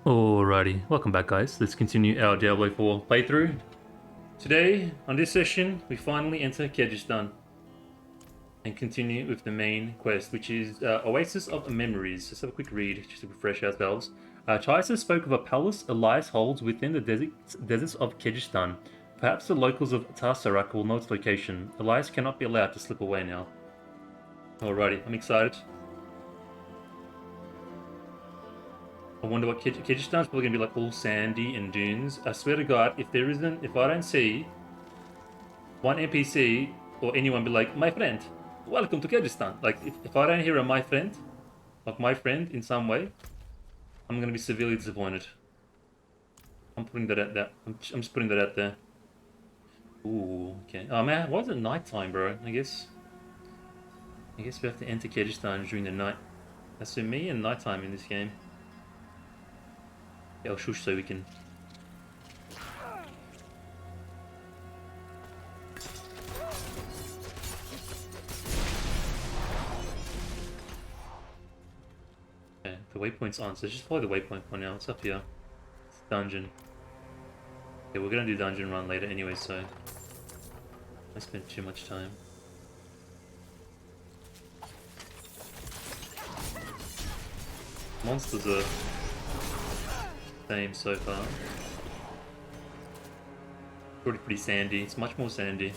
Alrighty, welcome back guys. Let's continue our Diablo 4 playthrough. Today, on this session, we finally enter Kehjistan and continue with the main quest, which is Oasis of Memories. Let's have a quick read, just to refresh ourselves. Chaiser spoke of a palace Elias holds within the deserts of Kehjistan. Perhaps the locals of Tarsarak will know its location. Elias cannot be allowed to slip away now. Alrighty, I'm excited. I wonder what Kyrgyzstan's probably gonna be like, all sandy and dunes. I swear to God, if I don't see one NPC or anyone be like, my friend, welcome to Kyrgyzstan. Like, if I don't hear a my friend, like my friend in some way, I'm gonna be severely disappointed. I'm putting that out there. I'm just putting that out there. Ooh, okay. Oh man, why is it nighttime, bro? I guess we have to enter Kyrgyzstan during the night. That's so me and nighttime in this game. Yeah, I'll shush so we can. Okay, the waypoint's on, so let's just follow the waypoint for now. It's up here. It's dungeon. Okay, we're gonna do dungeon run later anyway, so I spent too much time. Monsters are same so far. Pretty sandy. It's much more sandy.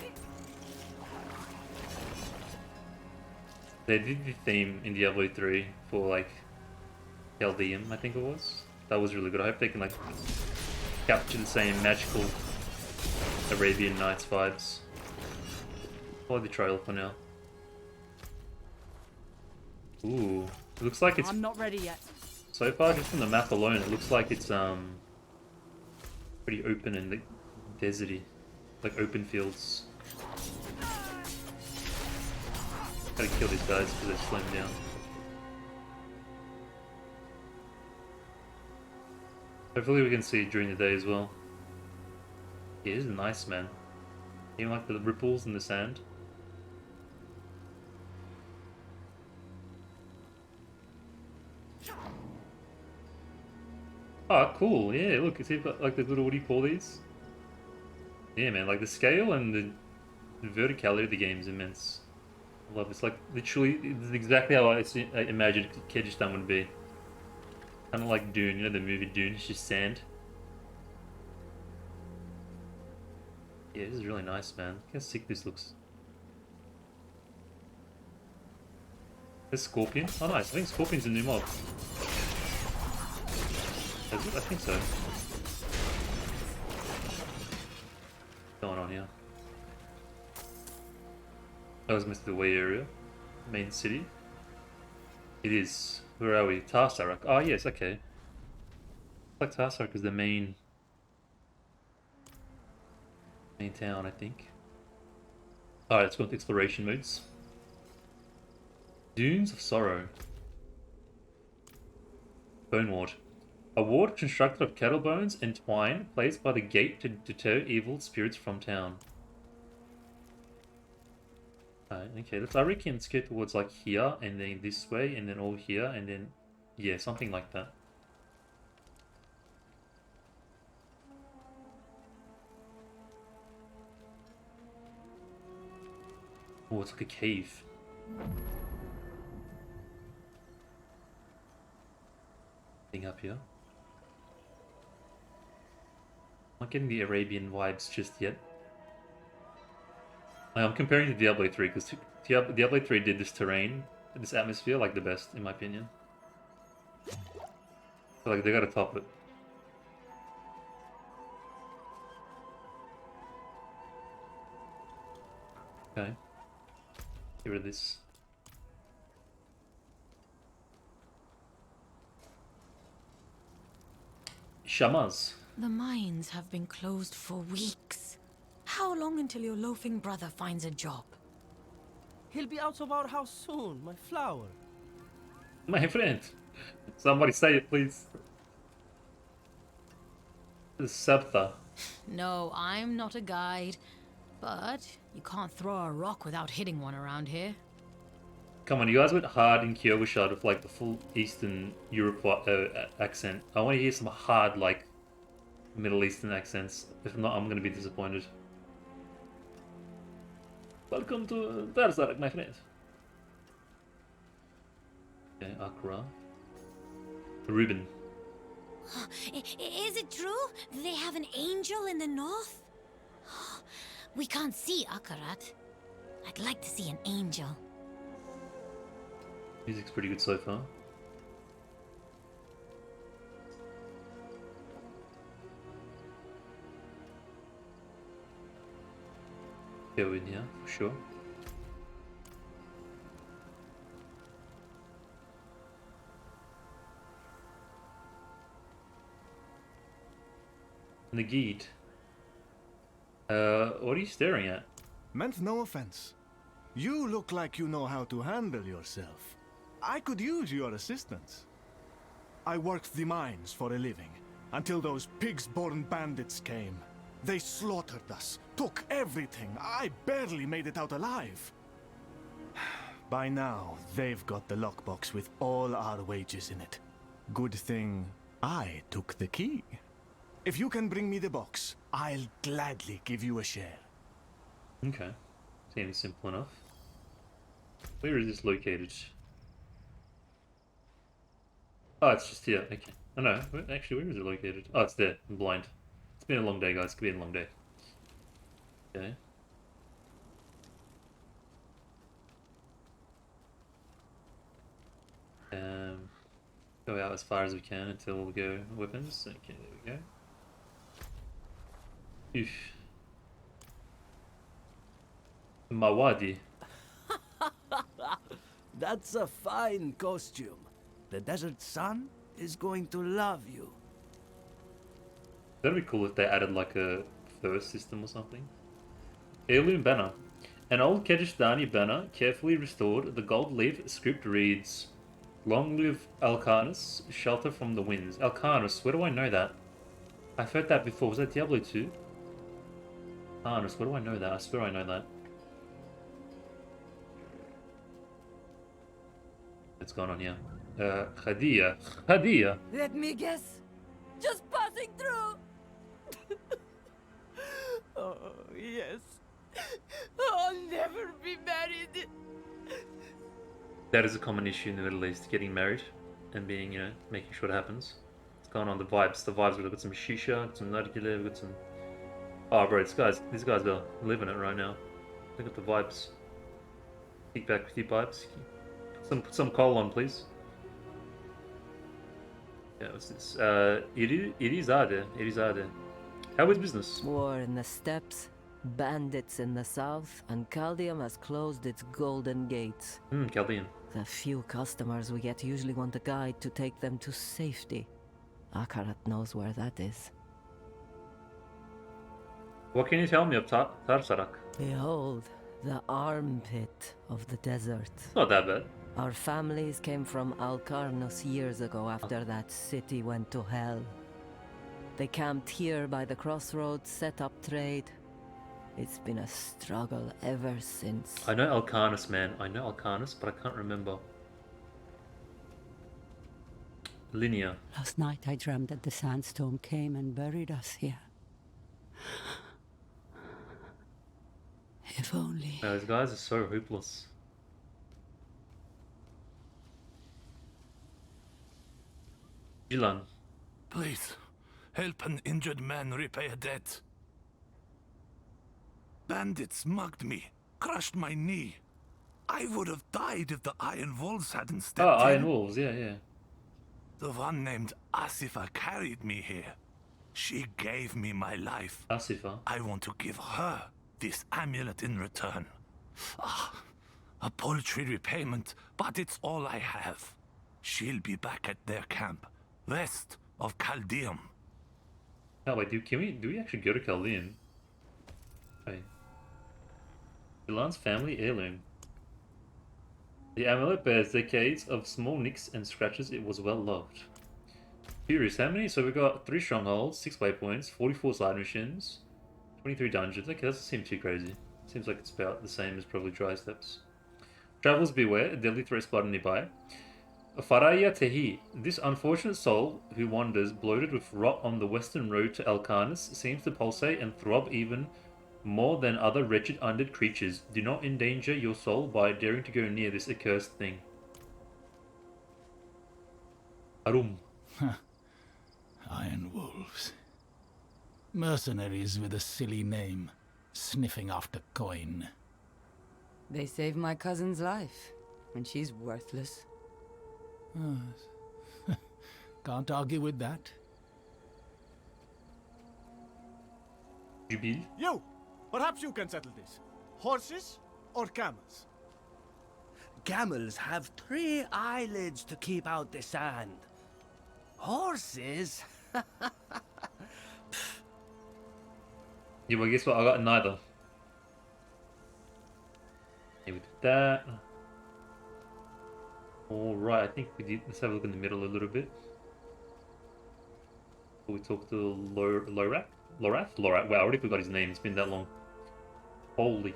They did the theme in Diablo 3 for like Chaldean, I think it was. That was really good. I hope they can like capture the same magical Arabian Nights vibes. Follow the trail for now. Ooh, it looks like it's. I'm not ready yet. So far, just from the map alone, it looks like it's pretty open and like deserty, like open fields. Gotta kill these guys because they're slowing down. Hopefully we can see it during the day as well. Yeah, it is nice, man. Even like the ripples in the sand. Oh, cool. Yeah, look, it's like the little, what do you call these? Yeah, man, like the scale and the verticality of the game is immense. I love it. It's like literally, it's exactly how I imagined Kehjistan would be. Kind of like Dune, you know, the movie Dune, it's just sand. Yeah, this is really nice, man. Look how sick this looks. There's Scorpion. Oh, nice. I think Scorpion's a new mob. Is it? I think so. What's going on here? That was Mr. Way area. Main city. It is. Where are we? Tarsarak. Oh, yes, okay. Like Tarsarak is the main town, I think. Alright, let's go into exploration modes. Dunes of Sorrow. Bone Ward. A ward constructed of cattle bones and twine placed by the gate to deter evil spirits from town. Okay, I reckon let's go towards like here, and then this way, and then all here, and then, yeah, something like that. Oh, it's like a cave. Thing up here. Not getting the Arabian vibes just yet. I'm comparing to Diablo 3 because Diablo 3 did this terrain, this atmosphere, like the best, in my opinion. So, like, they gotta top it. Okay. Get rid of this. Shamas. The mines have been closed for weeks. How long until your loafing brother finds a job? He'll be out of our house soon, my flower. My friend. Somebody say it, please. Septa. No, I'm not a guide. But you can't throw a rock without hitting one around here. Come on, you guys went hard in Kehjistan with like the full Eastern Europe accent. I want to hear some hard like Middle Eastern accents. If not, I'm gonna be disappointed. Welcome to Tarzarak, my friend. Okay, Accra. Ruben. Is it true? They have an angel in the north? We can't see Akarat. I'd like to see an angel. Music's pretty good so far. Go in here, for sure. Nagid. What are you staring at? Meant no offense. You look like you know how to handle yourself. I could use your assistance. I worked the mines for a living, until those pigs-born bandits came. They slaughtered us, took everything. I barely made it out alive. By now, they've got the lockbox with all our wages in it. Good thing I took the key. If you can bring me the box, I'll gladly give you a share. Okay. Seems simple enough. Where is this located? Oh, it's just here. Okay. Oh no, actually, where is it located? Oh, it's there. I'm blind. It's been a long day, guys. It's been a long day. Okay. Go out as far as we can until we go weapons. Okay, there we go. Oof. Mawadi. That's a fine costume. The desert sun is going to love you. That'd be cool if they added like a fur system or something. Heirloom banner. An old Kehjistani banner, carefully restored. The gold leaf script reads, "Long live Alcarnus, shelter from the winds." Alcarnus, where do I know that? I've heard that before. Was that Diablo 2? Alcarnus, where do I know that? I swear I know that. What's going on here? Khadia. Khadia! Let me guess. Just passing through. Oh, yes. I'll never be married. That is a common issue in the Middle East, getting married and being, you know, making sure it happens. What's going on? The vibes. We've got some shisha, got some nargile, we've got some... Oh, bro, these guys are living it right now. Look at the vibes. Kick back with your pipes. Put some coal on, please. Yeah, what's this? Irizade. How is business? War in the steppes, bandits in the south, and Chaldeum has closed its golden gates. Chaldean. The few customers we get usually want a guide to take them to safety. Akarat knows where that is. What can you tell me of Tarsarak? Behold, the armpit of the desert. Not that bad. Our families came from Alcarnus years ago after that city went to hell. They camped here by the crossroads, set up trade. It's been a struggle ever since. I know Alcarnus, man. I know Alcarnus, but I can't remember. Linear. Last night I dreamed that the sandstorm came and buried us here. If only. Those guys are so hopeless. Jilan. Please, help an injured man repay a debt. Bandits mugged me, crushed my knee. I would have died if the Iron Wolves hadn't stepped Oh, in. Iron Wolves, yeah. The one named Asifa carried me here. She gave me my life. Asifa. I want to give her this amulet in return. Ah, a paltry repayment, but it's all I have. She'll be back at their camp, west of Chaldeum. Oh wait, do we actually go to Chaldean? Wait. Jilan's family heirloom. The amulet bears decades of small nicks and scratches. It was well loved. Curious, how many? So we got 3 strongholds, 6 waypoints, 44 side missions, 23 dungeons. Okay, that doesn't seem too crazy. Seems like it's about the same as probably Dry Steps. Travels beware, a deadly threat spotted nearby. Faraya Tehi, this unfortunate soul who wanders bloated with rot on the western road to Alcarnus seems to pulsate and throb even more than other wretched undead creatures. Do not endanger your soul by daring to go near this accursed thing. Arum. Iron wolves. Mercenaries with a silly name, sniffing after coin. They saved my cousin's life, and she's worthless. Can't argue with that. Jubil. You! Perhaps you can settle this. Horses or camels? Camels have 3 eyelids to keep out the sand. Horses? Yeah, well, guess what? I got neither. Yeah, we did that. Alright, I think we did. Let's have a look in the middle a little bit. We talked to Lorath? Lorath? Wow, I already forgot his name. It's been that long. Holy.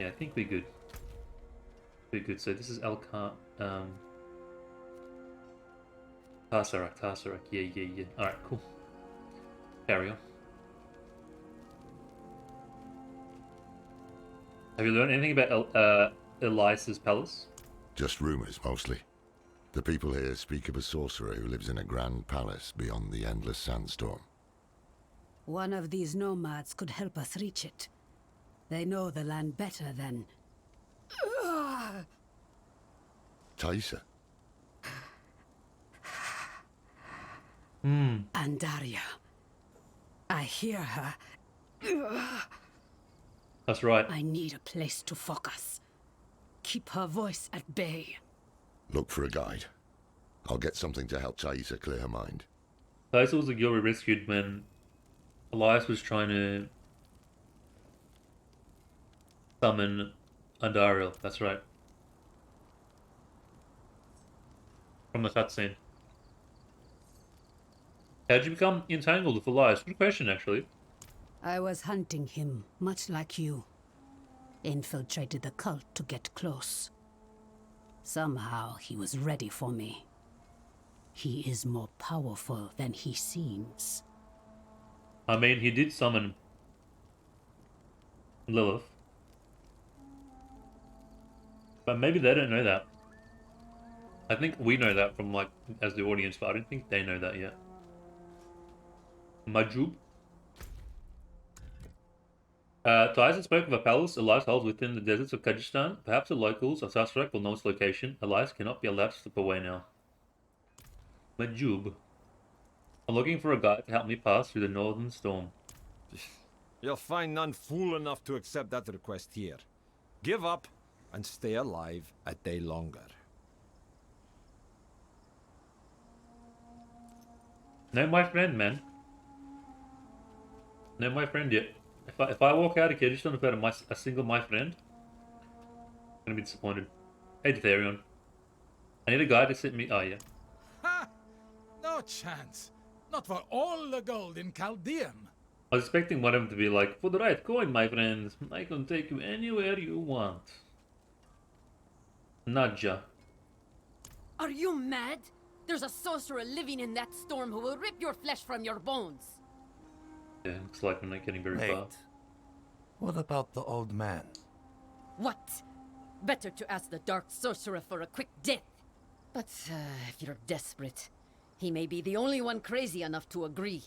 Yeah, I think we're good. We're good. So this is Tarsarak. Yeah. Alright, cool. Carry on. Have you learned anything about Elias's palace? Just rumors, mostly. The people here speak of a sorcerer who lives in a grand palace beyond the endless sandstorm. One of these nomads could help us reach it. They know the land better than... Taisa? Andaria. I hear her. That's right. I need a place to focus. Keep her voice at bay. Look for a guide. I'll get something to help Taisa clear her mind. Taisa was the girl we rescued when Elias was trying to summon Andariel. That's right. From the cutscene. How'd you become entangled with Elias? Good question, actually. I was hunting him, much like you. Infiltrated the cult to get close. Somehow he was ready for me. He is more powerful than he seems. I mean, he did summon Lilith. But maybe they don't know that. I think we know that from, like, as the audience, but I don't think they know that yet. Majub. Tyson spoke of a palace Elias holds within the deserts of Kehjistan. Perhaps the locals of Sasrak will know its location. Elias cannot be allowed to slip away now. Majub. I'm looking for a guide to help me pass through the northern storm. You'll find none fool enough to accept that request here. Give up and stay alive a day longer. No, my friend, man. No, my friend yet. If I walk out of Kehjistan without a single my friend, I'm gonna be disappointed. Hey, Detherion. I need a guy to send me. Oh, yeah. Ha! No chance. Not for all the gold in Chaldean. I was expecting one of them to be like, for the right coin, my friend, I can take you anywhere you want. Nadja. Are you mad? There's a sorcerer living in that storm who will rip your flesh from your bones. Yeah, looks like we're not getting very far. Wait. What about the old man? What? Better to ask the dark sorcerer for a quick death. But if you're desperate, he may be the only one crazy enough to agree.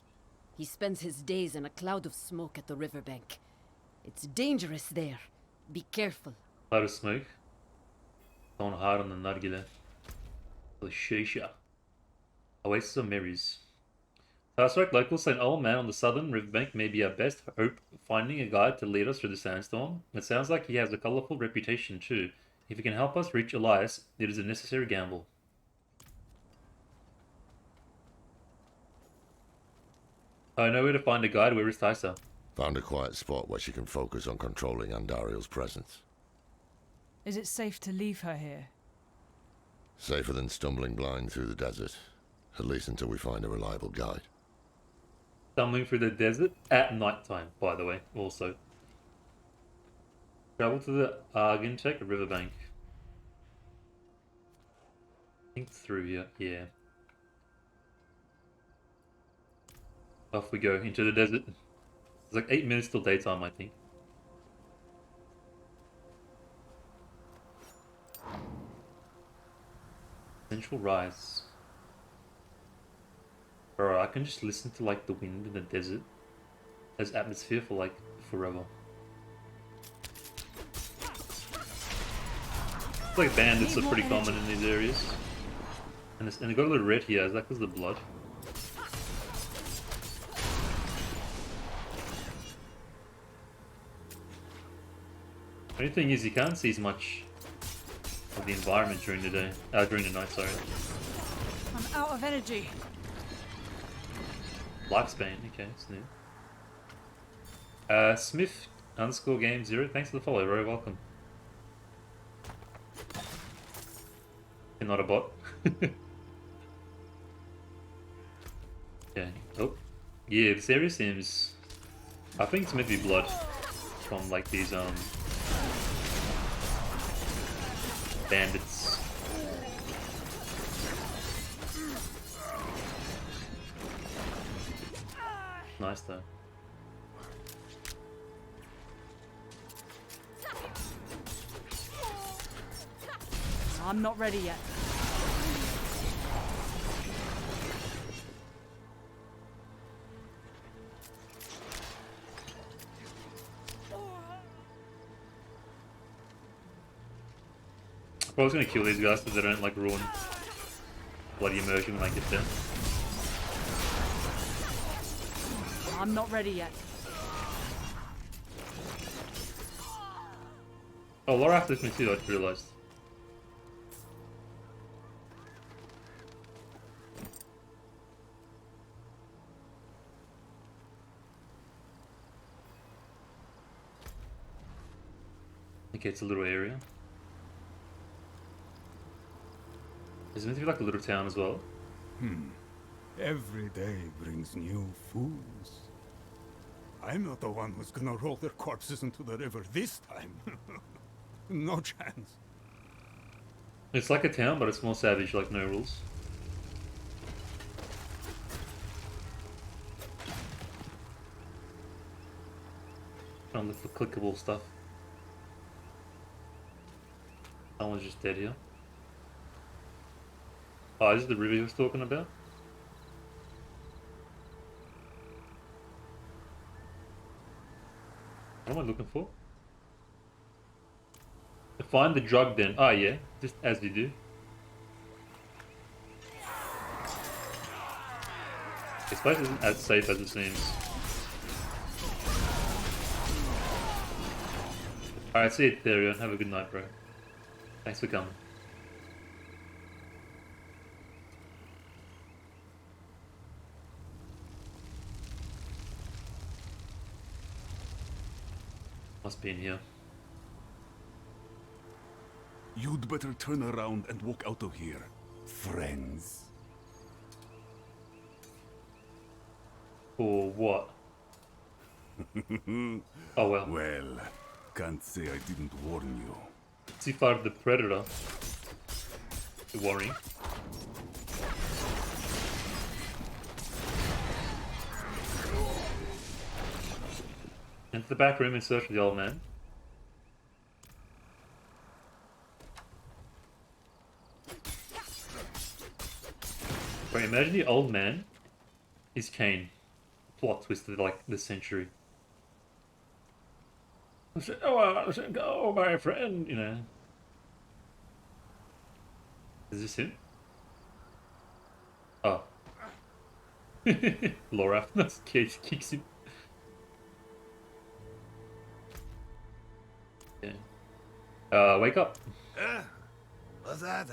He spends his days in a cloud of smoke at the riverbank. It's dangerous there. Be careful. Cloud of smoke. Going hard on the nargile. The shisha. Oasis of Memories. Tarsrak locals say an old man on the southern riverbank may be our best hope of finding a guide to lead us through the sandstorm. It sounds like he has a colourful reputation too. If he can help us reach Elias, it is a necessary gamble. I know where to find a guide. Where is Taisa? Found a quiet spot where she can focus on controlling Andariel's presence. Is it safe to leave her here? Safer than stumbling blind through the desert. At least until we find a reliable guide. Stumbling through the desert at night time, by the way, also. Travel to the Argentec riverbank. I think through here. Yeah. Off we go into the desert. It's like 8 minutes till daytime, I think. Central Rise. Bro, I can just listen to like the wind in the desert as atmosphere for like forever. It's like bandits are pretty common in these areas. And they got a little red here. Is that because of the blood? The only thing is you can't see as much of the environment during the day. During the night, sorry. I'm out of energy. Lifespan, okay, it's new. Smith _ game 0, thanks for the follow, very welcome. You're not a bot. Okay. Oh. Yeah, this area seems... I think it's meant to be blood from like these bandits. Nice though. I'm not ready yet. I was gonna kill these guys so they don't like ruin bloody immersion when I get there. I'm not ready yet. Oh, Laura after this me too, I just realised. Okay, it's a little area. Is it meant to be like a little town as well? Every day brings new fools. I'm not the one who's gonna roll their corpses into the river this time. No chance. It's like a town, but it's more savage, like no rules. Trying to look for clickable stuff. Someone's just dead here. Oh, this is the river he was talking about? What am I looking for? Find the drug den. Ah, yeah. Just as you do. This place isn't as safe as it seems. Alright, see you, Therion. Have a good night, bro. Thanks for coming. Must be in here. You'd better turn around and walk out of here, friends. For what? Oh well. Well, can't say I didn't warn you. See far the predator. Worrying. Into the back room and search for the old man. Wait, imagine the old man is Kane. Plot twisted like the century. Oh, my friend, you know. Is this him? Oh. Laura kicks him. Yeah. Wake up. What's that?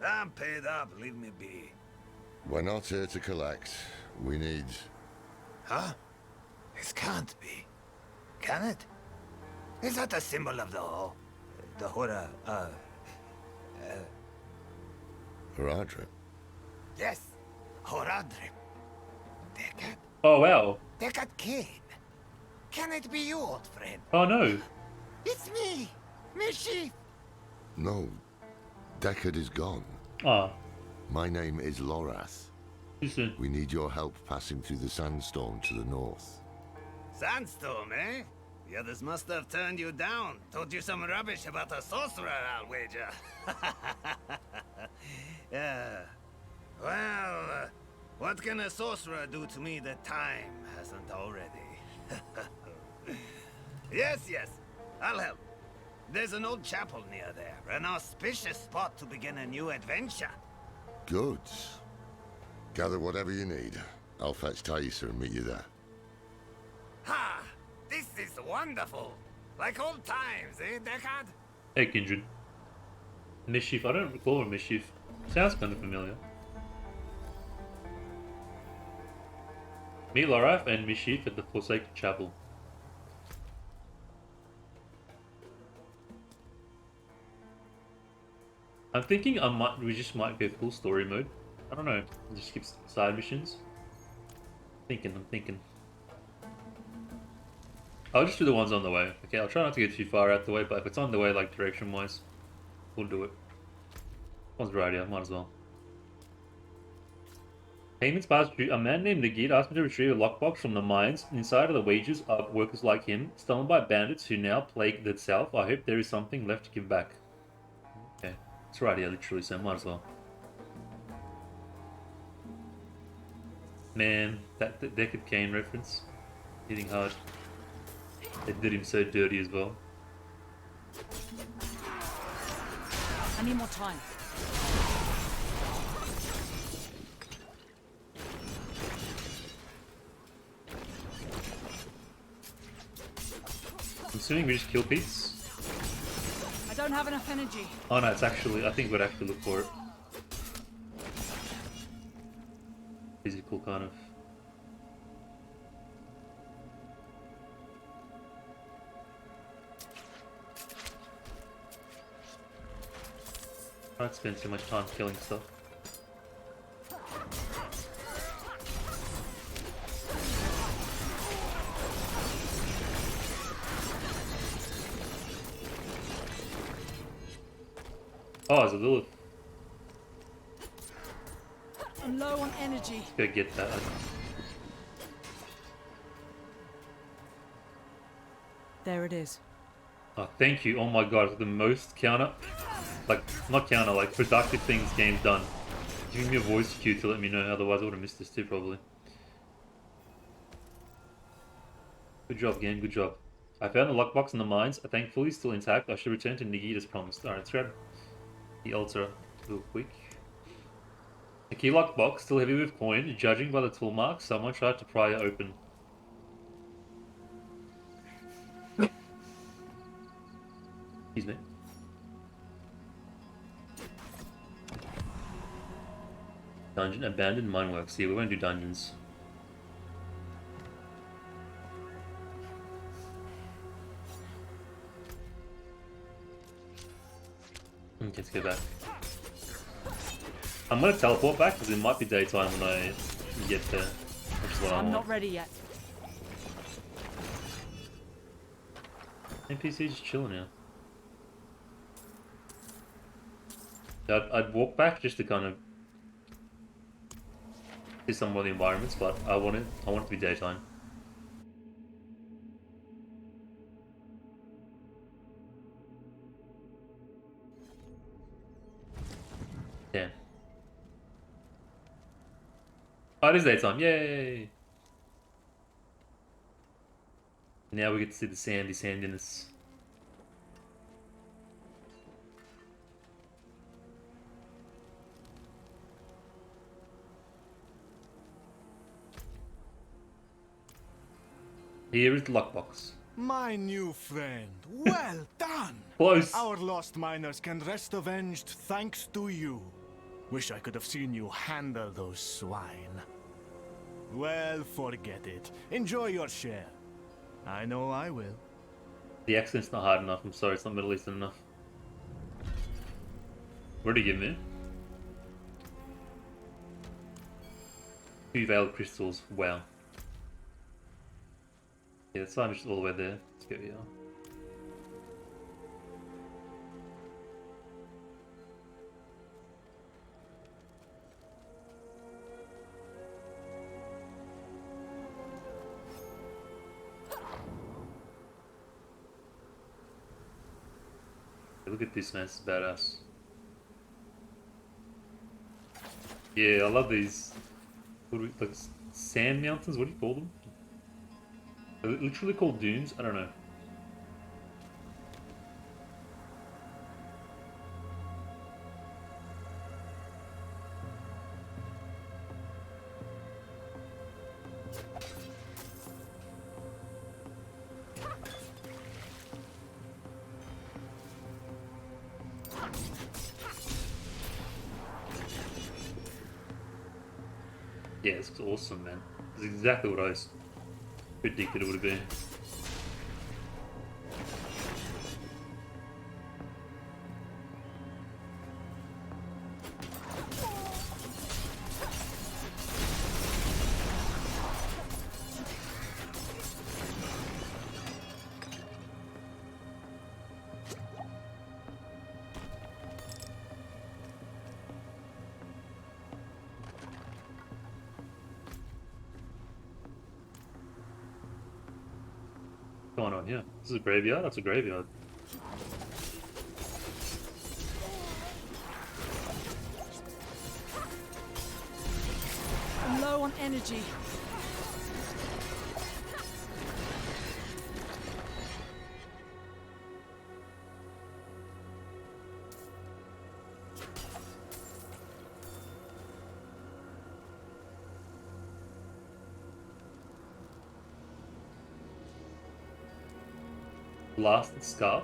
I'm paid up, leave me be. We're not here to collect. We need... Huh? It can't be. Can it? Is that a symbol of the Hora, Haradrim? Yes, Horadrim. Deckard. Oh, wow. Deckard Kane. Can it be you, old friend? Oh, no. It's me, Mischief. No, Deckard is gone. Ah, My name is Lorath. too soon. We need your help passing through the sandstorm to the north. Sandstorm, eh? The others must have turned you down. Told you some rubbish about a sorcerer, I'll wager. Yeah. Well, what can a sorcerer do to me that time hasn't already? Yes, I'll help. There's an old chapel near there, an auspicious spot to begin a new adventure. Good. Gather whatever you need. I'll fetch Thaisa and meet you there. Ha! This is wonderful. Like old times, eh, Deckard? Hey, Kindred. Mischief. I don't recall a Mischief. Sounds kind of familiar. Meet Lorath and Mischief at the Forsaken Chapel. I'm thinking we just might go full story mode. I don't know. Just skip side missions. I'm thinking. I'll just do the ones on the way. Okay, I'll try not to get too far out the way, but if it's on the way, like direction-wise, we'll do it. One's right here, might as well. Payments passed due. A man named Nagid asked me to retrieve a lockbox from the mines. Inside are the wages of workers like him, stolen by bandits who now plague the south. I hope there is something left to give back. Okay, it's right here, literally, so might as well. Man, that Deckard Cain reference, hitting hard. They did him so dirty as well. I need more time. I'm assuming we just kill Pete's. I don't have enough energy. Oh no, it's actually, I think we'd actually look for it. Physical kind of. I don't spend too much time killing stuff. Oh, there's a Lilith. I'm low on energy. Let's go get that. There it is. Oh, thank you. Oh my god, it's the most like productive things game's done. Giving me a voice cue to let me know, otherwise I would have missed this too probably. Good job, game, good job. I found the lockbox in the mines, thankfully still intact. I should return to Nagid as promised. Alright, let's grab the altar real quick. A key lockbox, still heavy with coin. Judging by the tool marks, someone tried to pry it open. Excuse me. Dungeon, abandoned mineworks. Yeah, we won't do dungeons. Okay, let's go back. I'm gonna teleport back because it might be daytime when I get there. Which is what I want. I'm not ready yet. NPC just chilling here. I'd walk back just to kind of see some more of the environments, but I want it to be daytime. Damn. Oh, it is daytime, yay! Now we get to see the sandiness. Here is the lockbox. My new friend, well done! Close. Our lost miners can rest avenged thanks to you. Wish I could have seen you handle those swine. Well, forget it. Enjoy your share. I know I will. The accent's not hard enough, I'm sorry, it's not Middle Eastern enough. What did he give me? 2 veiled crystals, wow. Yeah, the sign is all the way there. Let's go here. at this, man. It's badass. Yeah, I love these. What do we, like sand mountains? What do you call them? Are they literally called dunes? I don't know. Yeah, this looks awesome, man. This is exactly what I predicted it would be. What's going on here? This is a graveyard? That's a graveyard. I'm low on energy. Blasted Scarp.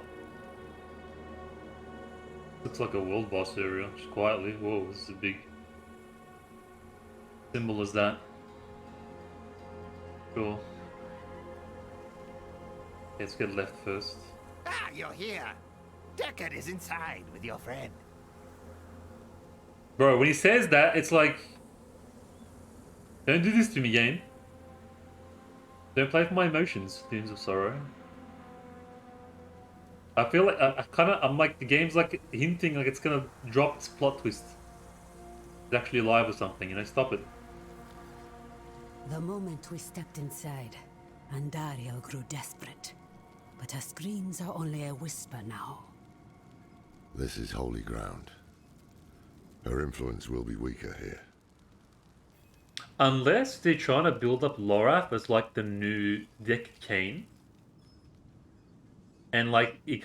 Looks like a world boss area, just quietly. Whoa, this is a big symbol as that. Sure. Let's get left first. Ah, you're here. Deckard is inside with your friend. Bro, when he says that, it's like... Don't do this to me, game. Don't play for my emotions, Dunes of Sorrow. I feel like I'm like the game's like hinting like it's gonna drop its plot twist. It's actually alive or something, you know, stop it. The moment we stepped inside, Andariel grew desperate. But her screams are only a whisper now. This is holy ground. Her influence will be weaker here. Unless they're trying to build up Lorath as like the new Deckard Cain. And like he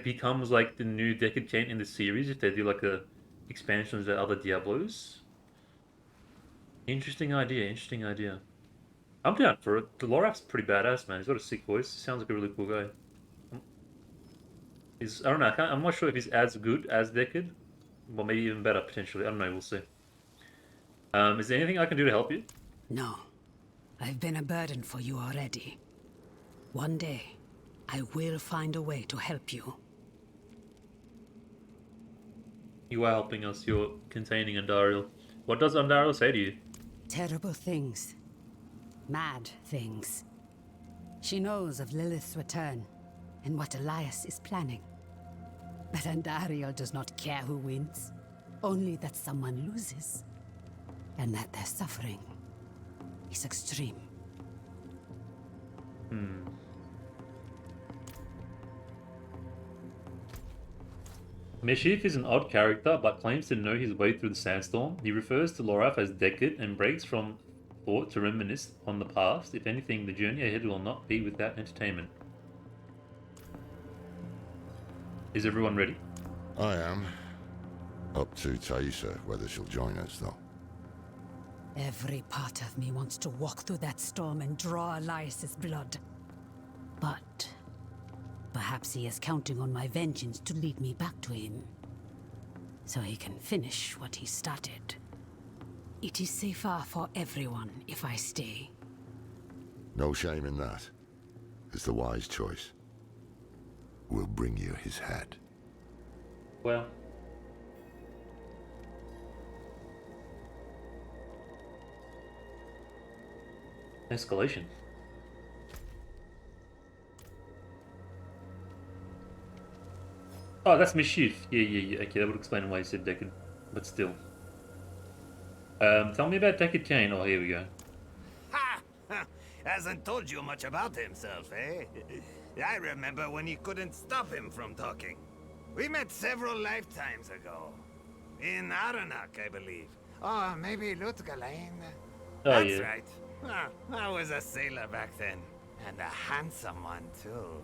becomes like the new Deckard Cain in the series if they do like a expansion of the other Diablos. Interesting idea, interesting idea. I'm down for it. The Lorath's pretty badass, man. He's got a sick voice. He sounds like a really cool guy. I don't know. I'm not sure if he's as good as Deckard. Well, maybe even better potentially. I don't know. We'll see. Is there anything I can do to help you? No. I've been a burden for you already. One day, I will find a way to help you. You are helping us. You're containing Andariel. What does Andariel say to you? Terrible things. Mad things. She knows of Lilith's return and what Elias is planning. But Andariel does not care who wins. Only that someone loses. And that their suffering is extreme. Meshif is an odd character, but claims to know his way through the sandstorm. He refers to Lorath as Deckard and breaks from thought to reminisce on the past. If anything, the journey ahead will not be without entertainment. Is everyone ready? I am. Up to Taissa, whether she'll join us, though. Every part of me wants to walk through that storm and draw Elias's blood. But perhaps he is counting on my vengeance to lead me back to him, so he can finish what he started. It is safer for everyone if I stay. No shame in that. It's the wise choice. We'll bring you his head. Well. Escalation. Oh, that's Mischief. Yeah. Okay, that would explain why you said Deckard. But still. Tell me about Deckard Cain. Oh, here we go. Ha! Hasn't told you much about himself, eh? I remember when you couldn't stop him from talking. We met several lifetimes ago. In Aranak, I believe. Oh, maybe Lutgalain. Oh, That's yeah. right. Ah, I was a sailor back then. And a handsome one, too.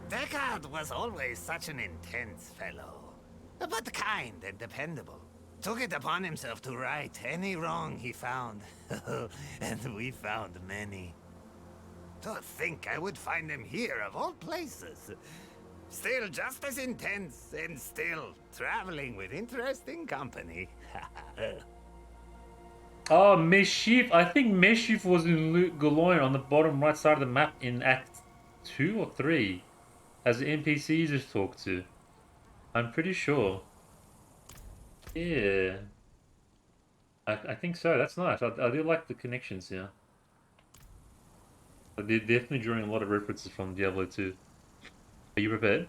Deckard was always such an intense fellow. But kind and dependable. Took it upon himself to right any wrong he found. And we found many. To think I would find him here, of all places. Still just as intense, and still traveling with interesting company. Oh, Mischief. I think Mischief was in Galoyan on the bottom right side of the map in Act 2 or 3. As the NPCs just talked to. I'm pretty sure. Yeah. I think so. That's nice. I do like the connections here. They're definitely drawing a lot of references from Diablo 2. Are you prepared?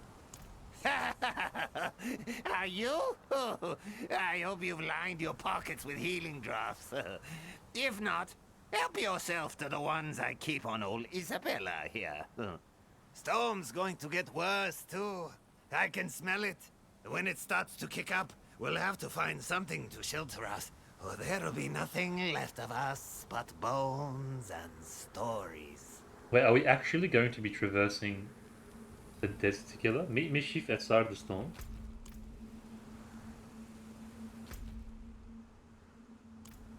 Are you? I hope you've lined your pockets with healing drops. If not, help yourself to the ones I keep on old Isabella here. Storm's going to get worse, too. I can smell it. When it starts to kick up, we'll have to find something to shelter us, or there'll be nothing left of us but bones and stories. Wait, are we actually going to be traversing the desert together? Meet Mischief outside the storm.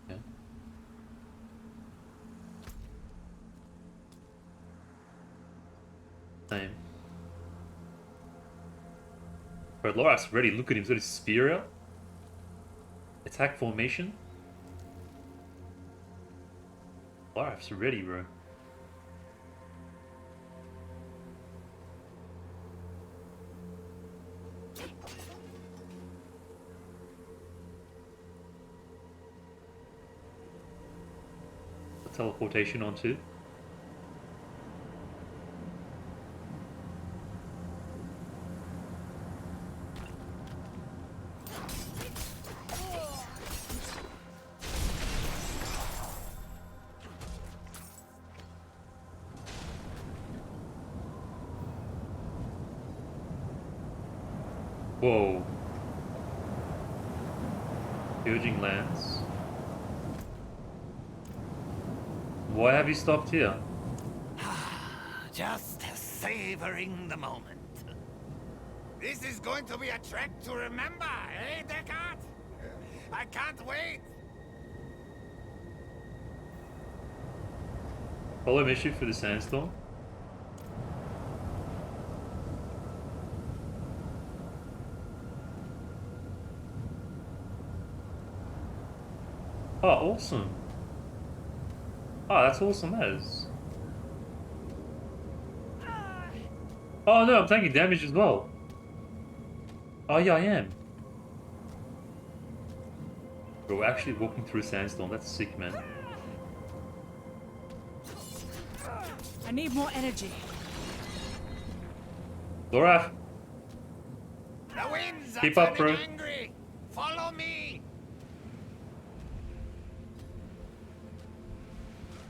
Yeah. Same. Bro, Loras ready. Look at him. He's got his spear out. Attack formation. Loras ready, bro. Teleportation onto. Whoa. Purging lands. Why have you stopped here? Just savoring the moment. This is going to be a trek to remember, eh, Deckard? I can't wait! Follow Mischief for the sandstorm. Oh, awesome. Oh, that's awesome as. Oh no, I'm taking damage as well. Oh yeah, I am. Bro, we're actually walking through sandstorm. That's sick, man. I need more energy. Loraf, The winds are keep up, bro. turning angry! Follow me!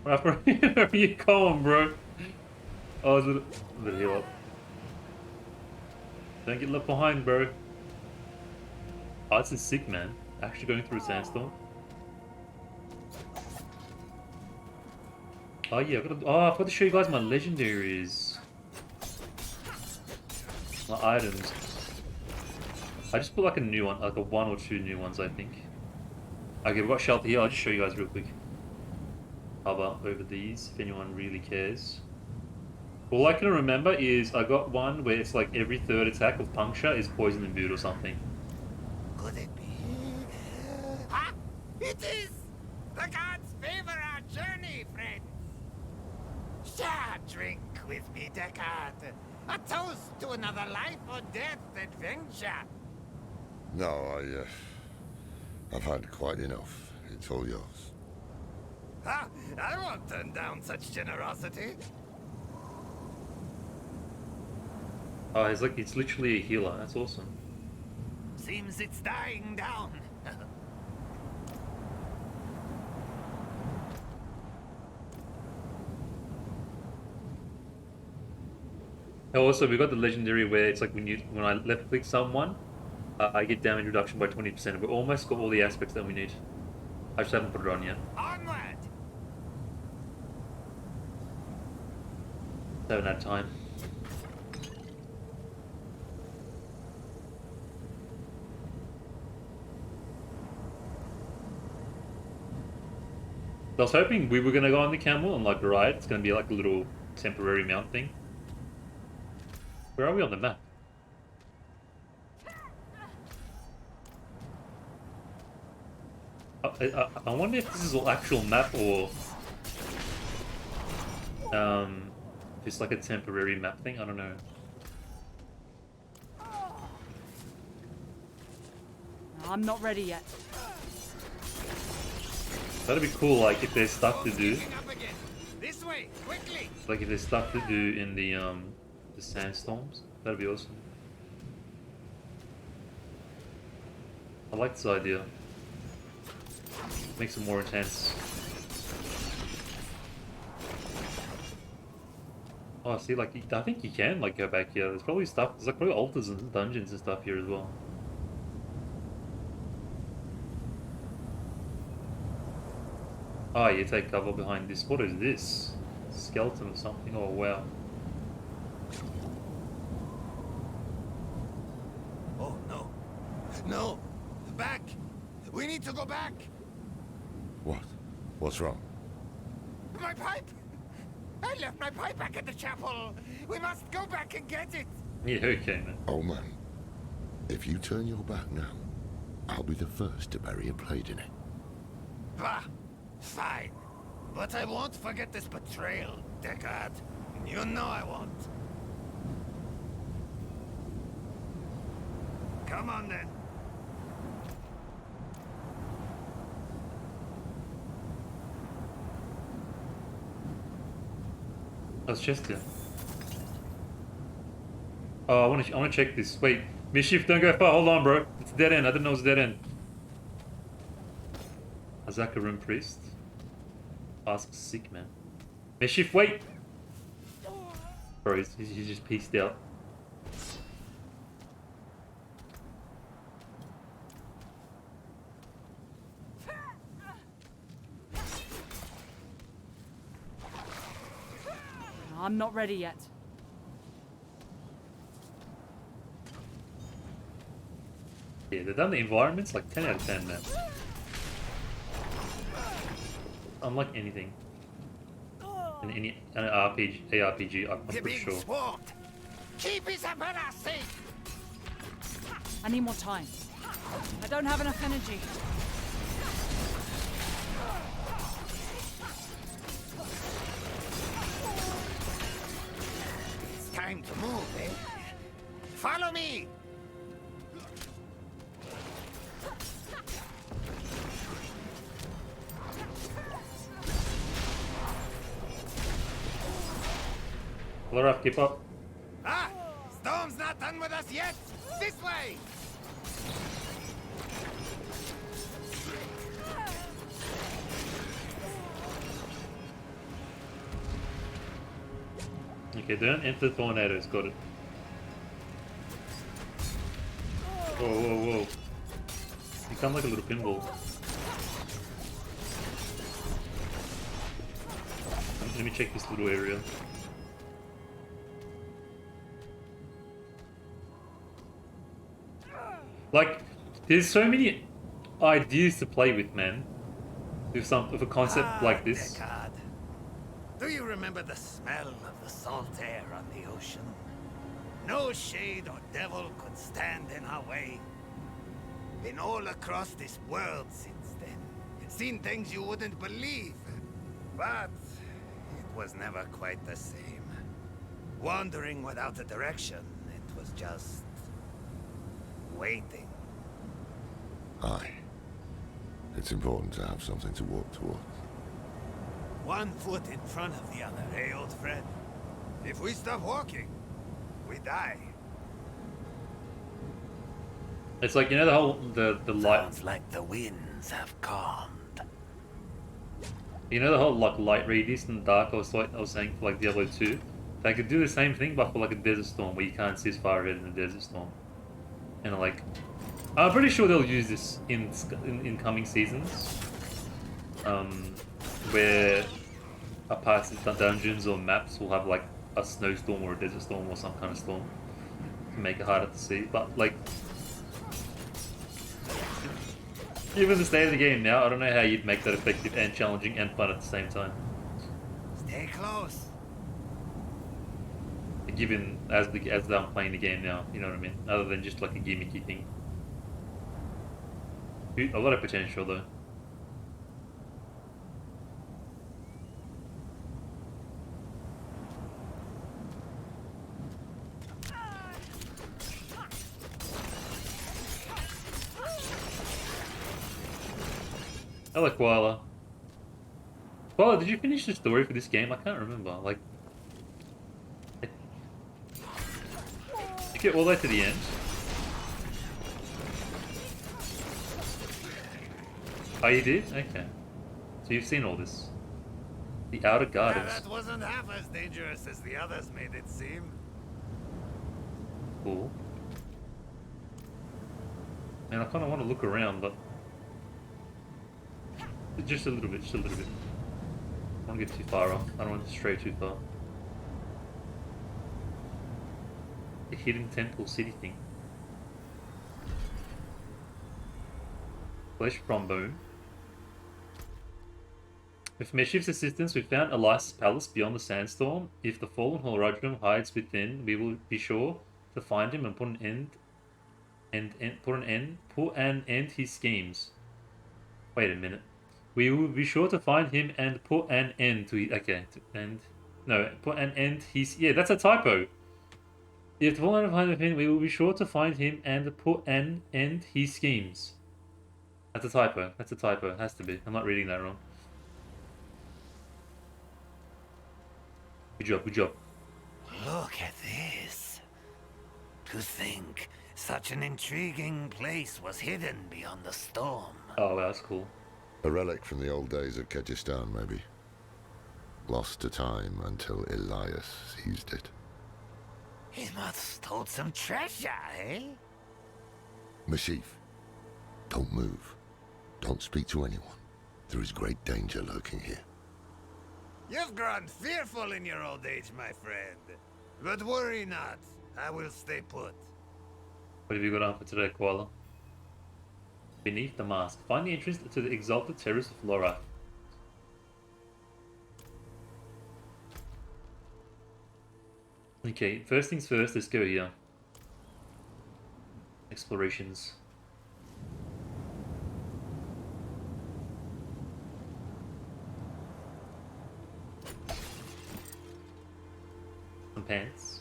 Loraf, bro, where are you going, bro? Oh, it's a bit heal up. Don't get left behind, bro. Oh, this is sick, man. Actually going through a sandstorm. Oh yeah, I forgot to show you guys my legendaries. My items. I just put like a new one, like a 1 or 2 new ones, I think. Okay, we've got shelter here. I'll just show you guys real quick. Hover over these, if anyone really cares. All I can remember is I got one where it's like every 3rd attack of puncture is poison and boot or something. Could it be? Ah! It is! The gods favor our journey, friends! Share a drink with me, Deckard. A toast to another life or death adventure. No, I've had quite enough. It's all yours. Ah, I won't turn down such generosity. Oh, it's literally a healer. That's awesome. Seems it's dying down. Also, we got the legendary where it's like when I left click someone, I get damage reduction by 20%. We almost got all the aspects that we need. I just haven't put it on yet. Onward! Haven't had time. I was hoping we were gonna go on the camel and like ride. It's gonna be like a little temporary mount thing. Where are we on the map? I wonder if this is an actual map or just like a temporary map thing. I don't know. I'm not ready yet. That'd be cool. Like if there's stuff to do. This way, quickly! Like if there's stuff to do in the sandstorms. That'd be awesome. I like this idea. Makes it more intense. Oh, see, like I think you can like go back here. There's probably stuff. There's like probably altars and dungeons and stuff here as well. Oh, you take cover behind this. What is this? Skeleton or something? Oh wow. Oh no. No! Back! We need to go back! What? What's wrong? My pipe! I left my pipe back at the chapel! We must go back and get it! Yeah, okay, man. Old man, if you turn your back now, I'll be the first to bury a blade in it. Bah! Fine. But I won't forget this betrayal, Deckard. You know I won't. Come on then. That's just here. Oh, I wanna check this. Wait, Mischief, don't go far. Hold on, bro. It's dead end. I didn't know it was dead end. Azakarum priest. Ask sick man. Mischief, wait. Bro, he's just pieced out. I'm not ready yet. Yeah, they've done the environments like 10 out of 10, man. Unlike anything in any ARPG, I'm pretty sure. Swamped. Keep Isabella safe. I need more time. I don't have enough energy. It's time to move, eh? Follow me. Laura, keep up. Ah! Storm's not done with us yet! This way! Okay, don't enter tornadoes, got it. Whoa, whoa, whoa. You come like a little pinball. Let me check this little area. Like, there's so many ideas to play with, man. With a concept like this. Deckard. Do you remember the smell of the salt air on the ocean? No shade or devil could stand in our way. Been all across this world since then. Seen things you wouldn't believe. But it was never quite the same. Wandering without a direction, it was just waiting. Aye. It's important to have something to walk towards. One foot in front of the other, eh, old friend? If we stop walking, we die. It's like, you know, the whole the light. Sounds like the winds have calmed. You know the whole like light radius and dark I was saying for like Diablo 2? They could do the same thing, but for like a desert storm where you can't see as far ahead in a desert storm. And like, I'm pretty sure they'll use this in coming seasons. Where a parts of the dungeons or maps will have like a snowstorm or a desert storm or some kind of storm to make it harder to see. But like, given the state of the game now, I don't know how you'd make that effective and challenging and fun at the same time. Stay close. Given as I'm playing the game now, you know what I mean? Other than just like a gimmicky thing. A lot of potential though. Hello, Koala. Koala, did you finish the story for this game? I can't remember. Like, did you get all the way to the end? Oh, you did? Okay. So you've seen all this. The Outer Gardens. That wasn't half as dangerous as the others made it seem. Cool. And I kind of want to look around, but just a little bit, just a little bit. I don't want to get too far off. I don't want to stray too far. The hidden temple city thing. Flesh from bone. With Meshiev's assistance, we found Elias's palace beyond the sandstorm. If the fallen Horadrim hides within, we will be sure to find him and put an end his schemes. Wait a minute. We will be sure to find him and put an end to put an end his. Yeah, that's a typo. If the fallen find him, we will be sure to find him and put an end his schemes. That's a typo. That's a typo. It has to be. I'm not reading that wrong. Good job, good job. Look at this. To think such an intriguing place was hidden beyond the storm. Oh, wow, that's cool. A relic from the old days of Kehjistan, maybe. Lost to time until Elias seized it. He must stole some treasure, eh? Meshiv, don't move. Don't speak to anyone. There is great danger lurking here. You've grown fearful in your old age, my friend. But worry not. I will stay put. What have you got on for today, Koala? Beneath the mask. Find the entrance to the exalted terrace of Lorath. Okay, first things first, let's go here. Explorations. Some pants.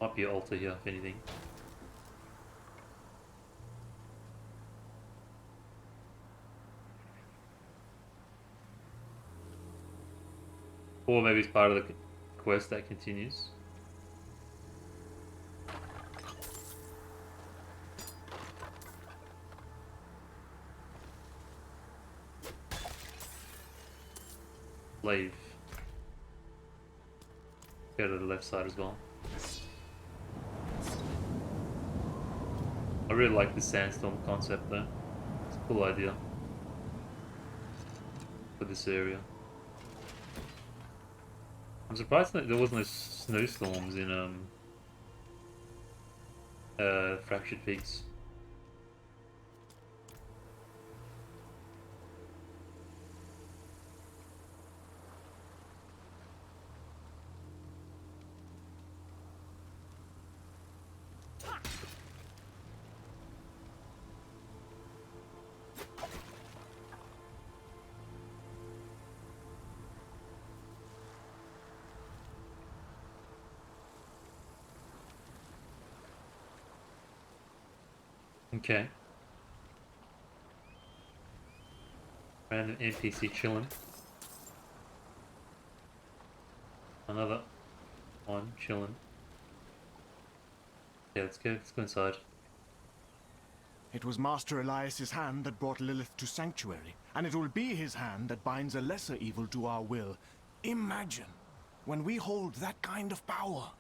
Might be an altar here, if anything. Or maybe it's part of the quest that continues. Leave. Go to the left side as well. I really like the sandstorm concept though. It's a cool idea for this area. I'm surprised that there wasn't no snowstorms in Fractured Peaks. Okay. Random NPC chilling. Another one chilling. Yeah, let's go inside. It was Master Elias's hand that brought Lilith to Sanctuary, and it will be his hand that binds a lesser evil to our will. Imagine when we hold that kind of power.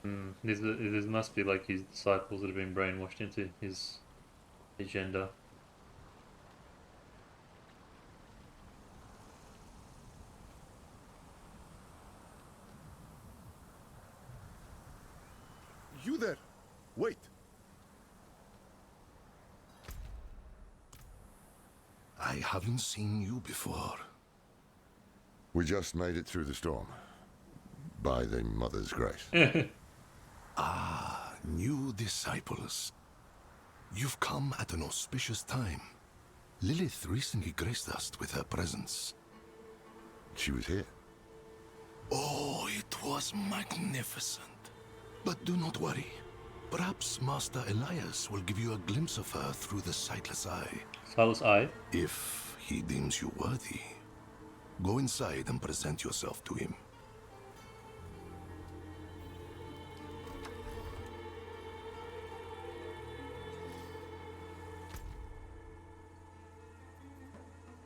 There must be like his disciples that have been brainwashed into his agenda. You there! Wait! I haven't seen you before. We just made it through the storm. By the Mother's grace. New disciples. You've come at an auspicious time. Lilith recently graced us with her presence. She was here. Oh, it was magnificent. But do not worry. Perhaps Master Elias will give you a glimpse of her through the sightless eye. Sightless eye? If he deems you worthy. Go inside and present yourself to him.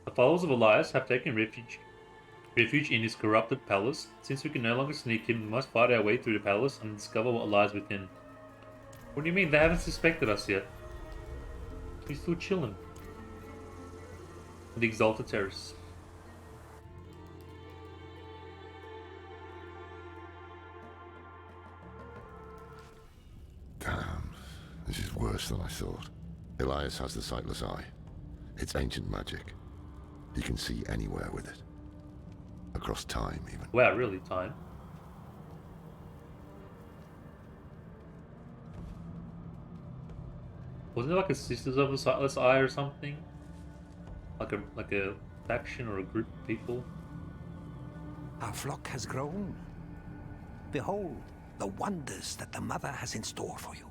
The followers of Elias have taken refuge in his corrupted palace. Since we can no longer sneak in, we must fight our way through the palace and discover what lies within. What do you mean? They haven't suspected us yet. We're still chilling. The Exalted Terrace. Damn, this is worse than I thought. Elias has the sightless eye. It's ancient magic. He can see anywhere with it. Across time, even. Wow, really? Time? Wasn't there like a Sisters of the Sightless Eye or something? Like a faction or a group of people? Our flock has grown. Behold the wonders that the Mother has in store for you.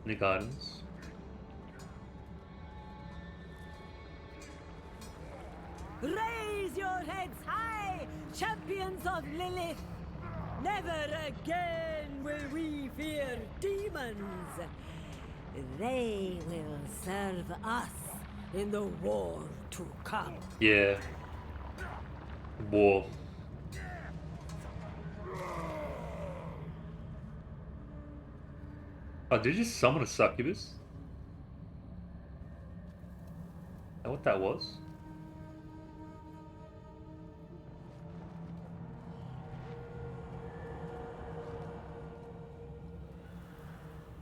In the gardens. Raise your heads high, champions of Lilith! Never again will we fear demons. They will serve us in the war to come. Yeah. War. Oh, did you just summon a succubus? Is that what that was?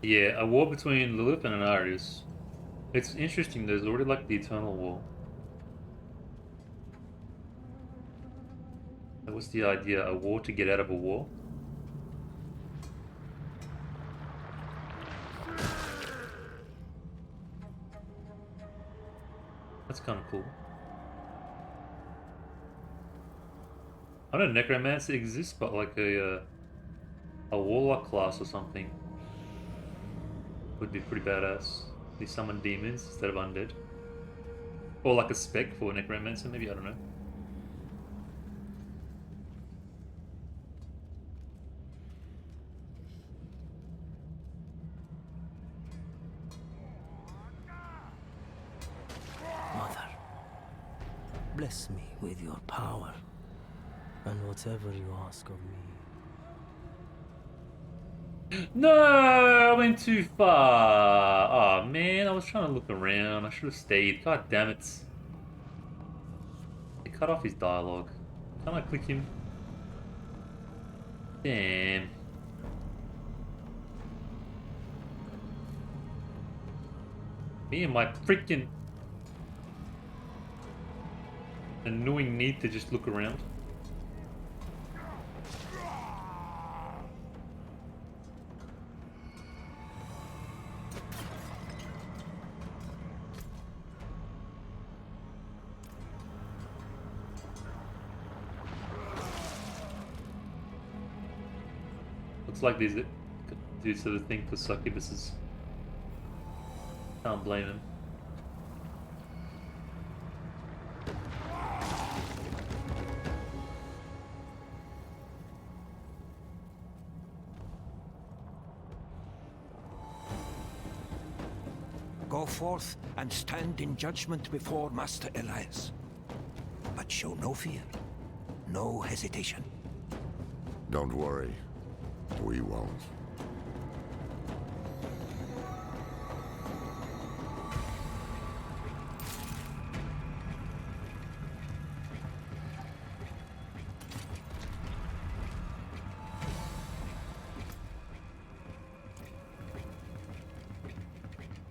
Yeah, a war between Lilith and Anarius. It's interesting, there's already like the Eternal War. So what's the idea? A war to get out of a war? That's kind of cool. I know Necromancer exists, but like a Warlock class or something would be pretty badass. They summon demons instead of undead. Or like a spec for Necromancer, maybe, I don't know. Mother, bless me with your power, and whatever you ask of me. No, I went too far. Oh man, I was trying to look around. I should have stayed. God damn it. They cut off his dialogue. Can't I click him? Damn. Me and my freaking annoying need to just look around. Looks like these are the thing for succubuses. Can't blame him. go forth and stand in judgment before Master Elias. But show no fear, no hesitation. Don't worry. We won't.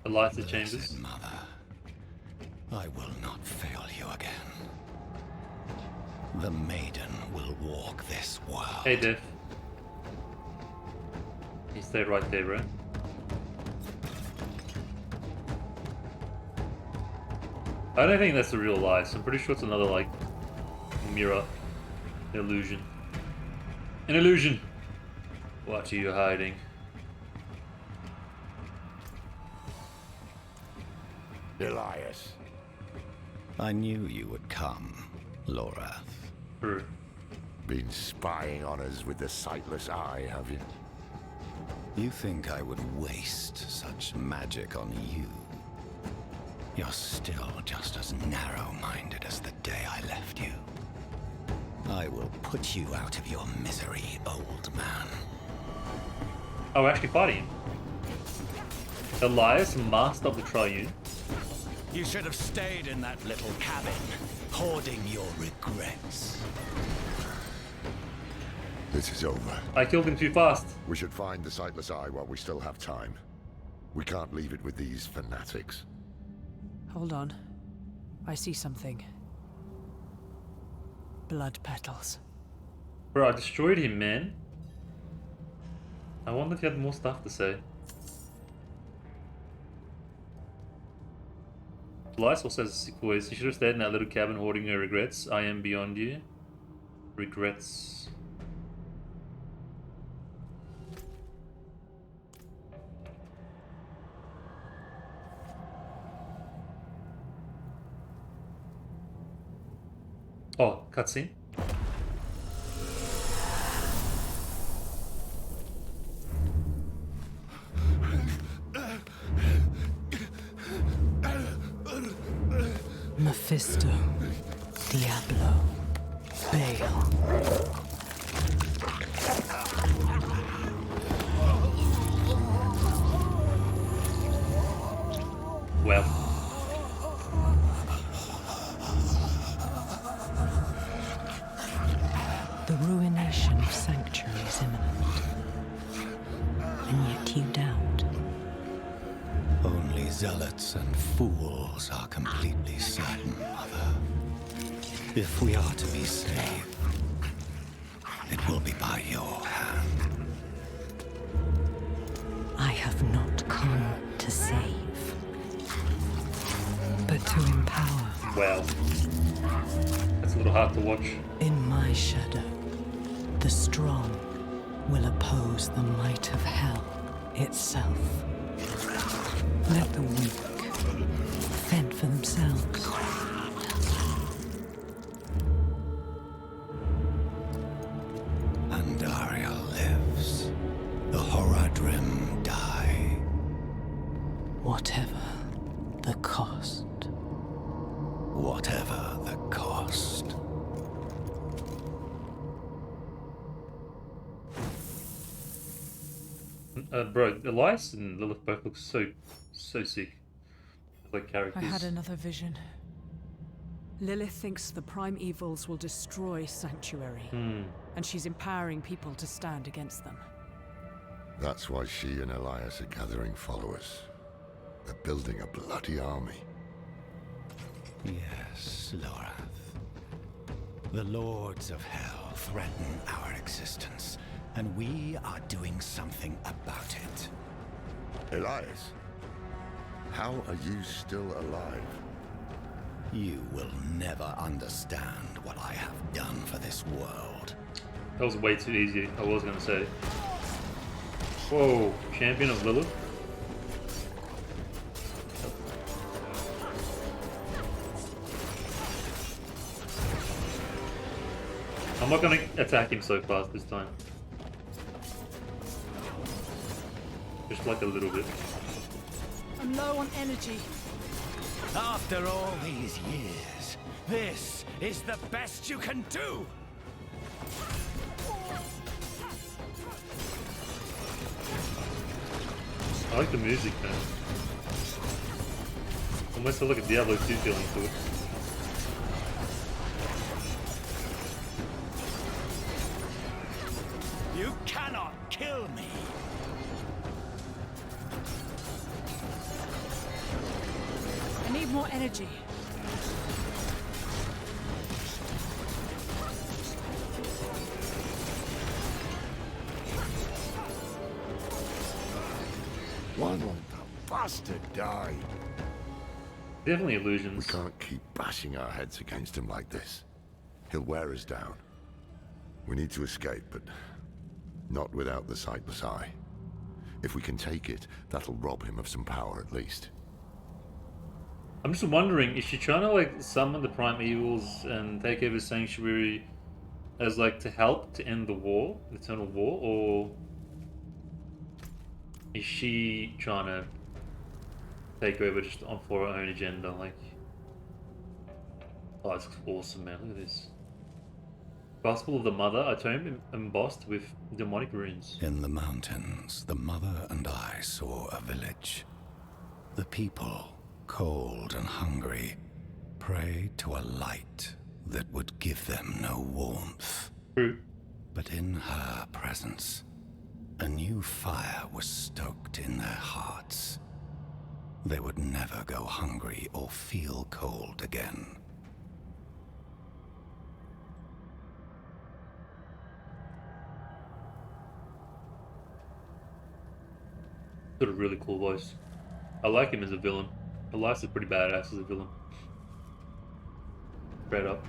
The lighter chambers. Mother, I will not fail you again. The maiden will walk this world. Hey, Diff. You stay right there, bro. I don't think that's the real Elias. I'm pretty sure it's another, like, mirror illusion. An illusion! What are you hiding? Elias. I knew you would come, Lorath. True. Been spying on us with the sightless eye, have you? You think I would waste such magic on you? You're still just as narrow-minded as the day I left you. I will put you out of your misery, old man. Oh, we're actually fighting him. Elias, Master of the Triune. You should have stayed in that little cabin, hoarding your regrets. This is over. I killed him too fast. We should find the sightless eye while we still have time. We can't leave it with these fanatics. Hold on. I see something. Blood petals. Bro, I destroyed him, man. I wonder if he had more stuff to say. Elias also has a sick voice. You should have stayed in that little cabin hoarding your regrets. I am beyond you. Regrets. Oh, cutscene. Mephisto, Diablo, Baal. Well. The ruination of Sanctuary is imminent. And yet you doubt. Only zealots and fools are completely certain, Mother. If we are to be saved, it will be by your hand. I have not come to save, but to empower. Well. That's a little hard to watch. In my shadow, the strong will oppose the might of hell itself. Let the weak fend for themselves. Andaria lives. The Horadrim die. Whatever the cost. Whatever the cost. Bro, Elias and Lilith both look so sick. Like characters. I had another vision. Lilith thinks the prime evils will destroy Sanctuary. And she's empowering people to stand against them. That's why she and Elias are gathering followers. They're building a bloody army. Yes, Lorath. The Lords of Hell threaten our existence, and we are doing something about it. Elias, how are you still alive? You will never understand what I have done for this world. That was way too easy, I was gonna say. Whoa, champion of Lilith? I'm not gonna attack him so fast this time. Just like a little bit. I'm low on energy. After all these years, this is the best you can do! I like the music, man. Almost like a Diablo 2 feeling to it. You cannot kill me! I need more energy. Why won't the bastard die? Definitely illusions. We can't keep bashing our heads against him like this. He'll wear us down. We need to escape, but not without the Sightless Eye. If we can take it, that'll rob him of some power at least. I'm just wondering, is she trying to like summon the Primevals and take over Sanctuary as like to help to end the war, the Eternal War, or is she trying to take over just on for her own agenda? Like, oh, it's awesome, man! Look at this. Gospel of the Mother, a tomb embossed with demonic runes. In the mountains, the mother and I saw a village. The people, cold and hungry, prayed to a light that would give them no warmth. True. But in her presence, a new fire was stoked in their hearts. They would never go hungry or feel cold again. Got a really cool voice. I like him as a villain. Elias is pretty badass as a villain. Straight up.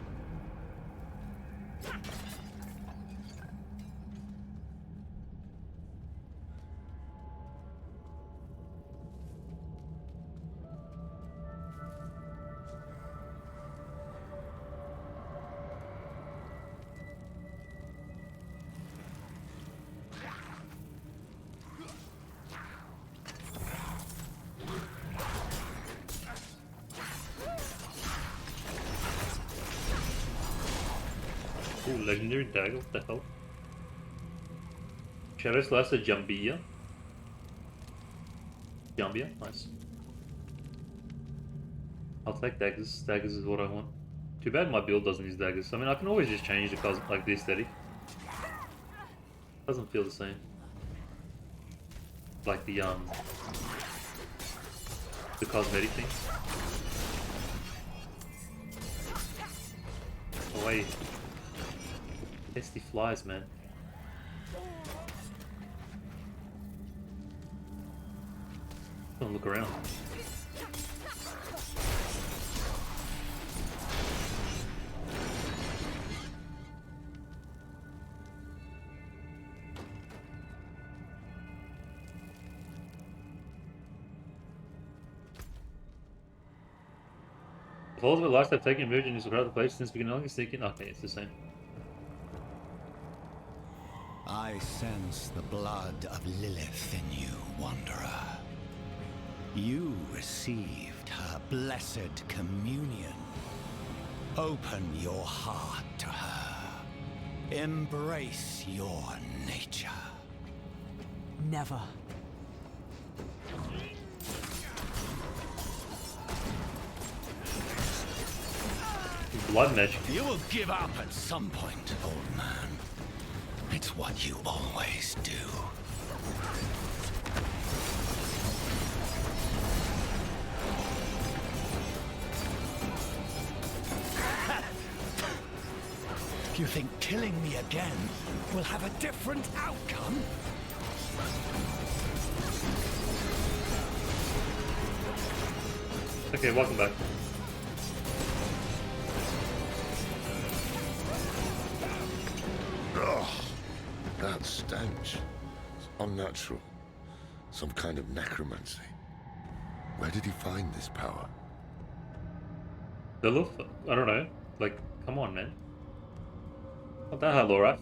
Ooh, legendary dagger, what the hell? Shadow Slicer Jambia. Jambia, nice. I'll take daggers. Daggers is what I want. Too bad my build doesn't use daggers. I mean, I can always just change the like the aesthetic. Doesn't feel the same. Like the cosmetic thing. Oh wait. Tasty flies, man. Don't look around. If all of the lives have taken emerging is throughout the place since we can only sneak in. Okay, it's the same. I sense the blood of Lilith in you, Wanderer. You received her blessed communion. Open your heart to her. Embrace your nature. Never. Blood magic. You will give up at some point, old man. It's what you always do. You think killing me again will have a different outcome? Okay, welcome back. Ugh, that stench. It's unnatural. Some kind of necromancy. Where did he find this power? Lilith? I don't know. Like, come on, man. What the hell, Laura?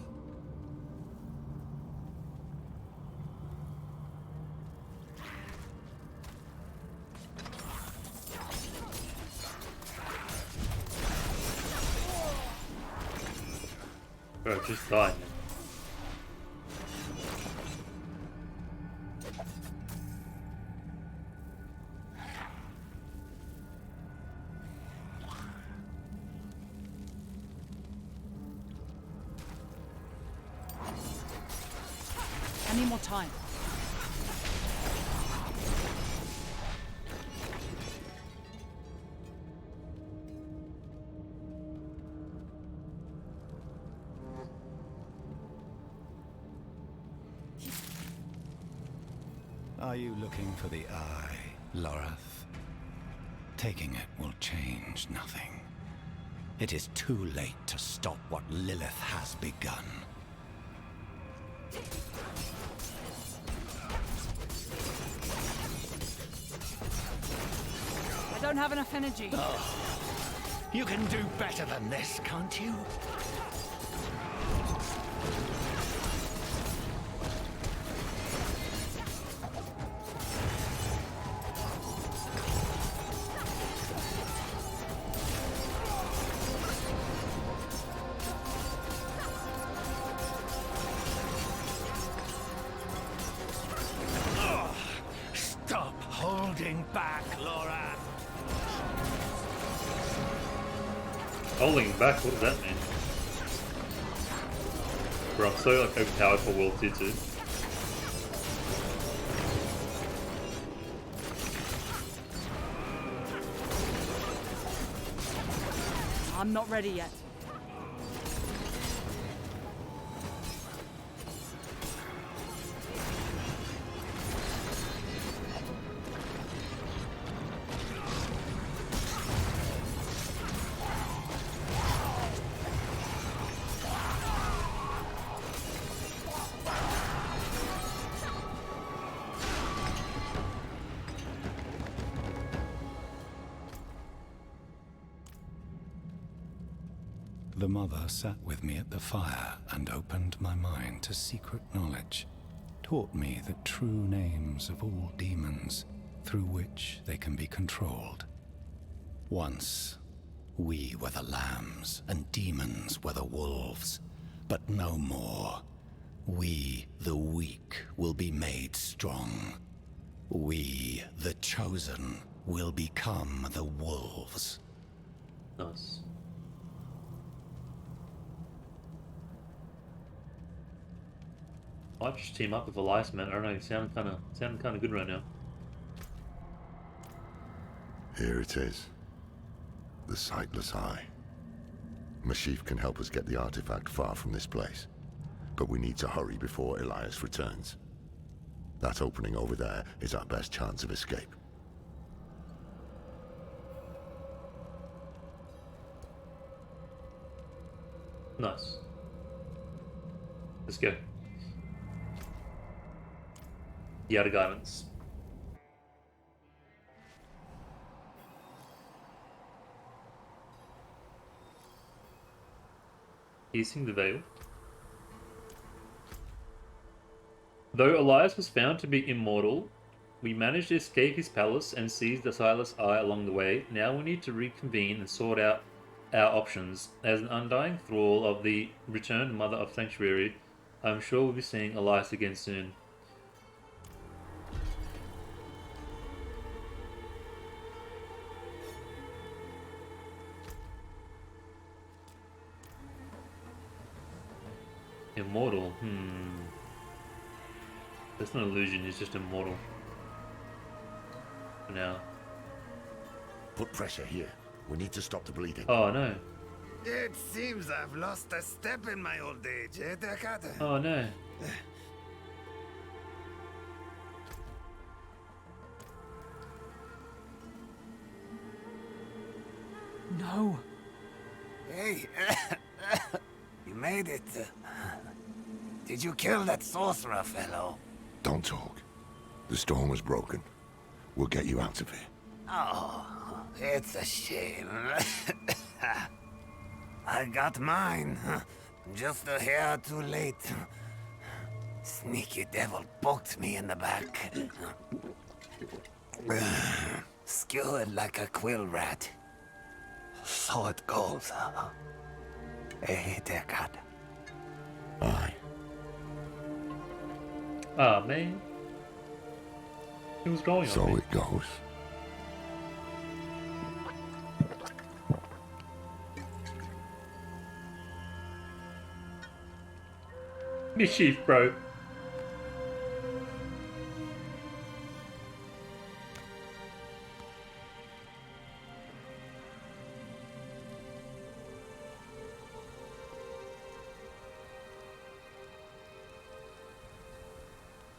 Bro, just die, man. I need more time. Are you looking for the eye, Lorath? Taking it will change nothing. It is too late to stop what Lilith has begun. I don't have enough energy. Oh, you can do better than this, can't you? Stop holding back, Laura. Holding back, what does that mean? Bro, I'm so like overpowered for World Tier 2. I'm not ready yet. The mother sat with me at the fire and opened my mind to secret knowledge, taught me the true names of all demons through which they can be controlled. Once, we were the lambs and demons were the wolves, but no more. We, the weak, will be made strong. We, the chosen, will become the wolves. Nice. Might just team up with Elias, man. I don't know. You sound kind of good right now. Here it is. The Sightless Eye. Mashif can help us get the artifact far from this place. But we need to hurry before Elias returns. That opening over there is our best chance of escape. Nice. Let's go. The Outer Gardens. Piercing the veil. Though Elias was found to be immortal, we managed to escape his palace and seize the Sightless Eye along the way. Now we need to reconvene and sort out our options. As an undying thrall of the returned Mother of Sanctuary, I'm sure we'll be seeing Elias again soon. Immortal, That's not an illusion, he's just immortal. For now. Put pressure here. We need to stop the bleeding. Oh no. It seems I've lost a step in my old age, eh, Dekata? Oh no. No. Hey, you made it. Did you kill that sorcerer fellow? Don't talk. The storm was broken. We'll get you out of here. Oh, it's a shame. I got mine. Just a hair too late. Sneaky devil poked me in the back. Skewered like a quill rat. So it goes. Hey, dear God. Aye. Ah, man. He was going So on me. it goes. Mischief, bro.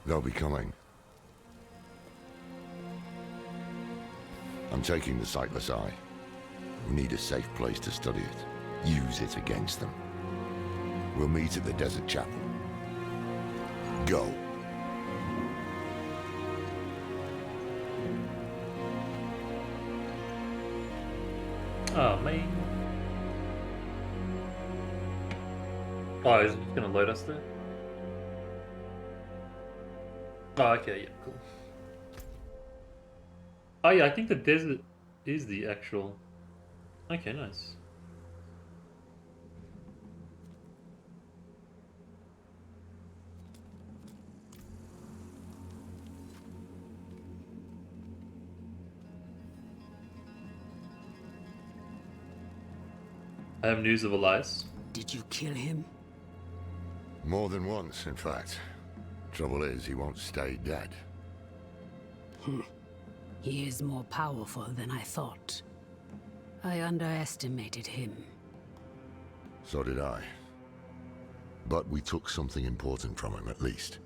They'll be coming. I'm taking the Sightless Eye. We need a safe place to study it. Use it against them. We'll meet at the Desert Chapel. Go. Oh, man. Oh, is it just gonna load us there? Oh, okay, yeah, cool. Oh, yeah, I think the desert is the actual... Okay, nice. I have news of Elias. Did you kill him? More than once, in fact. Trouble is, he won't stay dead. He is more powerful than I thought. I underestimated him. So did I. But we took something important from him, at least.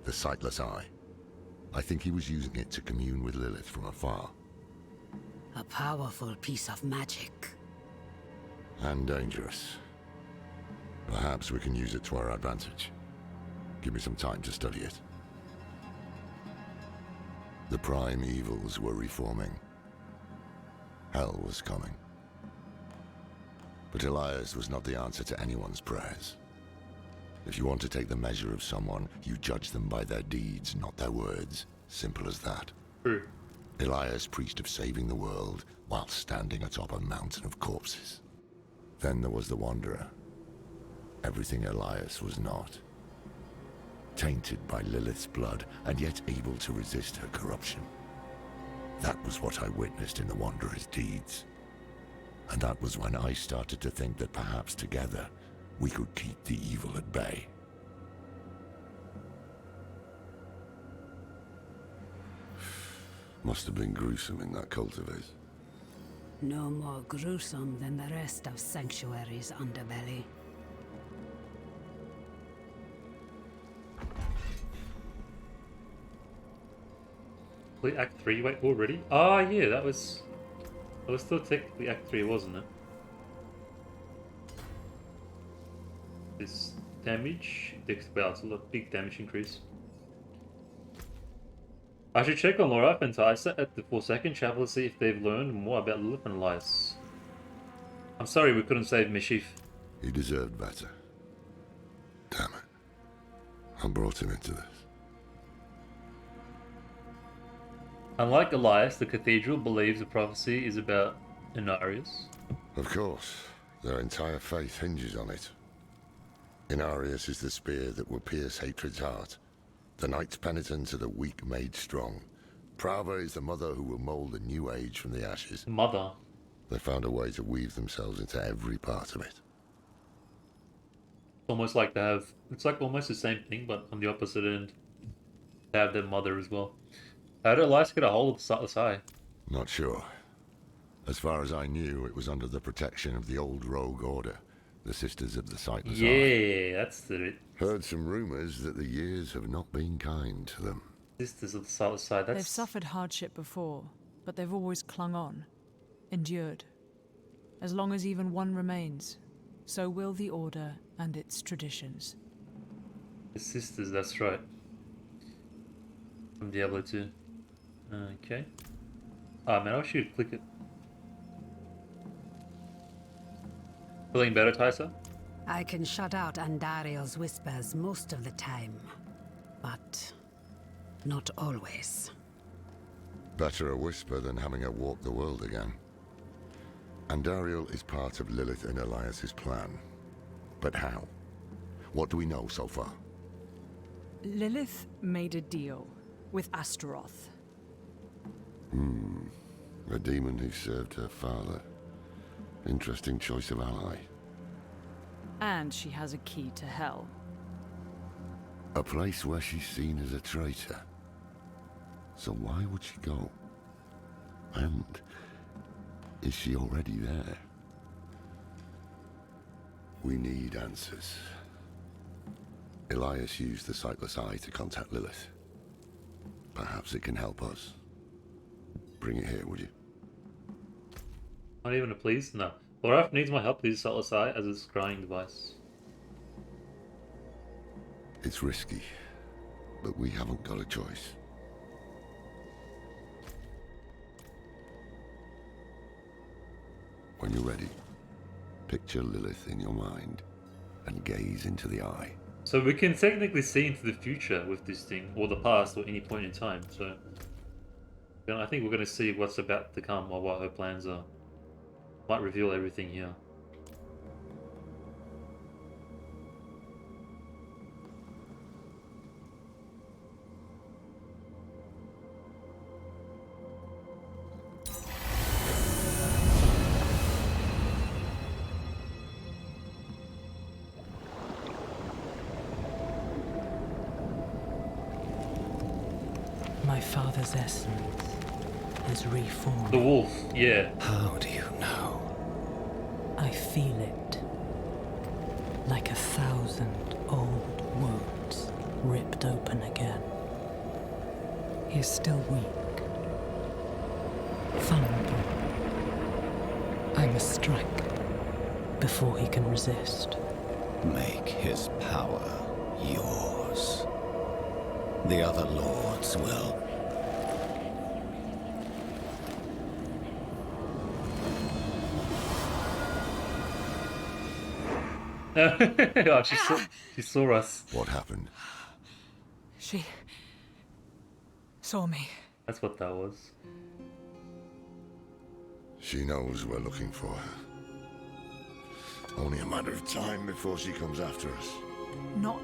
The Sightless Eye. I think he was using it to commune with Lilith from afar. A powerful piece of magic. And dangerous. Perhaps we can use it to our advantage. Give me some time to study it. The prime evils were reforming. Hell was coming. But Elias was not the answer to anyone's prayers. If you want to take the measure of someone, you judge them by their deeds, not their words. Simple as that. True. Elias preached of saving the world while standing atop a mountain of corpses. Then there was the Wanderer. Everything Elias was not. Tainted by Lilith's blood, and yet able to resist her corruption. That was what I witnessed in the Wanderer's deeds. And that was when I started to think that perhaps together, we could keep the evil at bay. Must have been gruesome in that cult of his. No more gruesome than the rest of Sanctuary's underbelly. Wait, Act 3, wait, already? Ah, yeah, that was still technically Act 3, wasn't it? This damage, well, it's a big damage increase. I should check on Laura and Tysa at the Forsaken Chapel to see if they've learned more about Lilith and Elias. I'm sorry we couldn't save Mischief. He deserved better. Damn it. I brought him into this. Unlike Elias, the cathedral believes the prophecy is about Inarius. Of course. Their entire faith hinges on it. Inarius is the spear that will pierce hatred's heart. The knight's penitent are the weak made strong. Prava is the mother who will mold a new age from the ashes. Mother. They found a way to weave themselves into every part of it. Almost like they have, it's like almost the same thing, but on the opposite end. They have their mother as well. How did Elias get a hold of the Sightless Eye? Not sure. As far as I knew, it was under the protection of the old rogue order, the Sisters of the Sightless Eye. Yeah, that's the... Heard some rumors that the years have not been kind to them. Sisters of the Sightless Eye, that's... They've suffered hardship before, but they've always clung on, endured. As long as even one remains, so will the Order and its traditions. The Sisters, that's right. From Diablo 2. Okay. Ah, man, I wish you'd click it. Feeling better, Tysa? I can shut out Andariel's whispers most of the time, but not always. Better a whisper than having her walk the world again. Andariel is part of Lilith and Elias's plan. But how? What do we know so far? Lilith made a deal with Astaroth. A demon who served her father. Interesting choice of ally. And she has a key to hell. A place where she's seen as a traitor. So why would she go? And is she already there? We need answers. Elias used the Sightless Eye to contact Lilith. Perhaps it can help us. Bring it here, would you? Not even a please? No. Boraf needs my help. Please Sightless Eye as a scrying device. It's risky, but we haven't got a choice. When you're ready, picture Lilith in your mind and gaze into the eye. So we can technically see into the future with this thing, or the past, or any point in time. So I think we're going to see what's about to come, or what her plans are. Might reveal everything here. My father's essence is reformed. The wolf, yeah. How do you know? I feel it. Like 1,000 old wounds ripped open again. He is still weak. Vulnerable. I must strike before he can resist. Make his power yours. The other lords will. Oh, she saw us. What happened? She saw me. That's what that was. She knows we're looking for her. Only a matter of time before she comes after us. Not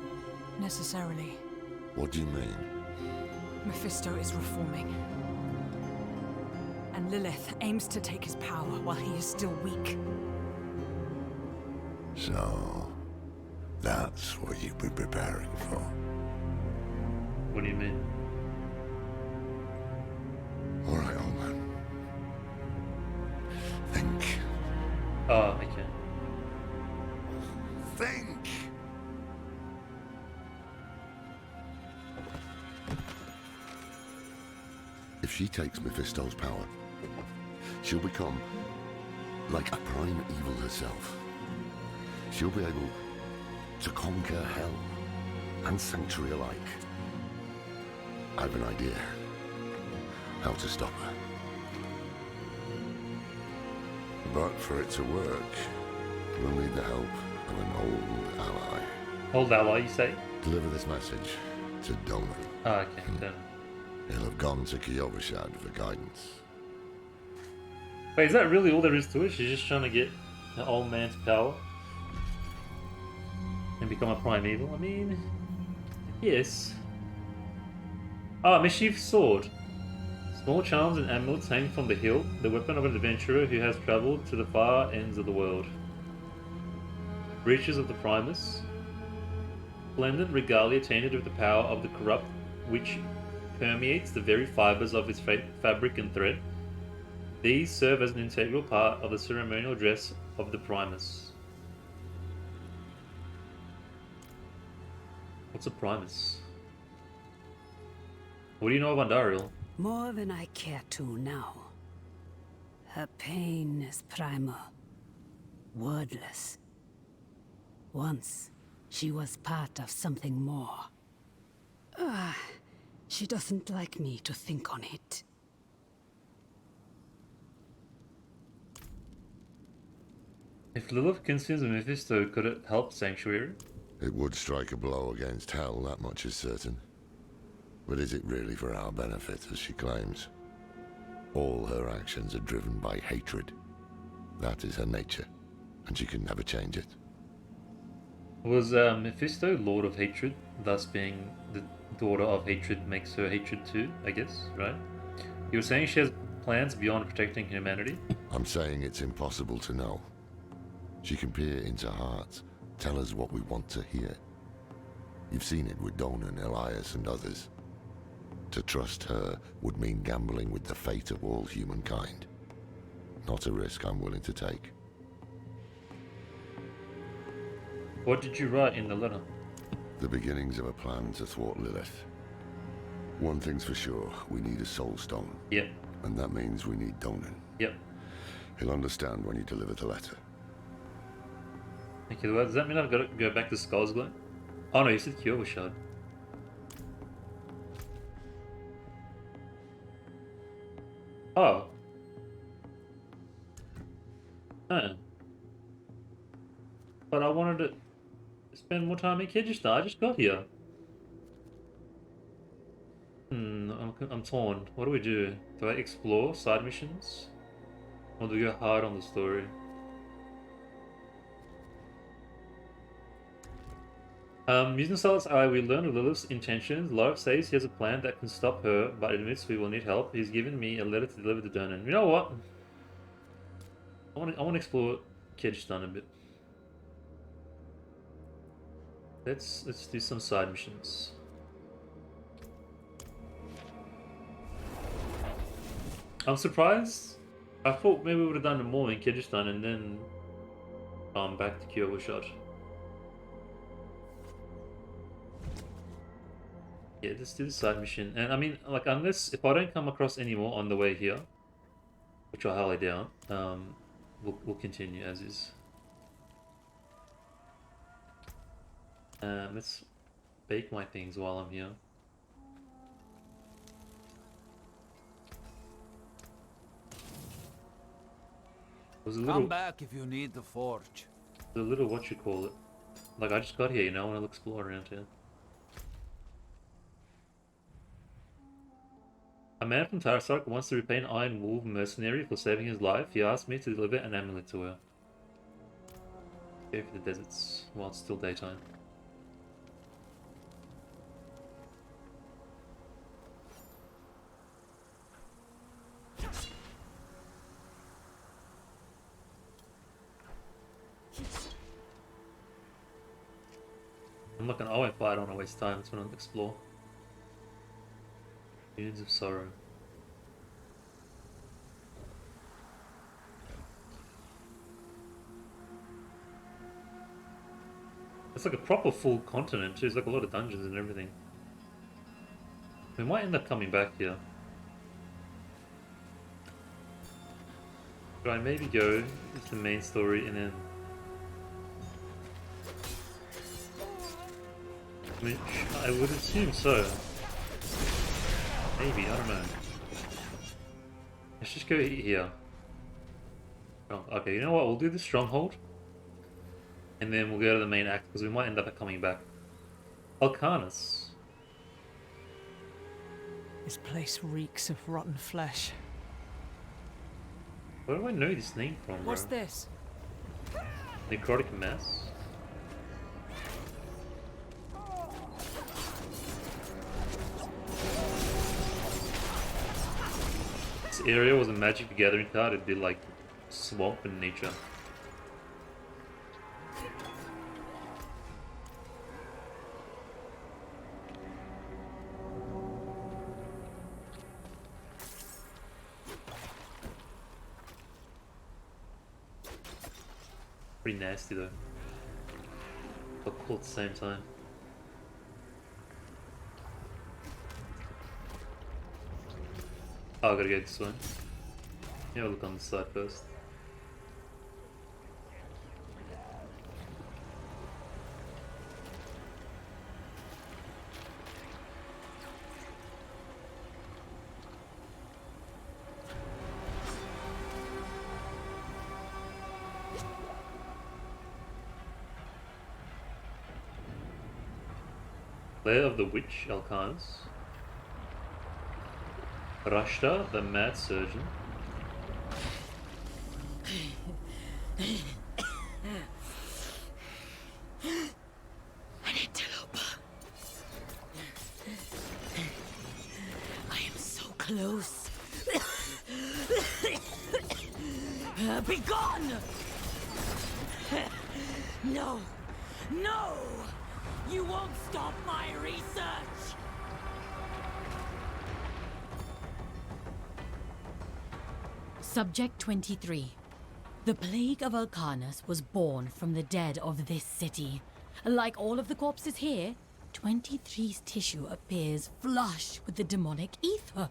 necessarily. What do you mean? Mephisto is reforming. And Lilith aims to take his power while he is still weak. So, that's what you've been preparing for. What do you mean? All right, old man. Think. Oh, okay. Think! If she takes Mephisto's power, she'll become like a prime evil herself. She'll be able to conquer hell and sanctuary alike. I have an idea how to stop her. But for it to work, we'll need the help of an old ally. Old ally, you say? Deliver this message to Doman. Ah, okay, Doman. He'll have gone to Kehjistan for guidance. Wait, is that really all there is to it? She's just trying to get the old man's power? And become a primeval? I mean... yes. Ah, Mischief's sword. Small charms and amulets hang from the hilt, the weapon of an adventurer who has travelled to the far ends of the world. Breeches of the Primus. Splendid regalia tainted with the power of the corrupt, which permeates the very fibres of its fabric and thread. These serve as an integral part of the ceremonial dress of the Primus. What's a Primus? What do you know of Andariel? More than I care to now. Her pain is primal, wordless. Once, she was part of something more. She doesn't like me to think on it. If Lilith consumes Mephisto, could it help Sanctuary? It would strike a blow against hell, that much is certain. But is it really for our benefit, as she claims? All her actions are driven by hatred. That is her nature, and she can never change it. Was Mephisto Lord of Hatred, thus being the daughter of hatred makes her hatred too, I guess, right? You were saying she has plans beyond protecting humanity? I'm saying it's impossible to know. She can peer into hearts, tell us what we want to hear. You've seen it with Donan, Elias, and others. To trust her would mean gambling with the fate of all humankind. Not a risk I'm willing to take. What did you write in the letter? The beginnings of a plan to thwart Lilith. One thing's for sure, we need a soul stone. Yep. And that means we need Donan. Yep. He'll understand when you deliver the letter. Okay, well, does that mean I've got to go back to Skullsglen? Oh no, you said Kehjistan. Oh. Oh. But I wanted to spend more time in Kehjistan. I just got here. I'm torn. What do we do? Do I explore side missions? Or do we go hard on the story? Using Silas Eye, we learn of Lilith's intentions. Lark says he has a plan that can stop her, but admits we will need help. He's given me a letter to deliver to Donan. You know what? I want to explore Kehjistan a bit. Let's do some side missions. I'm surprised. I thought maybe we would have done more in Kehjistan and then back to Kehjistan. Yeah, let's do the side mission. And I mean, like, if I don't come across any more on the way here, which I highly doubt, we'll continue as is. Let's bake my things while I'm here. Come back if you need the forge. The little what you call it. Like, I just got here, you know, I want to explore around here. A man from Tarasark wants to repay an Iron Wolf mercenary for saving his life. He asked me to deliver an amulet to her. Go for the deserts while it's still daytime. I'm not gonna. I won't fight. I don't want to waste time. It's when I explore. Dunes of Sorrow. It's like a proper full continent too. There's like a lot of dungeons and everything. We might end up coming back here. But I maybe go with the main story and then. I mean, I would assume so. Maybe, I don't know. Let's just go here. Oh, okay, you know what? We'll do the stronghold. And then we'll go to the main act because we might end up coming back. Alcanus. This place reeks of rotten flesh. Where do I know this name from, bro? What's this? Necrotic Mass? This area was a Magic the Gathering card. It'd be like swamp in nature. Pretty nasty though. But cool at the same time. Oh, I gotta go this way. Yeah, I'll look on this side first. Lair of the Witch, Alcanus. Rashta, the Mad Surgeon. close. Be gone! No! No! You won't stop my research! Subject 23. The plague of Alcanus was born from the dead of this city. Like all of the corpses here, 23's tissue appears flush with the demonic ether.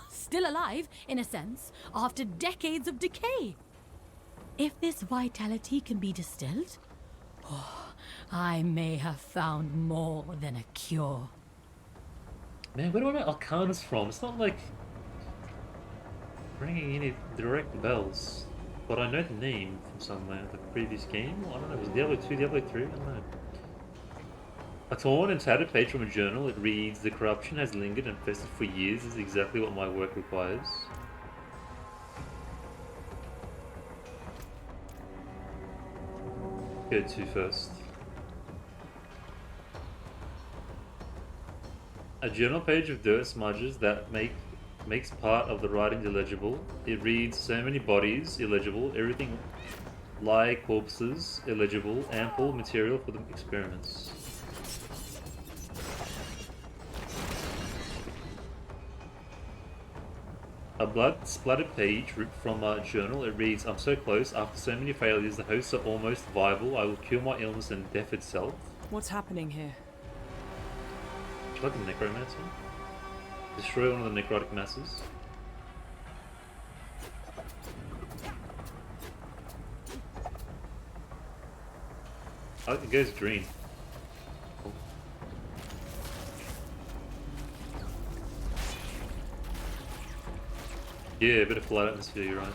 Still alive, in a sense, after decades of decay. If this vitality can be distilled, I may have found more than a cure. Man, where do I know Alcanus from? It's not like ringing any direct bells. But I know the name from somewhere, the previous game. I don't know, was it Diablo 2, Diablo 3? I don't know. A torn and tattered page from a journal. It reads, "The corruption has lingered and festered for years. This is exactly what my work requires." Go to first. A journal page of dirt smudges that makes part of the writing illegible. It reads, "So many bodies, illegible. Everything lie corpses, illegible. Ample material for the experiments." A blood-splattered page ripped from a journal. It reads, "I'm so close. After so many failures, the hosts are almost viable. I will cure my illness and death itself." What's happening here? Would you like a necromancer? Destroy one of the necrotic masses. Oh, it goes green. Cool. Yeah, a bit of flat atmosphere, you're right.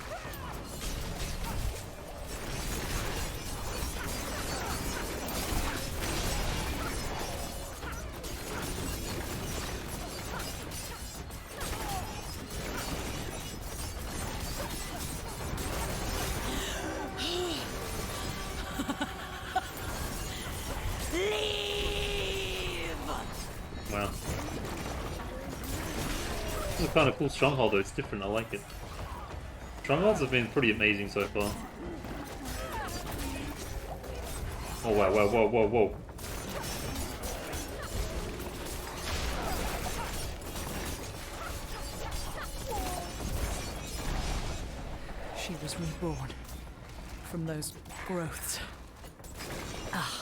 Wow. This is a kind of cool stronghold though, it's different, I like it. Strongholds have been pretty amazing so far. Oh wow, wow, whoa, whoa, whoa. She was reborn from those growths.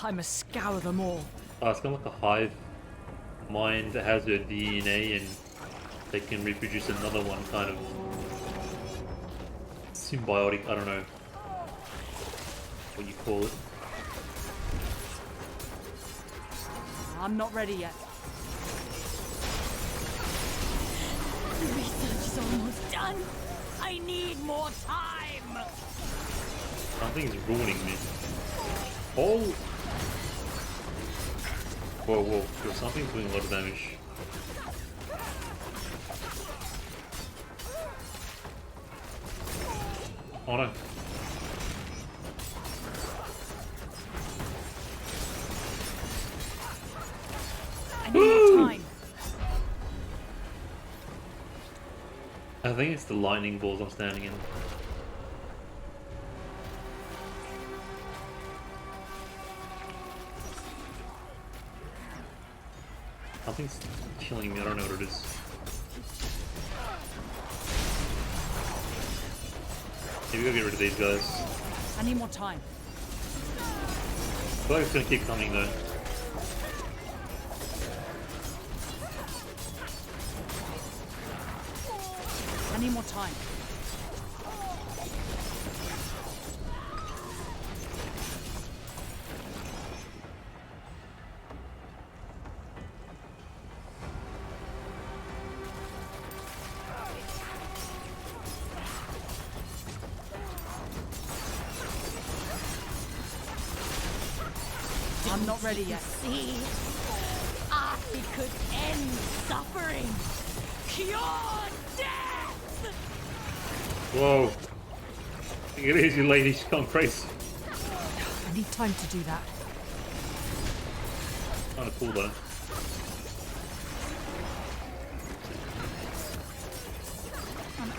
I must scour them all. Oh, it's kind of like a hive mind that has her DNA and they can reproduce another one, kind of symbiotic, I don't know what you call it. I'm not ready yet. The research is almost done. I need more time. Something is ruining me. Oh! Whoa, whoa. There's something doing a lot of damage. Oh no. I need more time. I think it's the lightning balls I'm standing in. Something's killing me, I don't know what it is. Maybe go get rid of these guys. I need more time. I feel like it's gonna keep coming though. I need more time. I'm not ready yet. See, I could end suffering, cure death. Whoa. Take it easy, lady, she's gone crazy. I need time to do that. Kinda cool though.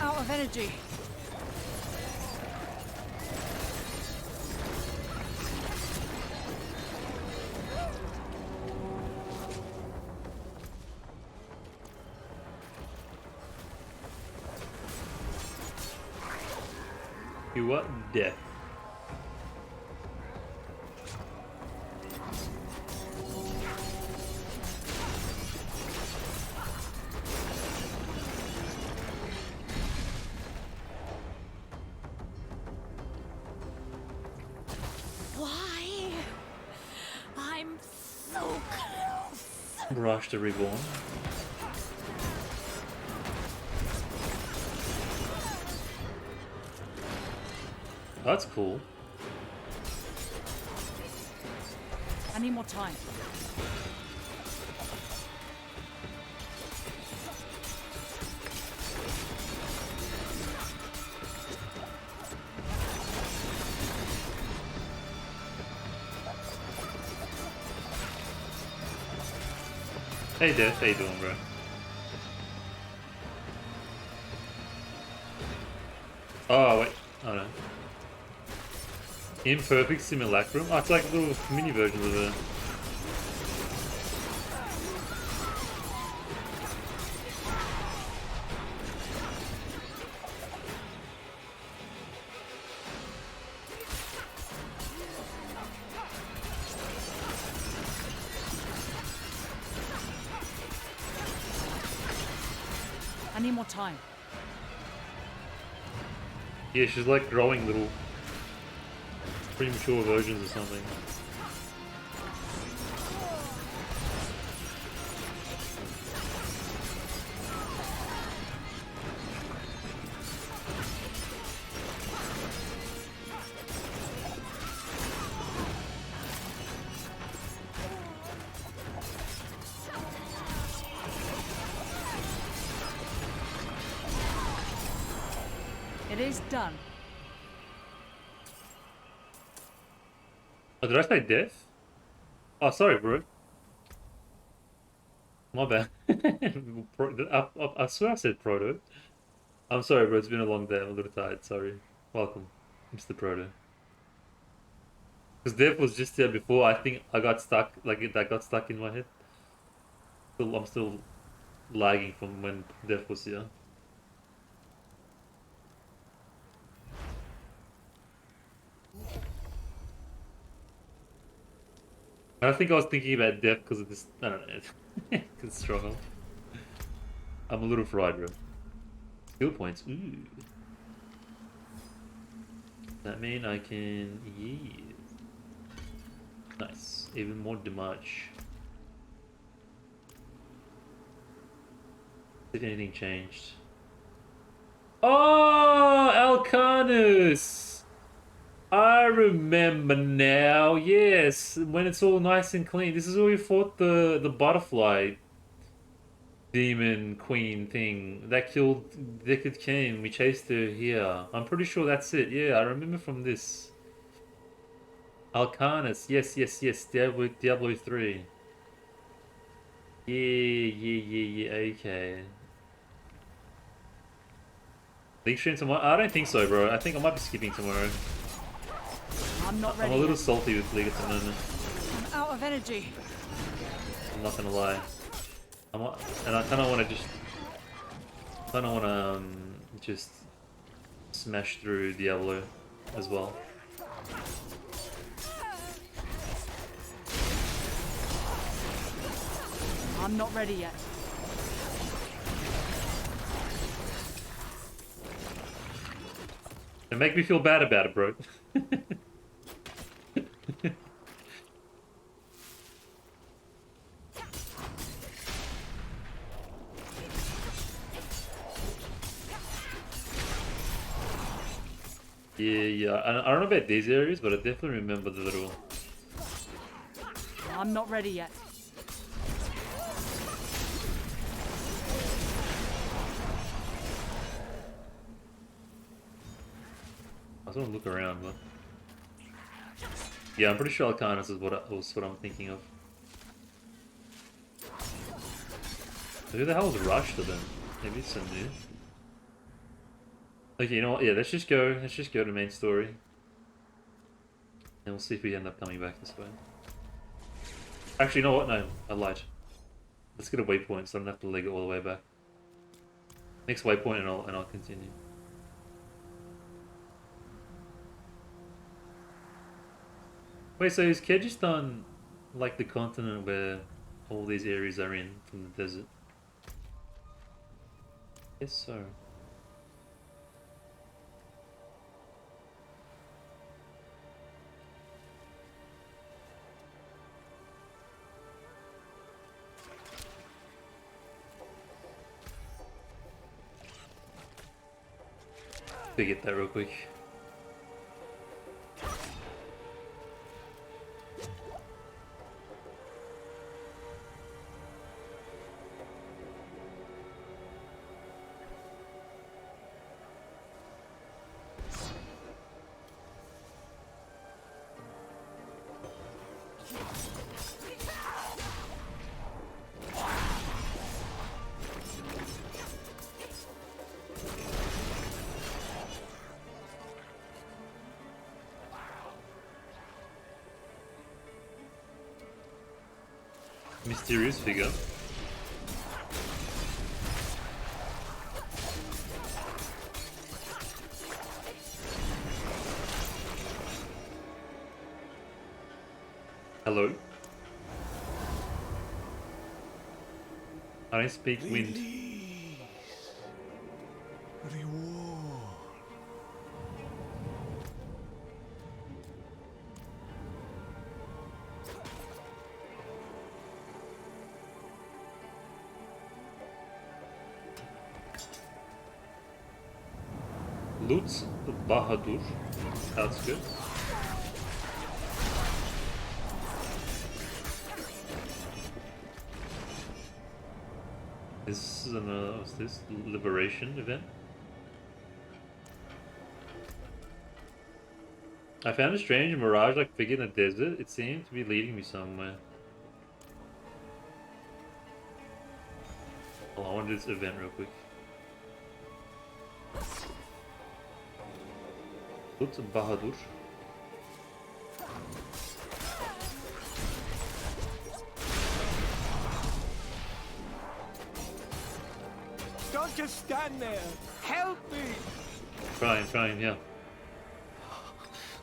out of energy. You what? Death. Why? I'm so close. Rush to Reborn. That's cool. I need more time. Hey Death, how you doing, bro? Oh wait, oh no. Imperfect Simulacrum? Oh, it's like little mini versions of it. I need more time. Yeah, she's like growing little premature versions or something. It is done. Oh, did I say Death? Oh, sorry, bro. My bad. I swear I said Proto. I'm sorry, bro. It's been a long day. I'm a little tired. Sorry. Welcome, Mr. Proto. Because Death was just here before. I think I got stuck. Like that got stuck in my head. I'm still lagging from when Death was here. I think I was thinking about Death because of this. I don't know. Because struggle. I'm a little fried, bro. Skill points. Ooh. That mean I can. Yeah. Nice. Even more damage. If anything changed. Oh, Alcanus! I remember now. Yes, when it's all nice and clean. This is where we fought the butterfly demon queen thing that killed Deckard Cain. We chased her here. I'm pretty sure that's it. Yeah, I remember from this. Alcanus. Yes, yes, yes. Diablo 3. Yeah. Okay. League stream tomorrow? I don't think so, bro. I think I might be skipping tomorrow. I'm not ready. I'm a little yet. salty with League at the moment. I'm out of energy. I'm not gonna lie. And I kind of want to just smash through Diablo as well. I'm not ready yet. It make me feel bad about it, bro. Yeah. I don't know about these areas, but I definitely remember the little... I'm not ready yet. I just want to look around, but... Yeah, I'm pretty sure Alcanus is what I'm thinking of. Who the hell is Rush to them? Maybe it's some new. Okay, you know what? Yeah, let's just go. Let's just go to the main story, and we'll see if we end up coming back this way. Actually, you know what? No, I lied. Let's get a waypoint, so I don't have to leg it all the way back. Next waypoint, and I'll continue. Wait, so is Kehjistan like the continent where all these areas are in from the desert? Yes, so. To get that real quick. Mysterious figure. Hello. I don't speak wind. Reward. Lutz Bahadur. That's good. This is what's this? Liberation event? I found a strange mirage like figure in the desert. It seemed to be leading me somewhere. Well, I want to do this event real quick. Lutz Bahadur. Don't just stand there. Help me. Trying, yeah.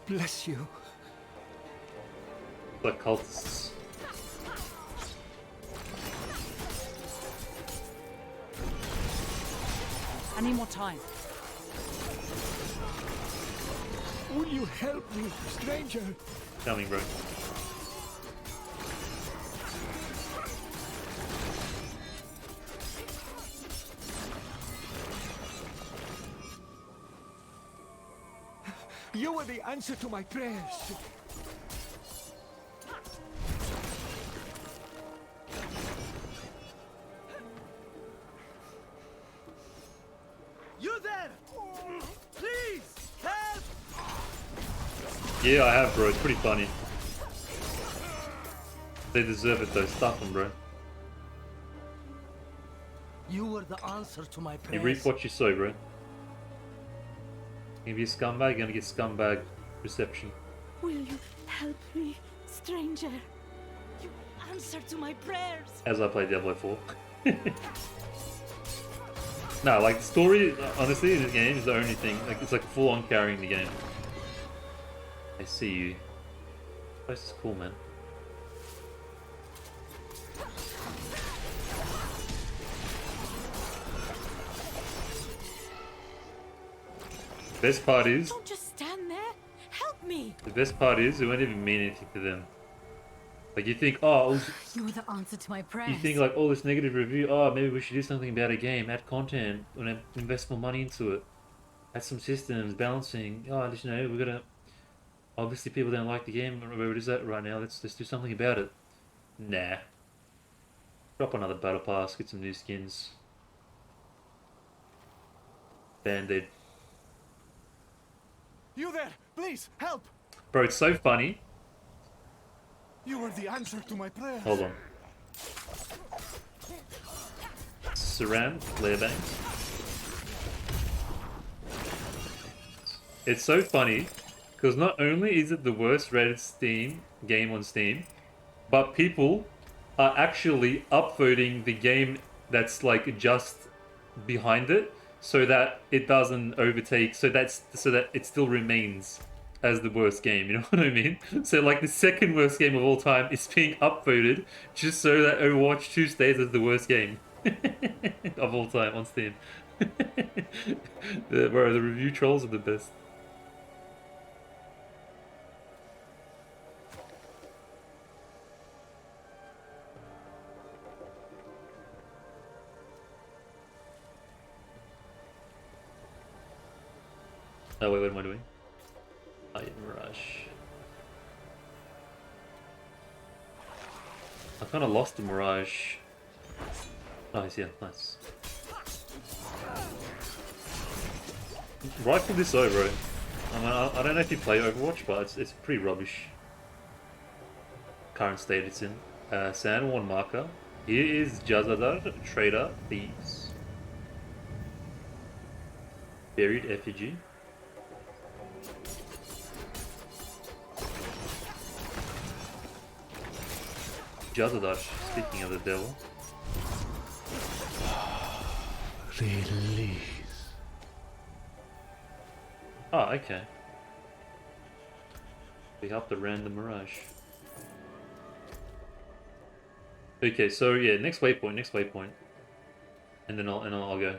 Bless you. Like cultists. I need more time. Will you help me, stranger? Coming, bro. You are the answer to my prayers. You there? Please help! Yeah, I have, bro. It's pretty funny. They deserve it though. Stuff them, bro. You were the answer to my You prayers. reap what you sow, bro. If you're a scumbag, you're gonna get scumbag reception. Will you help me, stranger? You answer to my prayers. As I play Diablo 4. No, like the story, honestly, in this game is the only thing. Like it's like full on carrying the game. I see you. This is cool, man. Best part is, Don't just stand there. Help me. the best part is, it won't even mean anything to them. Like you think, oh, You were the answer to my prayers. you think like, oh, this negative review, oh, maybe we should do something about a game, add content, and invest more money into it, add some systems, balancing. Oh, you know, we gotta. Obviously, people don't like the game where it is at right now. Let's do something about it. Nah. Drop another battle pass, get some new skins. Band-Aid. You there! Please, help! Bro, it's so funny. You were the answer to my prayers. Hold on. Saran, flare bang. It's so funny because not only is it the worst rated Steam game on Steam, but people are actually upvoting the game that's like just behind it so that it doesn't overtake, so that it still remains as the worst game, you know what I mean? So like the second worst game of all time is being upvoted just so that Overwatch 2 stays as the worst game of all time on Steam. Bro, the review trolls are the best. Oh wait, what am I doing? Item Rush. I kind of lost the Mirage. Nice, yeah, nice. Rifle this over. I mean, I don't know if you play Overwatch, but it's pretty rubbish. Current state it's in. San Juan marker. Here is Jazadar, Trader, Thieves. Buried effigy. Jazadar, speaking of the devil. Release. Oh, okay. We have the random Mirage. Okay, so yeah, next waypoint. And then I'll go.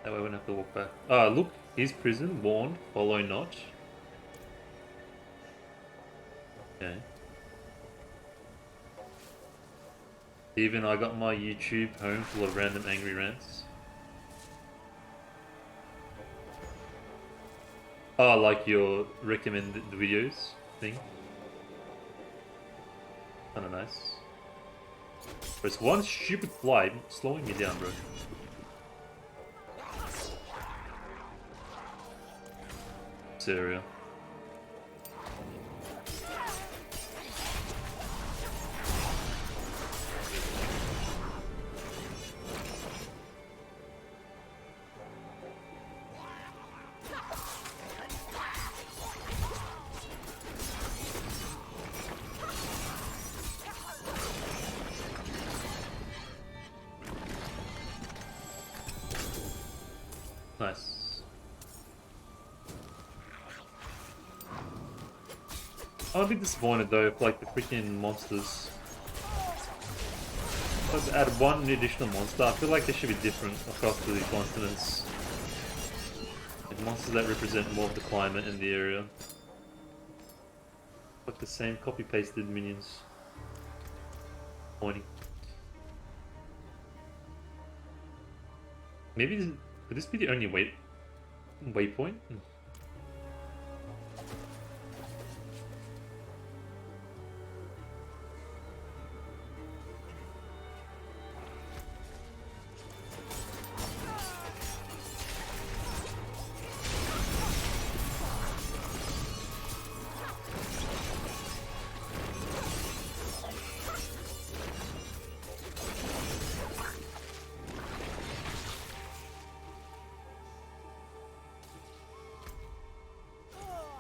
That way I won't have to walk back. Ah, look, here's prison, warned, follow not. Okay. Even I got my YouTube home full of random angry rants. Oh, like your recommended videos thing. Kinda nice. There's one stupid fly slowing me down, bro. This area. Nice. I'm a bit disappointed though if like the freaking monsters. Let's add one additional monster. I feel like they should be different across the continents. Like monsters that represent more of the climate in the area. Like the same copy-pasted minions. Pointing. Maybe could this be the only waypoint?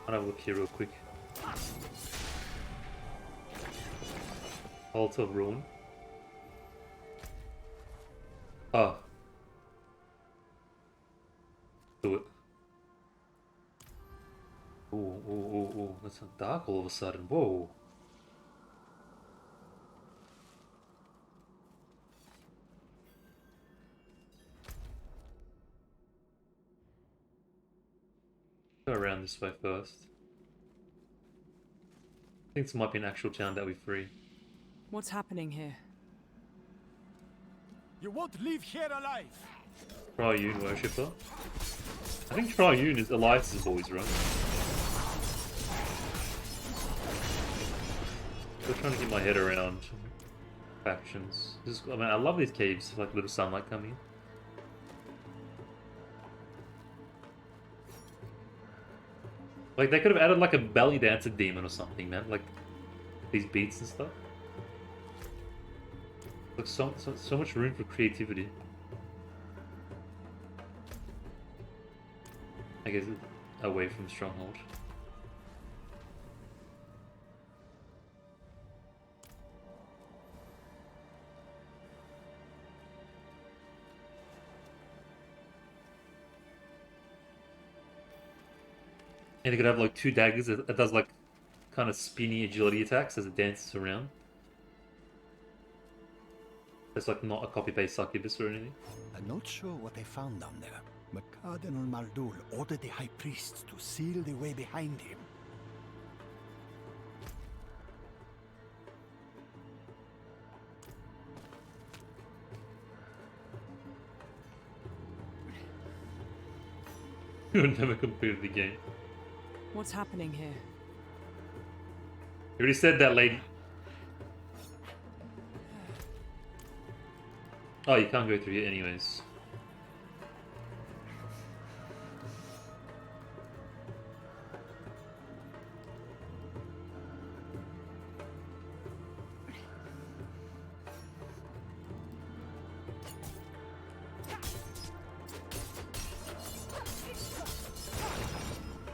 I'll have a look here real quick. Altar of Ruin. Ah. Do it. Ooh. That's dark all of a sudden. Whoa. Go around this way first. I think this might be an actual town that we free. What's happening here? You won't leave here alive. Triune worshipper. I think Triune is Elias's boys, right? Still trying to get my head around factions. I mean, I love these caves, like a little sunlight coming in. Like, they could have added like a belly dancer demon or something, man. Like, these beats and stuff. Like, so much room for creativity. I guess away from Stronghold. And you could have like 2 daggers that does like kind of spinny agility attacks as it dances around. It's like not a copy-paste succubus or anything. I'm not sure what they found down there, but Cardinal Mardul ordered the High Priest to seal the way behind him. You would never completed the game. What's happening here? You already said that, lady. Oh, you can't go through here anyways.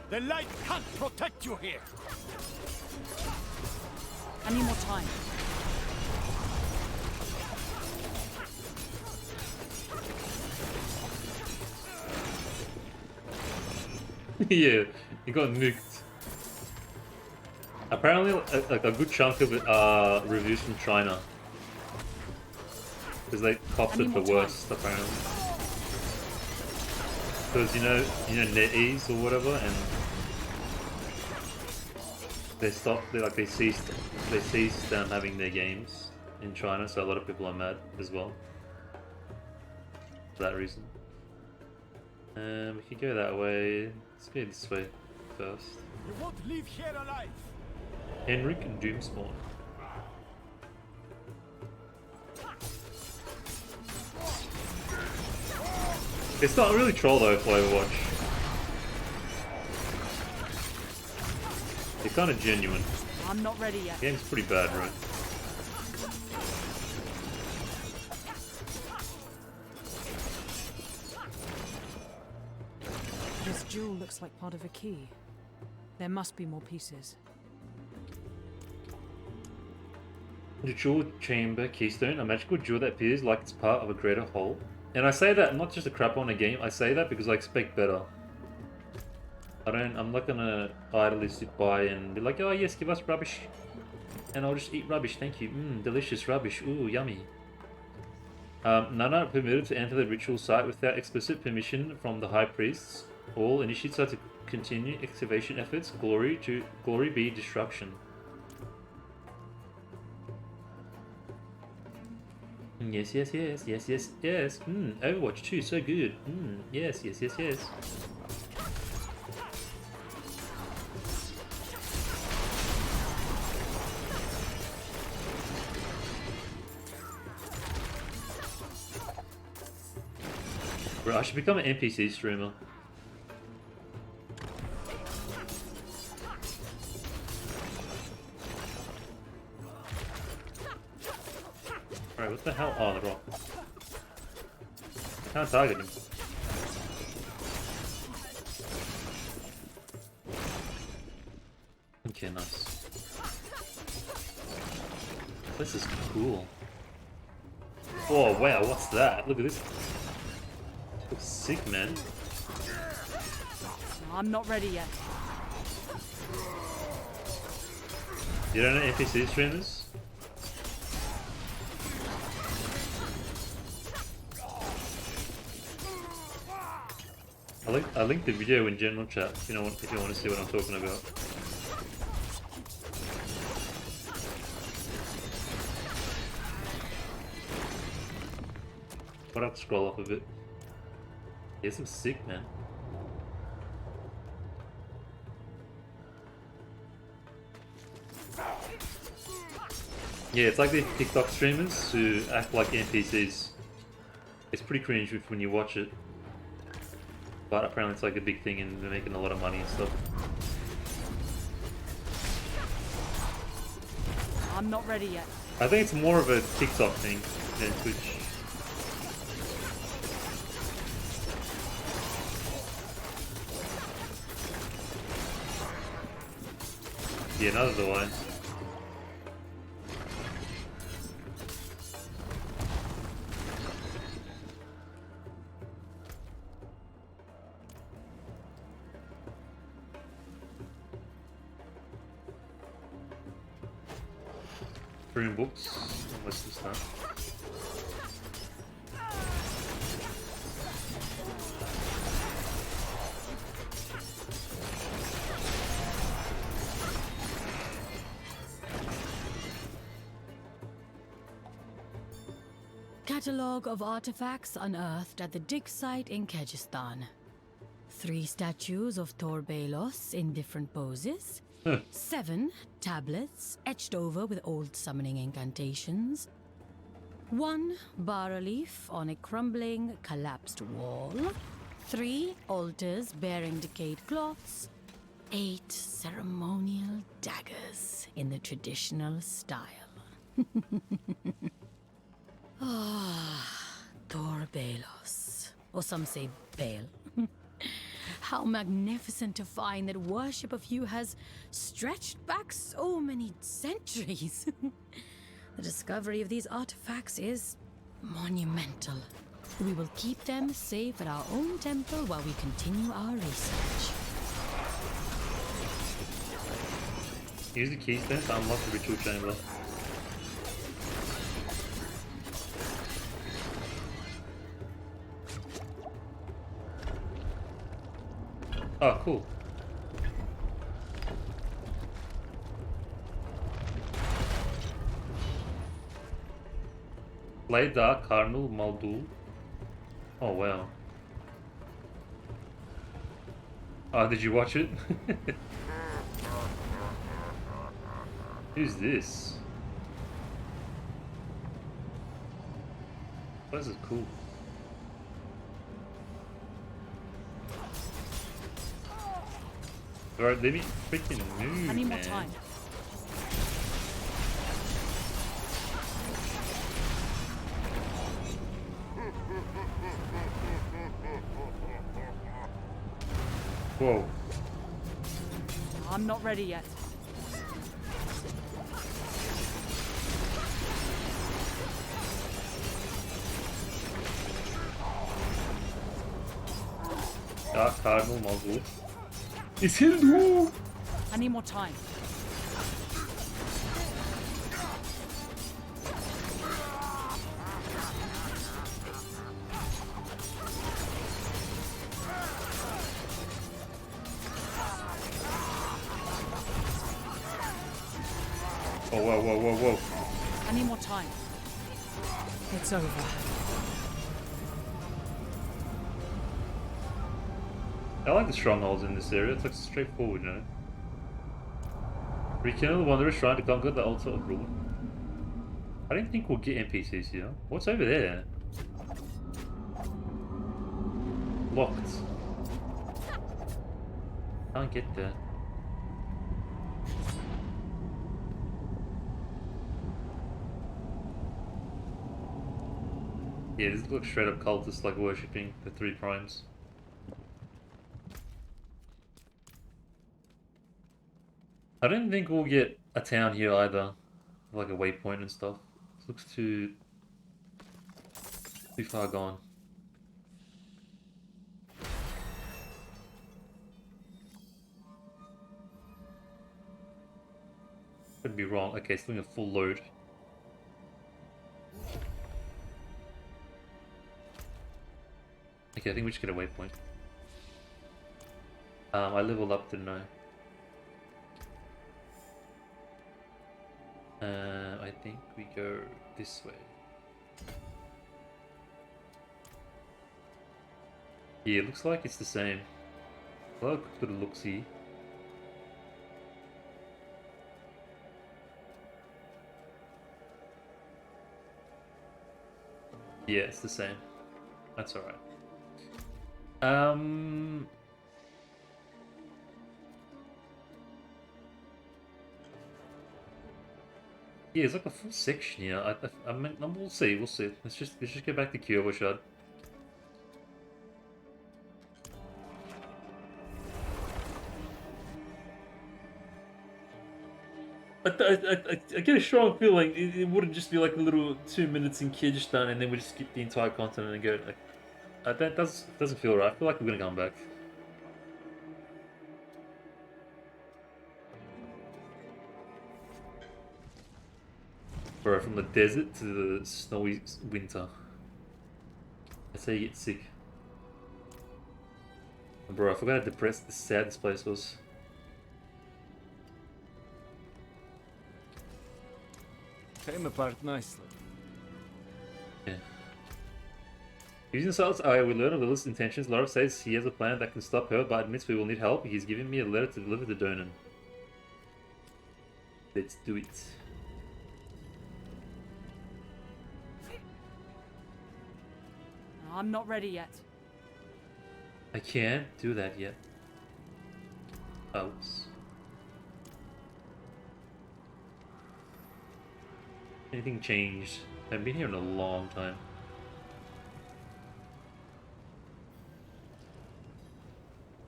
The light can't protect you here! I need more time. Yeah, he got nuked. Apparently, like a good chunk of it are reviews from China. Because they copped it the worst, apparently. Because you know NetEase or whatever, and they stopped. They ceased having their games in China, so a lot of people are mad as well. For that reason. We could go that way. Let's go this way first. You won't leave here alive! Henrik and Doomspawn. It's not really troll though for Overwatch. You're kind of genuine. I'm not ready yet. The game's pretty bad, right? This jewel looks like part of a key. There must be more pieces. The jewel chamber keystone, a magical jewel that appears like it's part of a greater whole. And I say that not just to crap on a game, I say that because I expect better. I'm not gonna idly sit by and be like, oh yes, give us rubbish. And I'll just eat rubbish, thank you. Delicious rubbish, ooh, yummy. None are permitted to enter the ritual site without explicit permission from the High Priests. All initiates are to continue excavation efforts, glory be destruction. Yes, yes, yes, yes, yes, yes. Overwatch 2, so good. Yes, yes, yes, yes. Bro, I should become an NPC streamer. Alright, what the hell? Oh, the rock. I can't target him. Okay, nice. This is cool. Oh, wow, what's that? Look at this. Looks sick, man. I'm not ready yet. You don't know NPC streamers? I linked the video in general chat if you want to see what I'm talking about. I'd have to scroll up a bit. Yeah, some sick, man. Yeah, it's like the TikTok streamers who act like NPCs. It's pretty cringe when you watch it. But apparently it's like a big thing and they're making a lot of money and stuff. I'm not ready yet. I think it's more of a TikTok thing than Twitch. Yeah, neither do I. Room books. Unless this that. Catalogue of artifacts unearthed at the dig site in Kehjistan. 3 statues of Torbelos in different poses. 7 tablets etched over with old summoning incantations. 1 bas-relief on a crumbling, collapsed wall. 3 altars bearing decayed cloths. 8 ceremonial daggers in the traditional style. Ah, Torbelos. Or some say Baal. How magnificent to find that worship of you has stretched back so many centuries. The discovery of these artifacts is monumental. We will keep them safe at our own temple while we continue our research. Use the Kehjistan to unlock the ritual chamber. Oh, cool. Play Dark Cardinal Maldul. Oh, wow. Oh, did you watch it? Who's this? This is cool. Alright, let me freaking move, I need more man. time. Whoa. I'm not ready yet. Dark Cardinal Maldul. It's Hindu! I need more time. Oh, whoa, whoa, whoa, whoa. I need more time. It's over. I like the strongholds in this area. It's like straightforward, you know. Rekindle the Wanderer Shrine to conquer the altar of ruin. I don't think we'll get NPCs here. What's over there? Locked. Can't get there. Yeah, this looks straight up cultists like worshipping the 3 primes. I don't think we'll get a town here either, like a waypoint and stuff. This looks too far gone. Could be wrong. Okay, it's doing a full load. Okay, I think we should get a waypoint. I leveled up, didn't I? I think we go this way. Yeah, it looks like it's the same. Well, good look-see. Yeah, it's the same. That's alright. Yeah, it's like a full section here. I mean, we'll see, we'll see. Let's just get back to Kyoto Shard. I get a strong feeling it wouldn't just be like a little 2 minutes in Kehjistan and then we just skip the entire continent and go. Like, that doesn't feel right. I feel like we're gonna come back. Bro, from the desert to the snowy winter. That's how you get sick. Bro, I forgot how depressed, sad this place was. Came apart nicely. Yeah. Using salts, we learn of Lilith's intentions. Laura says he has a plan that can stop her, but admits we will need help. He's giving me a letter to deliver to Donan. Let's do it. I'm not ready yet. I can't do that yet. Ouch. Anything changed? I've been here in a long time.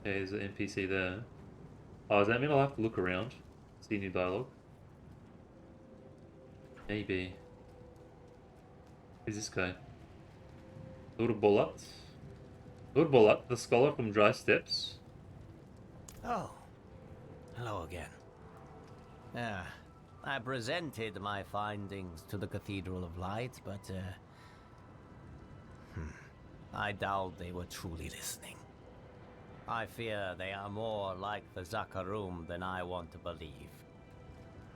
Okay, there's an NPC there. Oh, does that mean I'll have to look around? See new dialogue? Maybe. Who's this guy? Lord Bolat? Lord Bolat, the scholar from Dry Steppes. Oh, hello again. I presented my findings to the Cathedral of Light, but I doubt they were truly listening. I fear they are more like the Zakarum than I want to believe.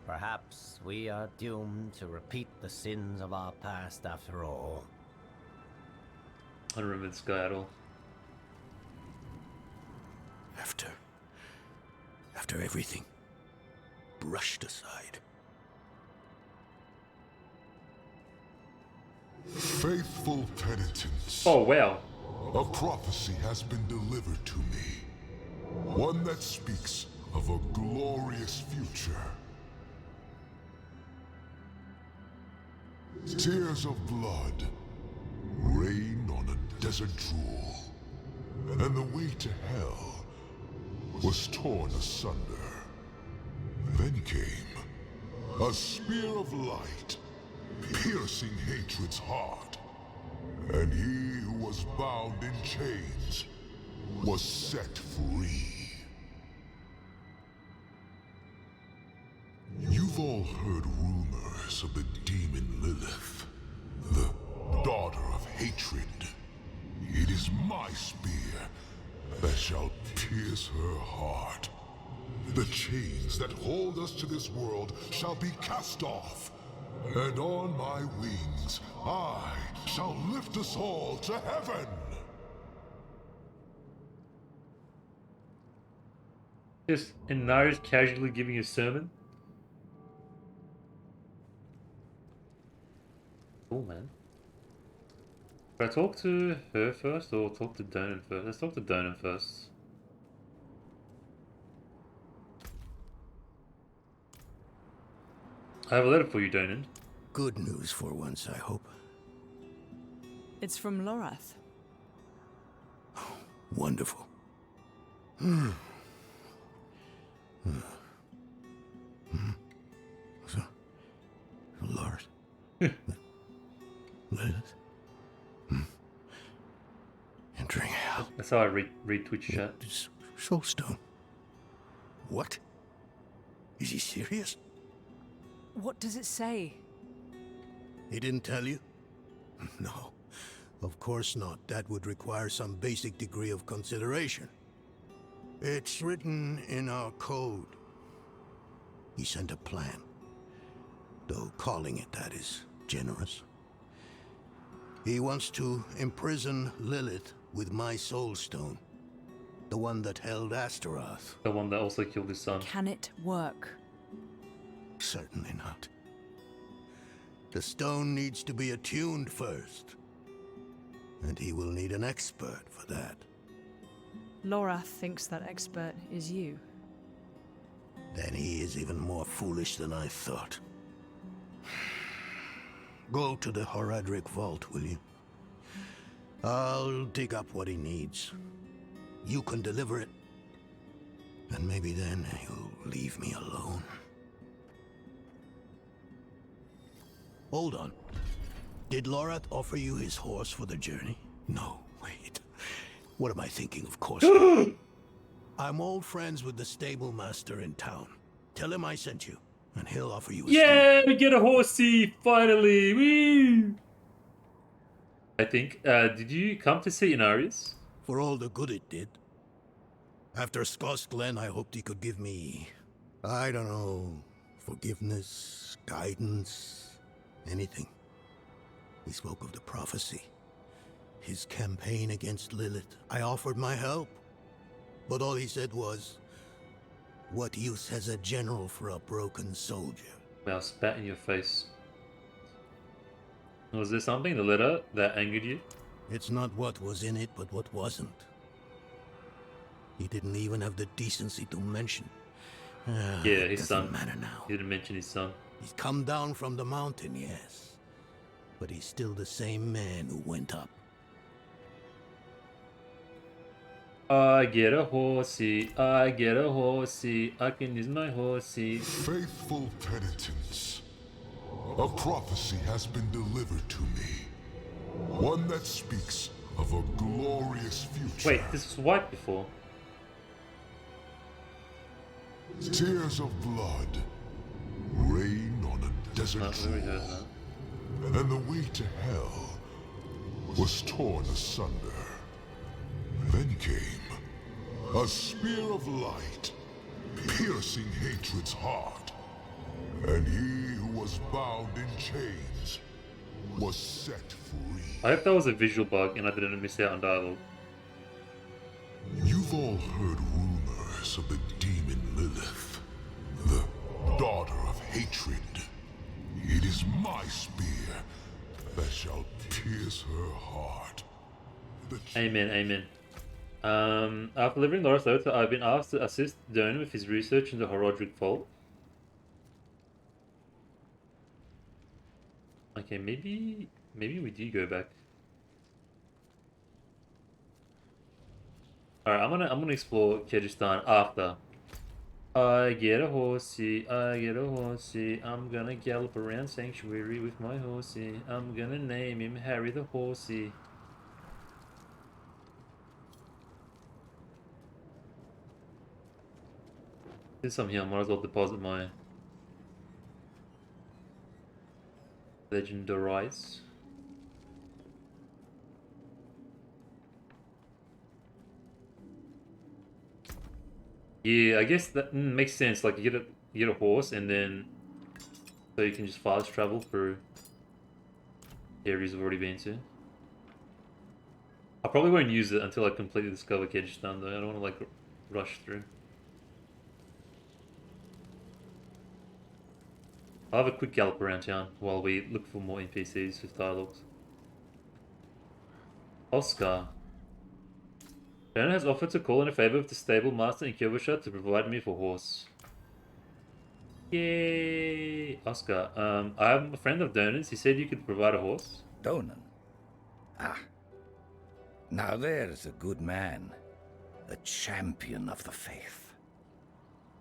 Perhaps we are doomed to repeat the sins of our past after all. I don't remember this guy at all. After everything brushed aside. Faithful penitents. Oh, wow. A prophecy has been delivered to me. One that speaks of a glorious future. Tears of blood rain on a desert jewel, and the way to hell was torn asunder. Then came a spear of light, piercing hatred's heart, and he who was bound in chains was set free. You've all heard rumors of the demon Lilith, the daughter of hatred. It is my spear that shall pierce her heart. The chains that hold us to this world shall be cast off, and on my wings I shall lift us all to heaven. Just Inari's casually giving a sermon. Cool, man. Should I talk to her first or talk to Donan first? Let's talk to Donan first. I have a letter for you, Donan. Good news for once, I hope. It's from Lorath. Wonderful. So, Lord. Lilith. Entering hell. That's how I read Twitch chat. Soulstone. What? Is he serious? What does it say? He didn't tell you? No, of course not. That would require some basic degree of consideration. It's written in our code. He sent a plan. Though calling it that is generous. He wants to imprison Lilith with my soulstone. The one that held Astaroth. The one that also killed his son. Can it work? Certainly not. The stone needs to be attuned first. And he will need an expert for that. Lorath thinks that expert is you. Then he is even more foolish than I thought. Go to the Horadric vault, will you? I'll dig up what he needs. You can deliver it. And maybe then he'll leave me alone. Hold on. Did Lorath offer you his horse for the journey? No, wait. What am I thinking? Of course not. I'm old friends with the stable master in town. Tell him I sent you, and he'll offer you a Yeah, we get a horsey finally. Woo! I think. Did you come to see Inarius? For all the good it did. After Skoss Glen, I hoped he could give me, I don't know, forgiveness, guidance, anything. He spoke of the prophecy, his campaign against Lilith. I offered my help, but all he said was, "What use has a general for a broken soldier?" Well, spat in your face. Was there something in the letter that angered you? It's not what was in it, but what wasn't. He didn't even have the decency to mention. Yeah, his doesn't son. matter now. He didn't mention his son. He's come down from the mountain, yes. But he's still the same man who went up. I get a horsey, I get a horsey, I can use my horsey. Faithful penitents, a prophecy has been delivered to me. One that speaks of a glorious future. Wait, this was white before. Tears of blood rain on a desert shore, and the way to hell was torn asunder. Then came a spear of light, piercing hatred's heart, and he who was bound in chains was set free. I hope that was a visual bug and I didn't miss out on dialogue. You've all heard rumors of the demon Lilith, the daughter of hatred. It is my spear that shall pierce her heart. Amen, amen. After delivering Lorath's letter, I've been asked to assist Dern with his research into Horodric Fault. Okay, maybe we do go back. Alright, I'm gonna explore Kehjistan after. I get a horsey, I get a horsey, I'm gonna gallop around Sanctuary with my horsey. I'm gonna name him Harry the Horsey. Since I'm here, I might as well deposit my legendarize. Yeah, I guess that makes sense. Like you get a horse, and then so you can just fast travel through areas you've already been to. I probably won't use it until I completely discover Kehjistan, though. I don't want to like rush through. I'll have a quick gallop around town while we look for more NPCs with dialogues. Oscar. Dana has offered to call in a favor with the stable master in Kehjistan to provide me with a horse. Yay! Oscar, I'm a friend of Donan's. He said you could provide a horse. Donan? Ah. Now there's a good man. A champion of the faith.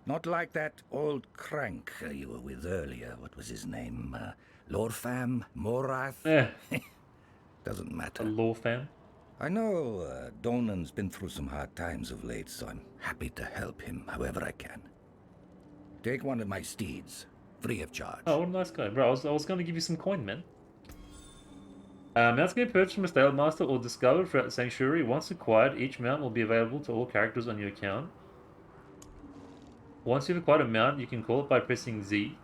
Not like that old crank you were with earlier. What was his name? Lorfam? Morath? Doesn't matter. Lorfam? I know Donan's been through some hard times of late, so I'm happy to help him however I can. Take one of my steeds, free of charge. Oh, what a nice guy. Bro, I was going to give you some coin, man. Mounts can be purchased from a stable master or discovered throughout the sanctuary. Once acquired, each mount will be available to all characters on your account. Once you've acquired a mount, you can call it by pressing Z.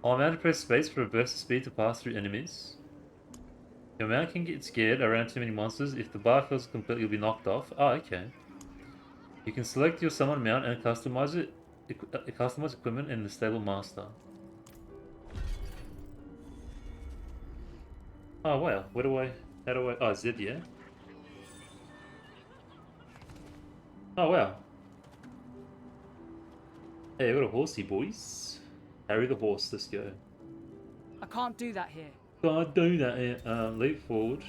On mount, press space for a burst of speed to pass through enemies. Your mount can get scared around too many monsters. If the bar fills completely, you'll be knocked off. Oh, okay. You can select your summon mount and customize it. Customize equipment in the stable master. Oh wow, how do I, oh Z, yeah? Oh wow. Hey, I got a horsey, boys. Harry the horse, let's go. I can't do that here. Can't do that here. Leap forward.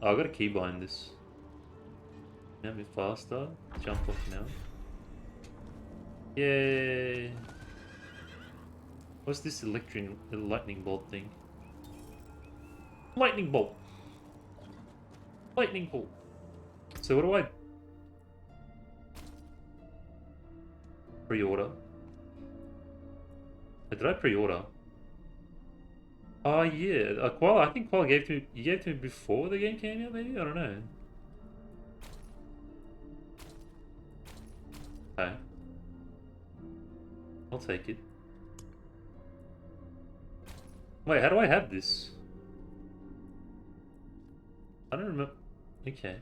Oh, I got a key behind this. Mount me faster. Jump off now. Yay! What's this lightning bolt thing? Lightning bolt. Lightning bolt. So what do I pre-order? Did I pre-order? Oh yeah, Qual. I think Qual gave to me. You gave to me before the game came out. Maybe I don't know. Okay, I'll take it. Wait, how do I have this? I don't remember. Okay.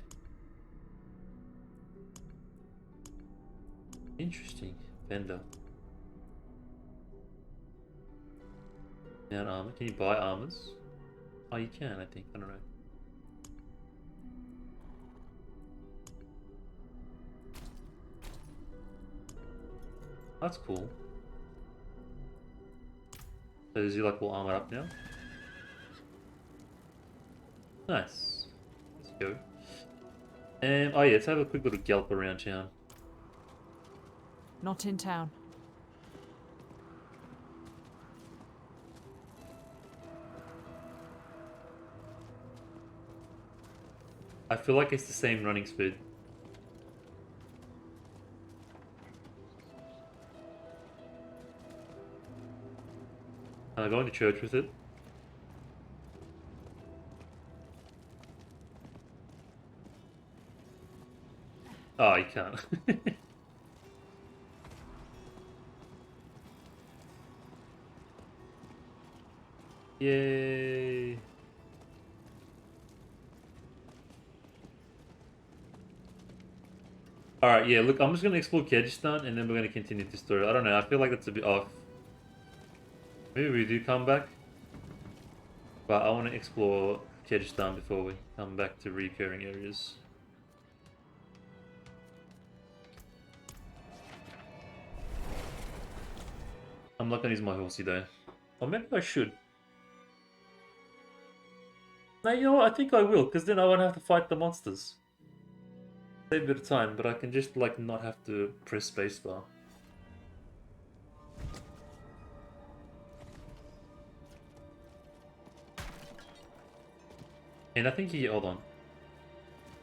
Interesting. Vendor. Down armor. Can you buy armors? Oh, you can, I think. I don't know. That's cool. So is he like all armored up now? Nice. Let's go. Oh yeah, let's have a quick little gallop around town. Not in town. I feel like it's the same running speed. Am I going to church with it? Oh, you can't. Yay. Alright, yeah, look, I'm just gonna explore Kehjistan and then we're gonna continue the story. I don't know, I feel like that's a bit off. Maybe we do come back. But I want to explore Kehjistan before we come back to recurring areas. I'm not gonna use my horsey though. Or maybe I should. No, you know what? I think I will, because then I won't have to fight the monsters. Save a bit of time, but I can just like not have to press spacebar. And I think you hold on.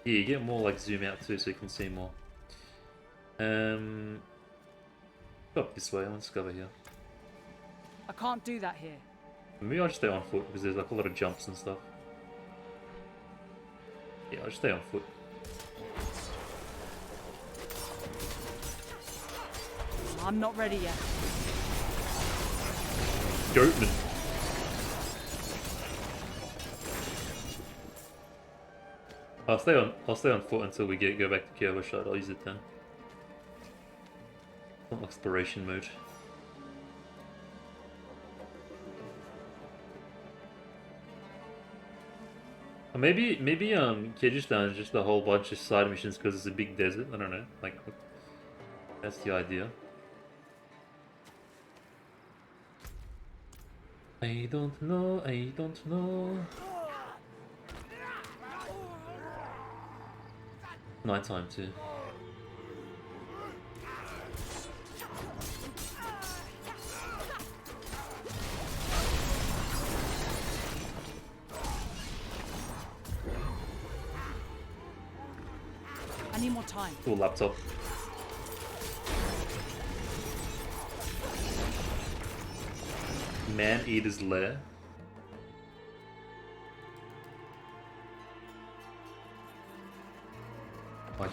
Yeah, you get more like zoom out too, so you can see more. Go up this way. Let's go over here. I can't do that here. Maybe I'll just stay on foot because there's like a lot of jumps and stuff. Yeah, I'll just stay on foot. I'm not ready yet. Goatman. I'll stay on foot until we go back to Kehjistan. I'll use it then. Some exploration mode. Maybe Kehjistan is just a whole bunch of side missions because it's a big desert. I don't know. Like that's the idea. I don't know. I don't know. Nighttime too. I need more time. Cool laptop. Man-Eater's Lair. My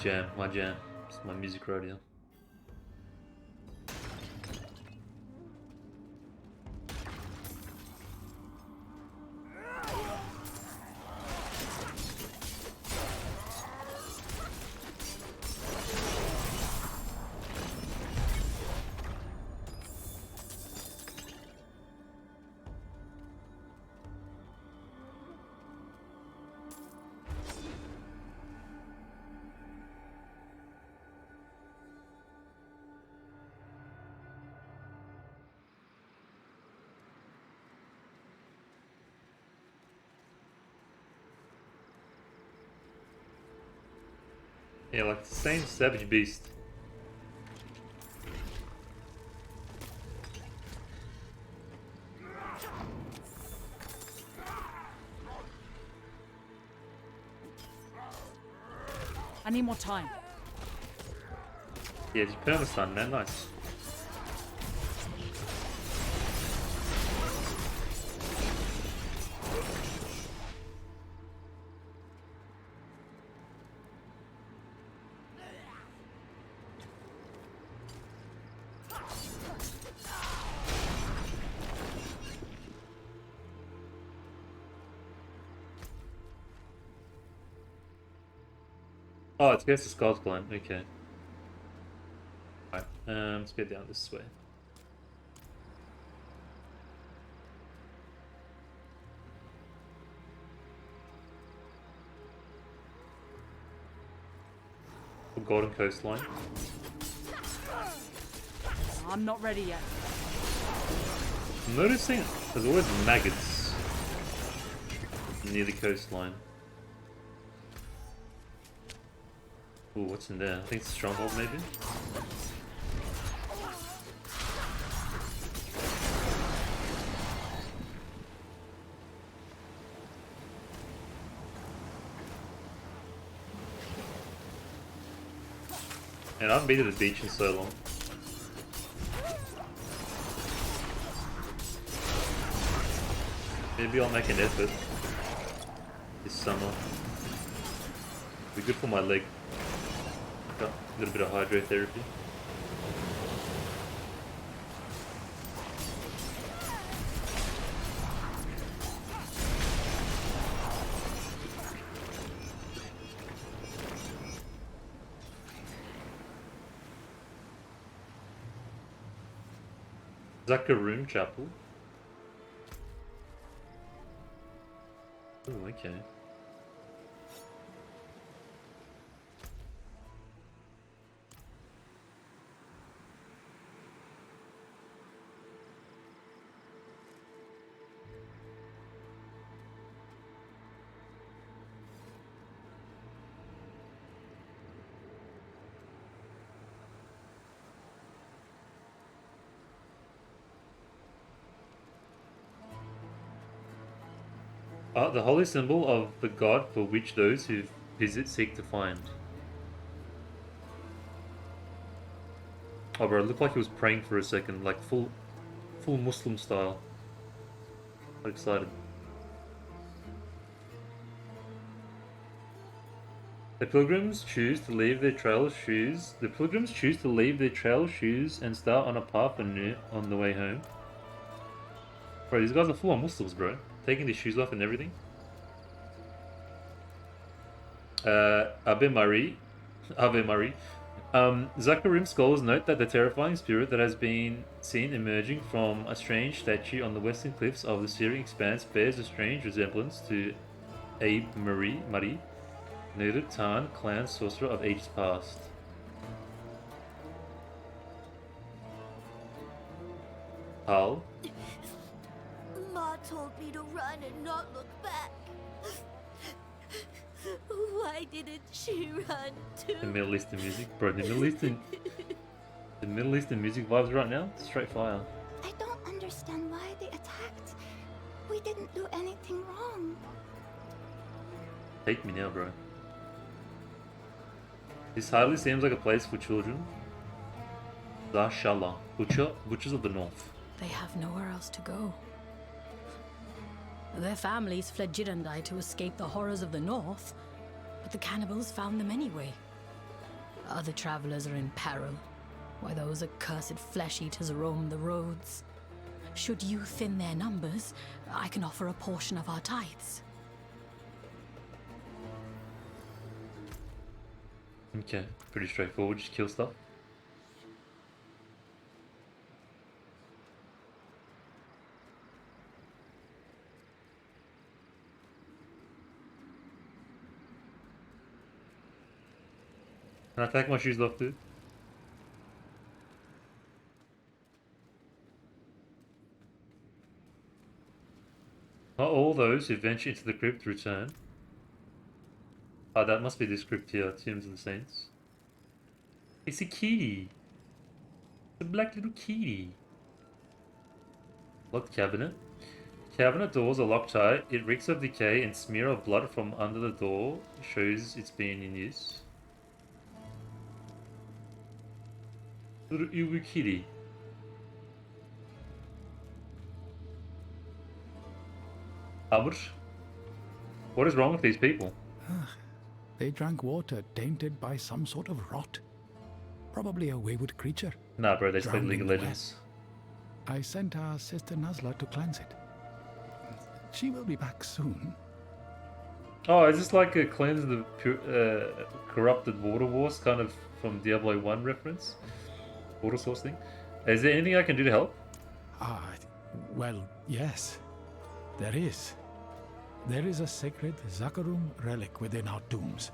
jam. It's my music radio. Yeah, like the same savage beast. I need more time. Yeah, just perma-stun, man. Nice. Oh, it's against the Skulls Clan. Okay. Alright, let's go down this way. Golden Coastline. I'm not ready yet. I'm noticing there's always maggots near the coastline. Ooh, what's in there? I think it's a stronghold, maybe? And I haven't been to the beach in so long. Maybe I'll make an effort this summer. Be good for my leg. Got a little bit of hydrotherapy. Zakaroom Chapel. Oh, okay. The holy symbol of the god for which those who visit seek to find. Oh, bro, it looked like he was praying for a second, like full Muslim style. I'm excited. The pilgrims choose to leave their trail shoes. The pilgrims choose to leave their trail shoes and start on a path on the way home. Bro, these guys are full on Muslims, bro. Taking their shoes off and everything. Ave Marie. Ave Marie. Zakarim scholars note that the terrifying spirit that has been seen emerging from a strange statue on the western cliffs of the Syrian expanse bears a strange resemblance to Abe Marie, noted Tan clan sorcerer of ages past. Hal. Ma told me to run and not look back. Why didn't she run too? The Middle Eastern music, bro. The Middle Eastern music vibes right now. Straight fire. I don't understand why they attacked. We didn't do anything wrong. Take me now, bro. This hardly seems like a place for children. Zashallah, butchers of the north. They have nowhere else to go. Their families fled Jirandai to escape the horrors of the north, but the cannibals found them anyway. Other travelers are in peril, while those accursed flesh-eaters roam the roads. Should you thin their numbers, I can offer a portion of our tithes. Okay, pretty straightforward, just kill stuff. Can I take my shoes off, dude? Not all those who venture into the crypt return. Oh, that must be this crypt here, Tombs of the Saints. It's a kitty. It's a black little kitty. Locked cabinet. Cabinet doors are locked tight. It reeks of decay and smear of blood from under the door shows it's been in use. Little Uwu kitty. Albert, what is wrong with these people? They drank water tainted by some sort of rot. Probably a wayward creature. Nah, bro, they played drowned League in of the Legends. I sent our sister Nazla to cleanse it. She will be back soon. Oh, is this like a cleanse the corrupted water wars kind of from Diablo 1 reference? Water source thing? Is there anything I can do to help? Well, yes. There is. There is a sacred Zakarum relic within our tombs.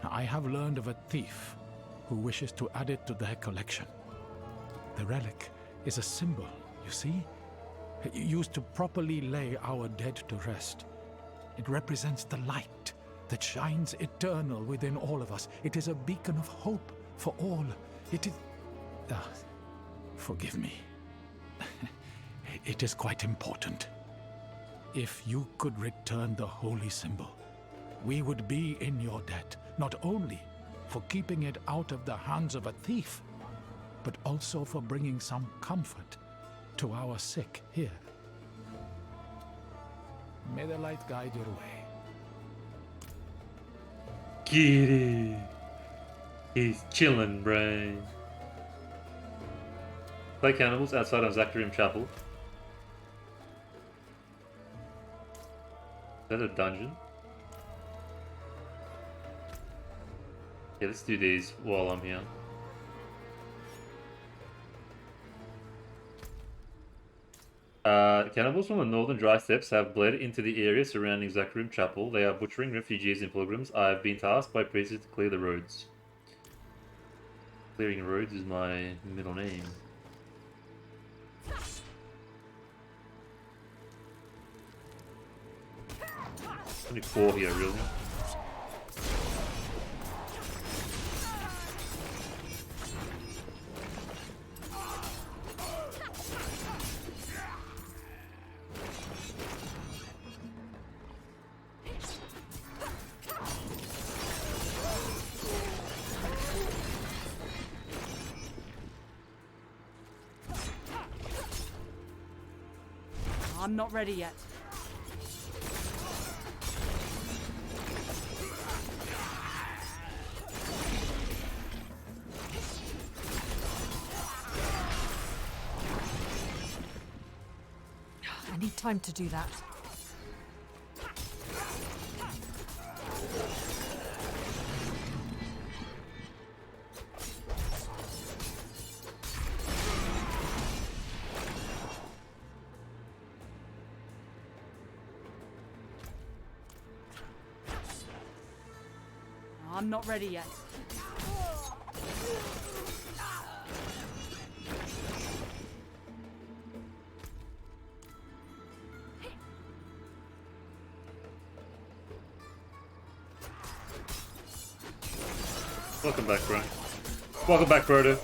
I have learned of a thief who wishes to add it to their collection. The relic is a symbol, you see? Used to properly lay our dead to rest. It represents the light that shines eternal within all of us. It is a beacon of hope for all. It is... forgive me. It is quite important. If you could return the holy symbol, we would be in your debt, not only for keeping it out of the hands of a thief, but also for bringing some comfort to our sick here. May the light guide your way. Kitty. He's chilling, brain. Play cannibals outside of Zakarim Chapel. Is that a dungeon? Yeah, let's do these while I'm here. Cannibals from the northern dry steppes have bled into the area surrounding Zakarim Chapel. They are butchering refugees and pilgrims. I have been tasked by priests to clear the roads. Clearing roads is my middle name. Only 4 here, really. I'm not ready yet. I need time to do that. I'm not ready yet. Welcome back, bro. Welcome back, Frodo.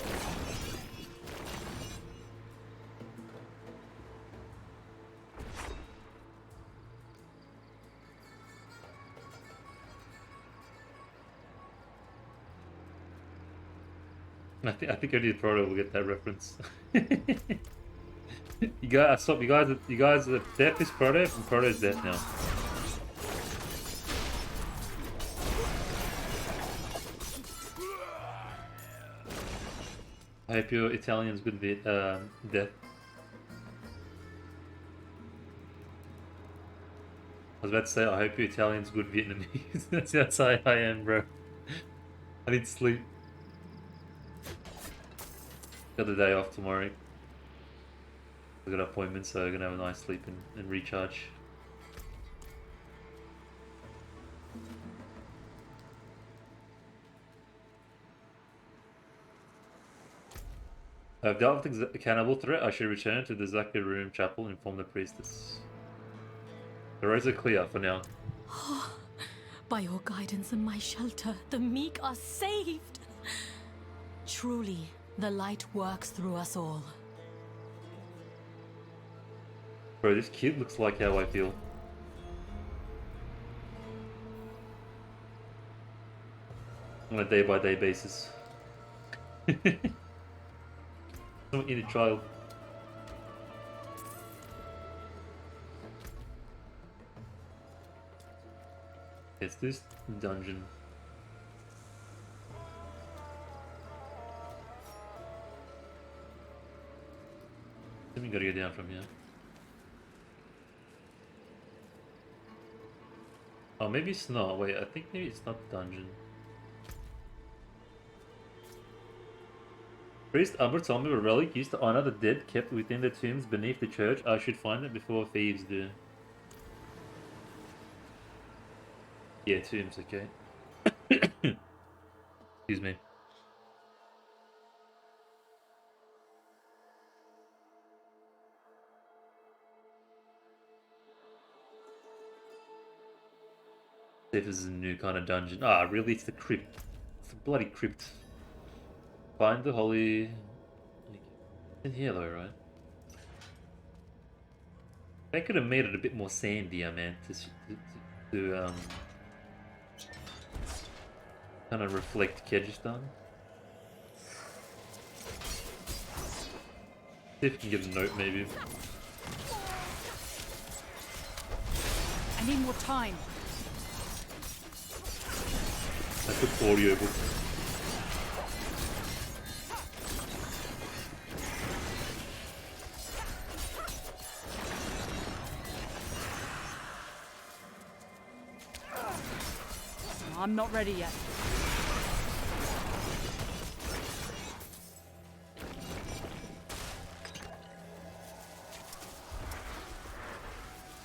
I think only Frodo will get that reference. You guys, stop! You guys are deaf is Frodo, and Frodo's deaf now. I hope your Italian's good deaf. I was about to say, I hope your Italian's good Vietnamese. That's how I am, bro. I need sleep. Got the day off tomorrow. I got appointments, so I'm gonna have a nice sleep and recharge. I've dealt with the cannibal threat. I should return to the Zakarum Chapel and inform the priestess. The roads are clear for now. By your guidance and my shelter, the meek are saved. Truly, the light works through us all. Bro, this kid looks like how I feel. On a day-by-day basis. Some inner child. It's this dungeon. Then we gotta go down from here. Oh, maybe it's not. Wait, I think maybe it's not the dungeon. Priest Umber told me a relic used to honor the dead kept within the tombs beneath the church. I should find it before thieves do. Yeah, tombs, okay. Excuse me. See if this is a new kind of dungeon. Ah, really? It's the crypt. It's the bloody crypt. Find the holy... in here though, right? They could have made it a bit more sandier, man, to kind of reflect Kehjistan. See if we can get a note, maybe. I need more time. I put audio book. I'm not ready yet.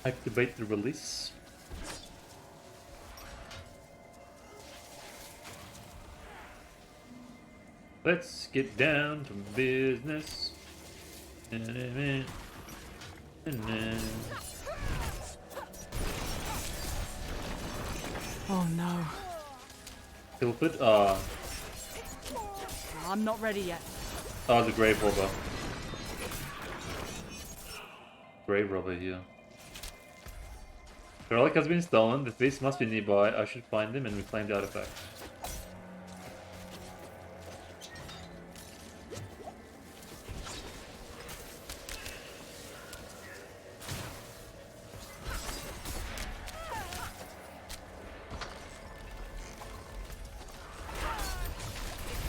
Activate the release. Let's get down to business. Oh no. Tilford? I'm not ready yet. Oh, the grave robber. Grave robber here. The relic has been stolen. The thieves must be nearby. I should find them and reclaim the artifact.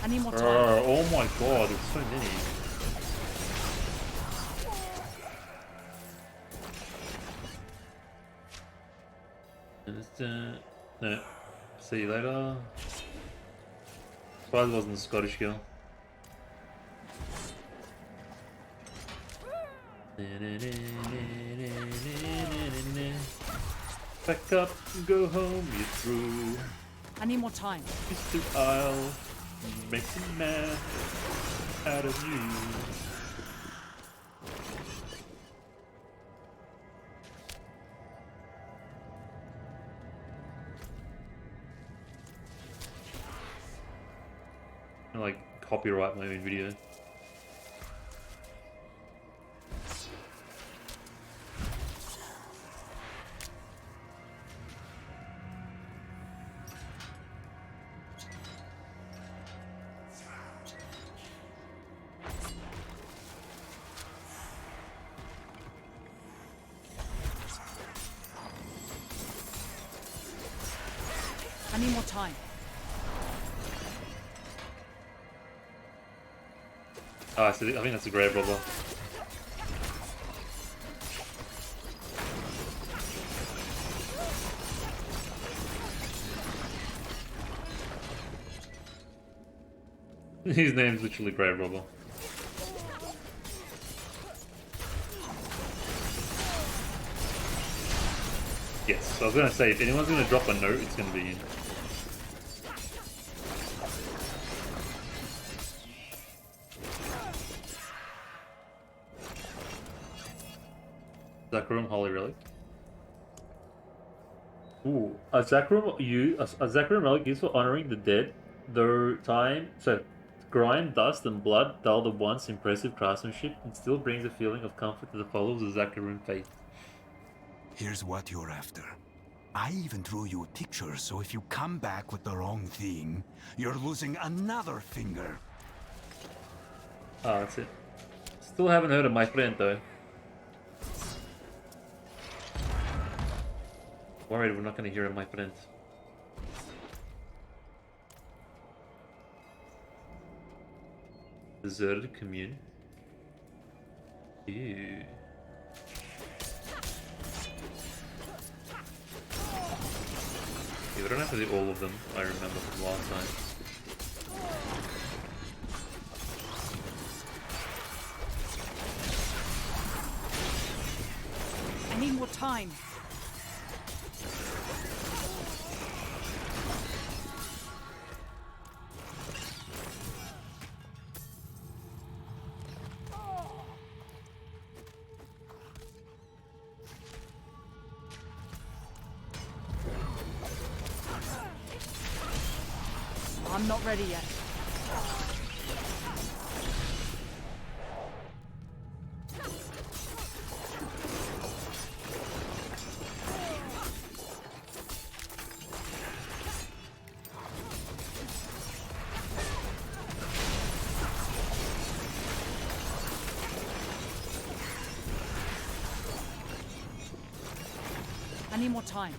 I need more time. Oh my god, there's so many. No. See you later. Surprised it wasn't a Scottish girl. Back up, go home, you're through. I need more time. Mr. I'll make a man out of you. I like copyright my own video. I need more time. Ah, so I think that's a grave robber. His name's literally grave robber. Yes, I was gonna say, if anyone's gonna drop a note, it's gonna be him. Zakarum Holy Relic. Ooh, a Zakarum Relic used for honoring the dead, though grime, dust, and blood dull the once impressive craftsmanship and still brings a feeling of comfort to the followers of Zakarum faith. Here's what you're after. I even drew you a picture, so if you come back with the wrong thing, you're losing another finger. Ah, that's it. Still haven't heard of my friend though. Worried we're not going to hear of my friend. Deserted commune. Ew. Yeah, we don't have to do all of them, I remember from last time. I need more time. I'm not ready yet. I need more time.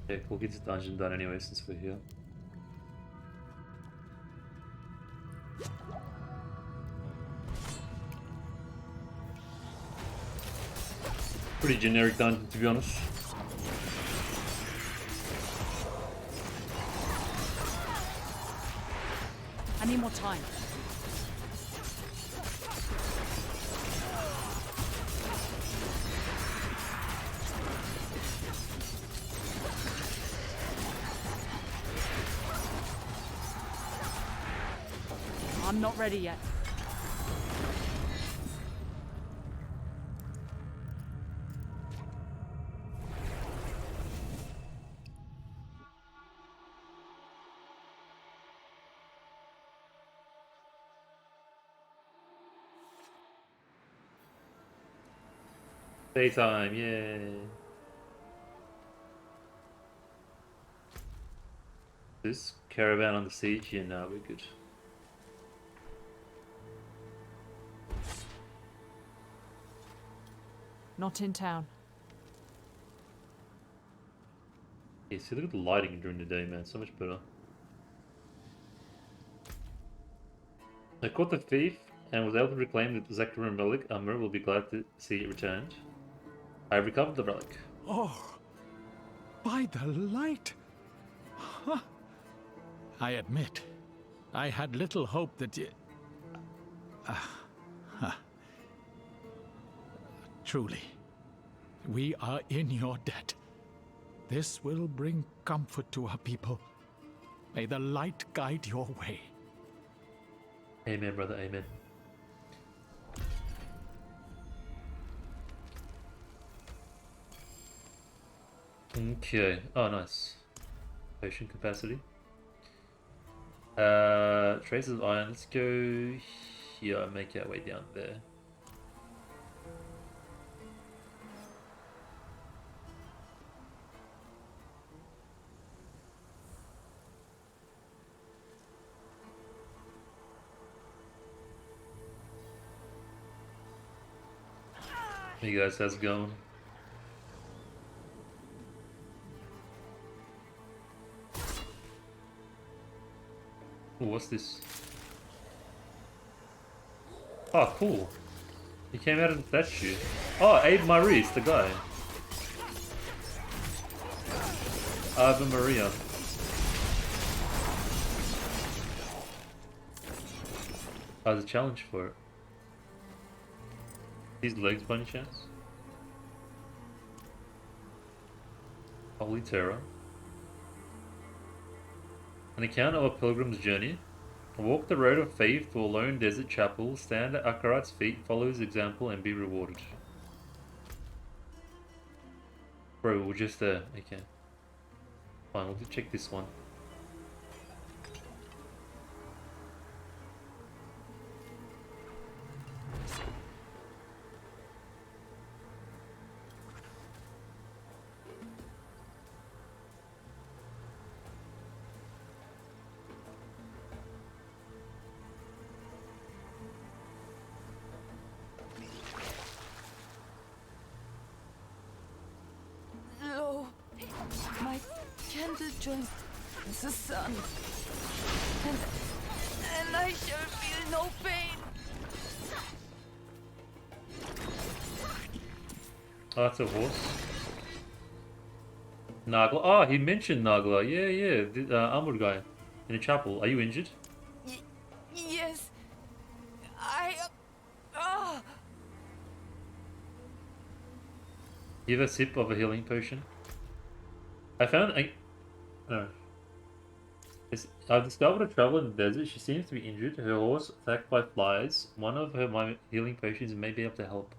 Yeah, we'll get this dungeon done anyway since we're here. Pretty generic dungeon, to be honest. I need more time. I'm not ready yet. Daytime, yay! This caravan on the siege? Yeah, no, we're good. Not in town. Yeah, see, look at the lighting during the day, man. So much better. I caught the thief and was able to reclaim the Zakarum relic. Amr will be glad to see it returned. I recovered the relic. Oh, by the light! Huh. I admit, I had little hope that you... Truly, we are in your debt. This will bring comfort to our people. May the light guide your way. Amen, brother, amen. Okay. Oh, nice. Potion capacity. Traces of iron. Let's go here. Make our way down there. Hey guys, how's it going? Ooh, what's this? Oh, cool. He came out of the statue. Oh, Abe Maurice, the guy. Ave Maria. Oh, there's a challenge for it. These legs by any chance? Holy Terror. An account of a pilgrim's journey. Walk the road of faith to a lone desert chapel, stand at Akarat's feet, follow his example, and be rewarded. Bro, we're just okay. Fine, we'll check this one. Lo, my candle joint is the sun, and I shall feel no pain. Oh, that's a horse. Nagla. Oh, he mentioned Nagla. Yeah, yeah. The armored guy in the chapel. Are you injured? Yes, I. Ah! Give a sip of a healing potion. I found. No. I've discovered a traveler in the desert. She seems to be injured. Her horse attacked by flies. One of my healing potions may be able to help.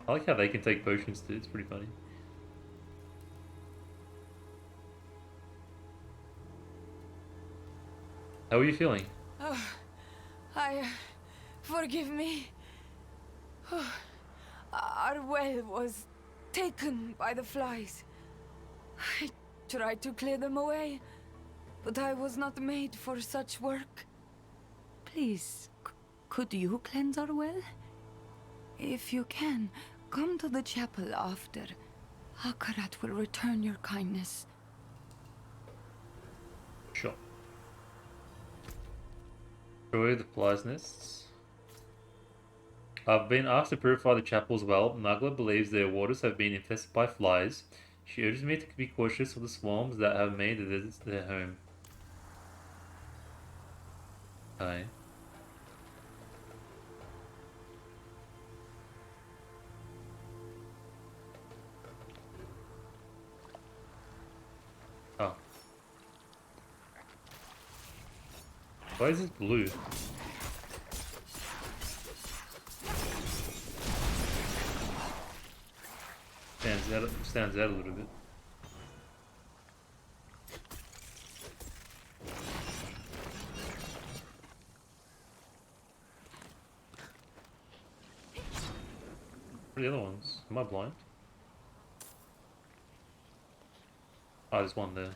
I like how they can take potions too. It's pretty funny. How are you feeling? Oh, forgive me. Our well was taken by the flies. I tried to clear them away, but I was not made for such work. Please, could you cleanse our well? If you can, come to the chapel after. Akarat will return your kindness. Sure. Destroy the flies' nests. I've been asked to purify the chapel's well. Nagla believes their waters have been infested by flies. She urges me to be cautious of the swarms that have made the desert their home. Okay. Oh. Why is it blue? Stands out a little bit. What are the other ones? Am I blind? Oh, there's one there.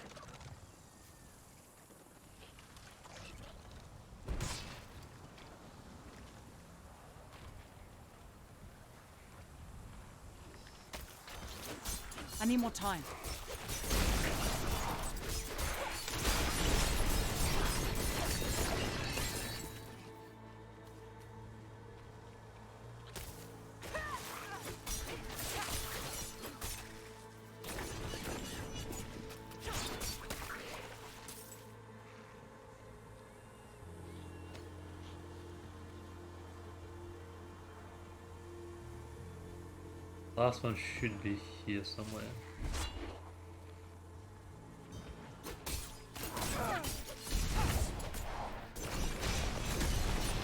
I need more time. Last one should be here somewhere.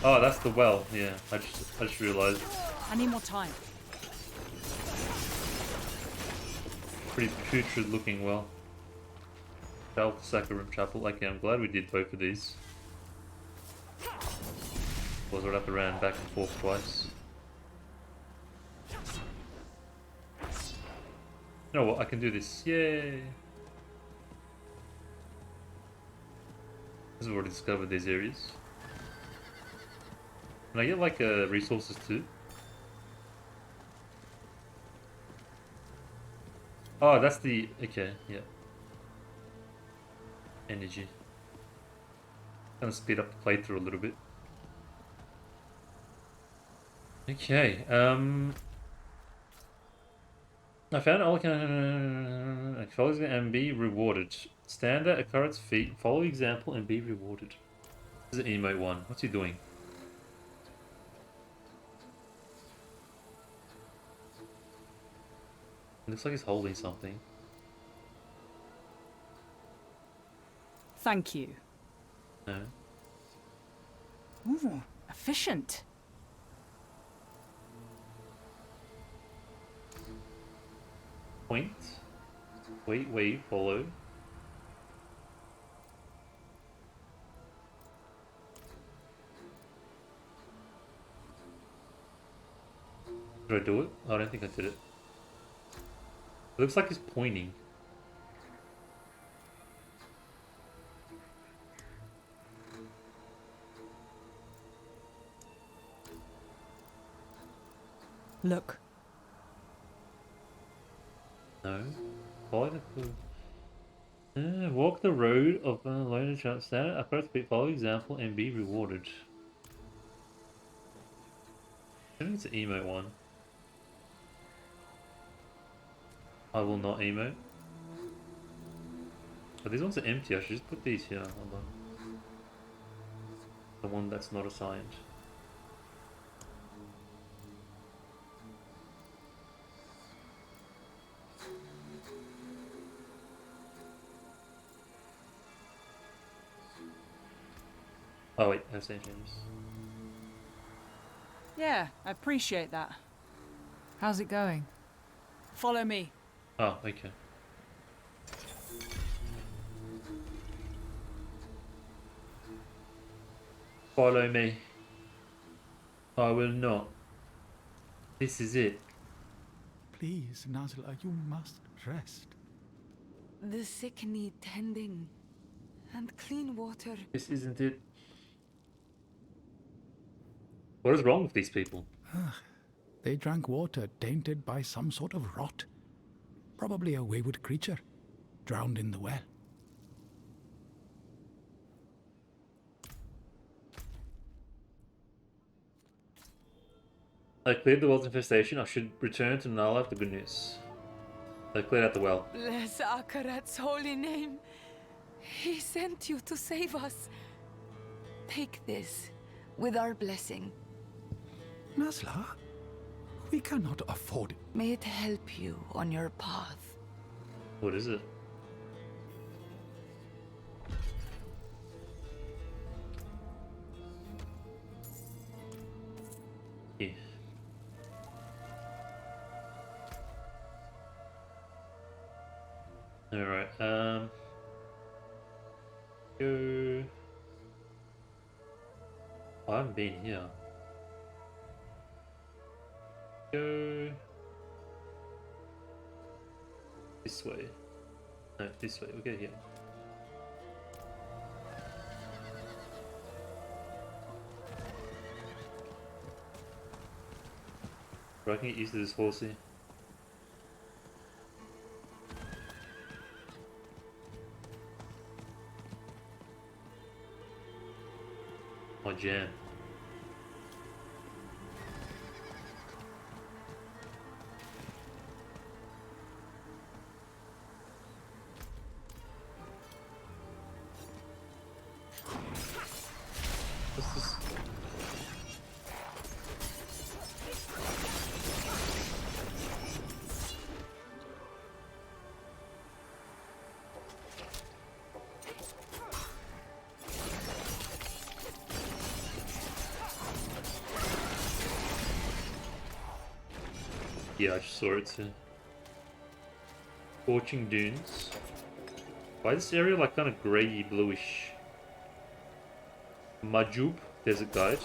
Oh, that's the well. Yeah, I just realized. I need more time. Pretty putrid looking well. Saccharum Chapel. Okay, I'm glad we did both of these. Otherwise I'd have to run back and forth twice. You know what? I can do this. Yay! I've already discovered these areas. Can I get like resources too? Oh, that's the okay. Yeah. Energy. Gonna speed up the playthrough a little bit. Okay. I found all can follow and be rewarded. Stand at a carrot's feet, follow example, and be rewarded. This is an emote one. What's he doing? It looks like he's holding something. Thank you. No. Ooh, efficient. Point. Wait, follow. Did I do it? Oh, I don't think I did it. It looks like he's pointing. Look. No. Follow the walk the road of a loaded chart standard. Approach, follow example, and be rewarded. I think it's an emote one. I will not emote. But these ones are empty. I should just put these here. Hold on. The one that's not assigned. Oh wait, I've seen changes. Yeah, I appreciate that. How's it going? Follow me. Oh, okay. Follow me. I will not. This is it. Please, Nazla, you must rest. The sick need tending and clean water. This isn't it. What is wrong with these people? They drank water tainted by some sort of rot. Probably a wayward creature, drowned in the well. I cleared the well's infestation. I should return to Nala with the good news. I cleared out the well. Bless Akarat's holy name. He sent you to save us. Take this with our blessing. Nazla, we cannot afford it. May it help you on your path. What is it? Yeah. Alright, go. I haven't been here. Go this way. No, this way. We'll go here. Bro, I can get used to this horsey. My jam. What's this? Yeah, I just saw it too. Scorching dunes. Why is this area like kind of grey bluish? Majub Desert Guide.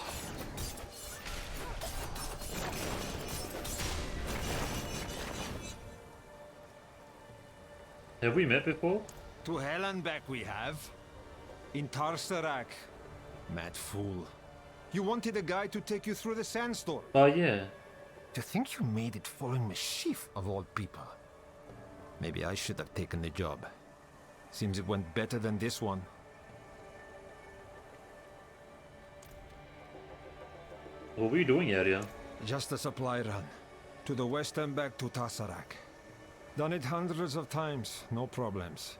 Have we met before? To hell and back we have. In Tarsarak. Mad fool. You wanted a guy to take you through the sandstorm. Oh yeah. To think you made it following Mashif of all people. Maybe I should have taken the job. Seems it went better than this one. What were you doing out here? Just a supply run. To the west and back to Tarsarak. Done it hundreds of times, no problems.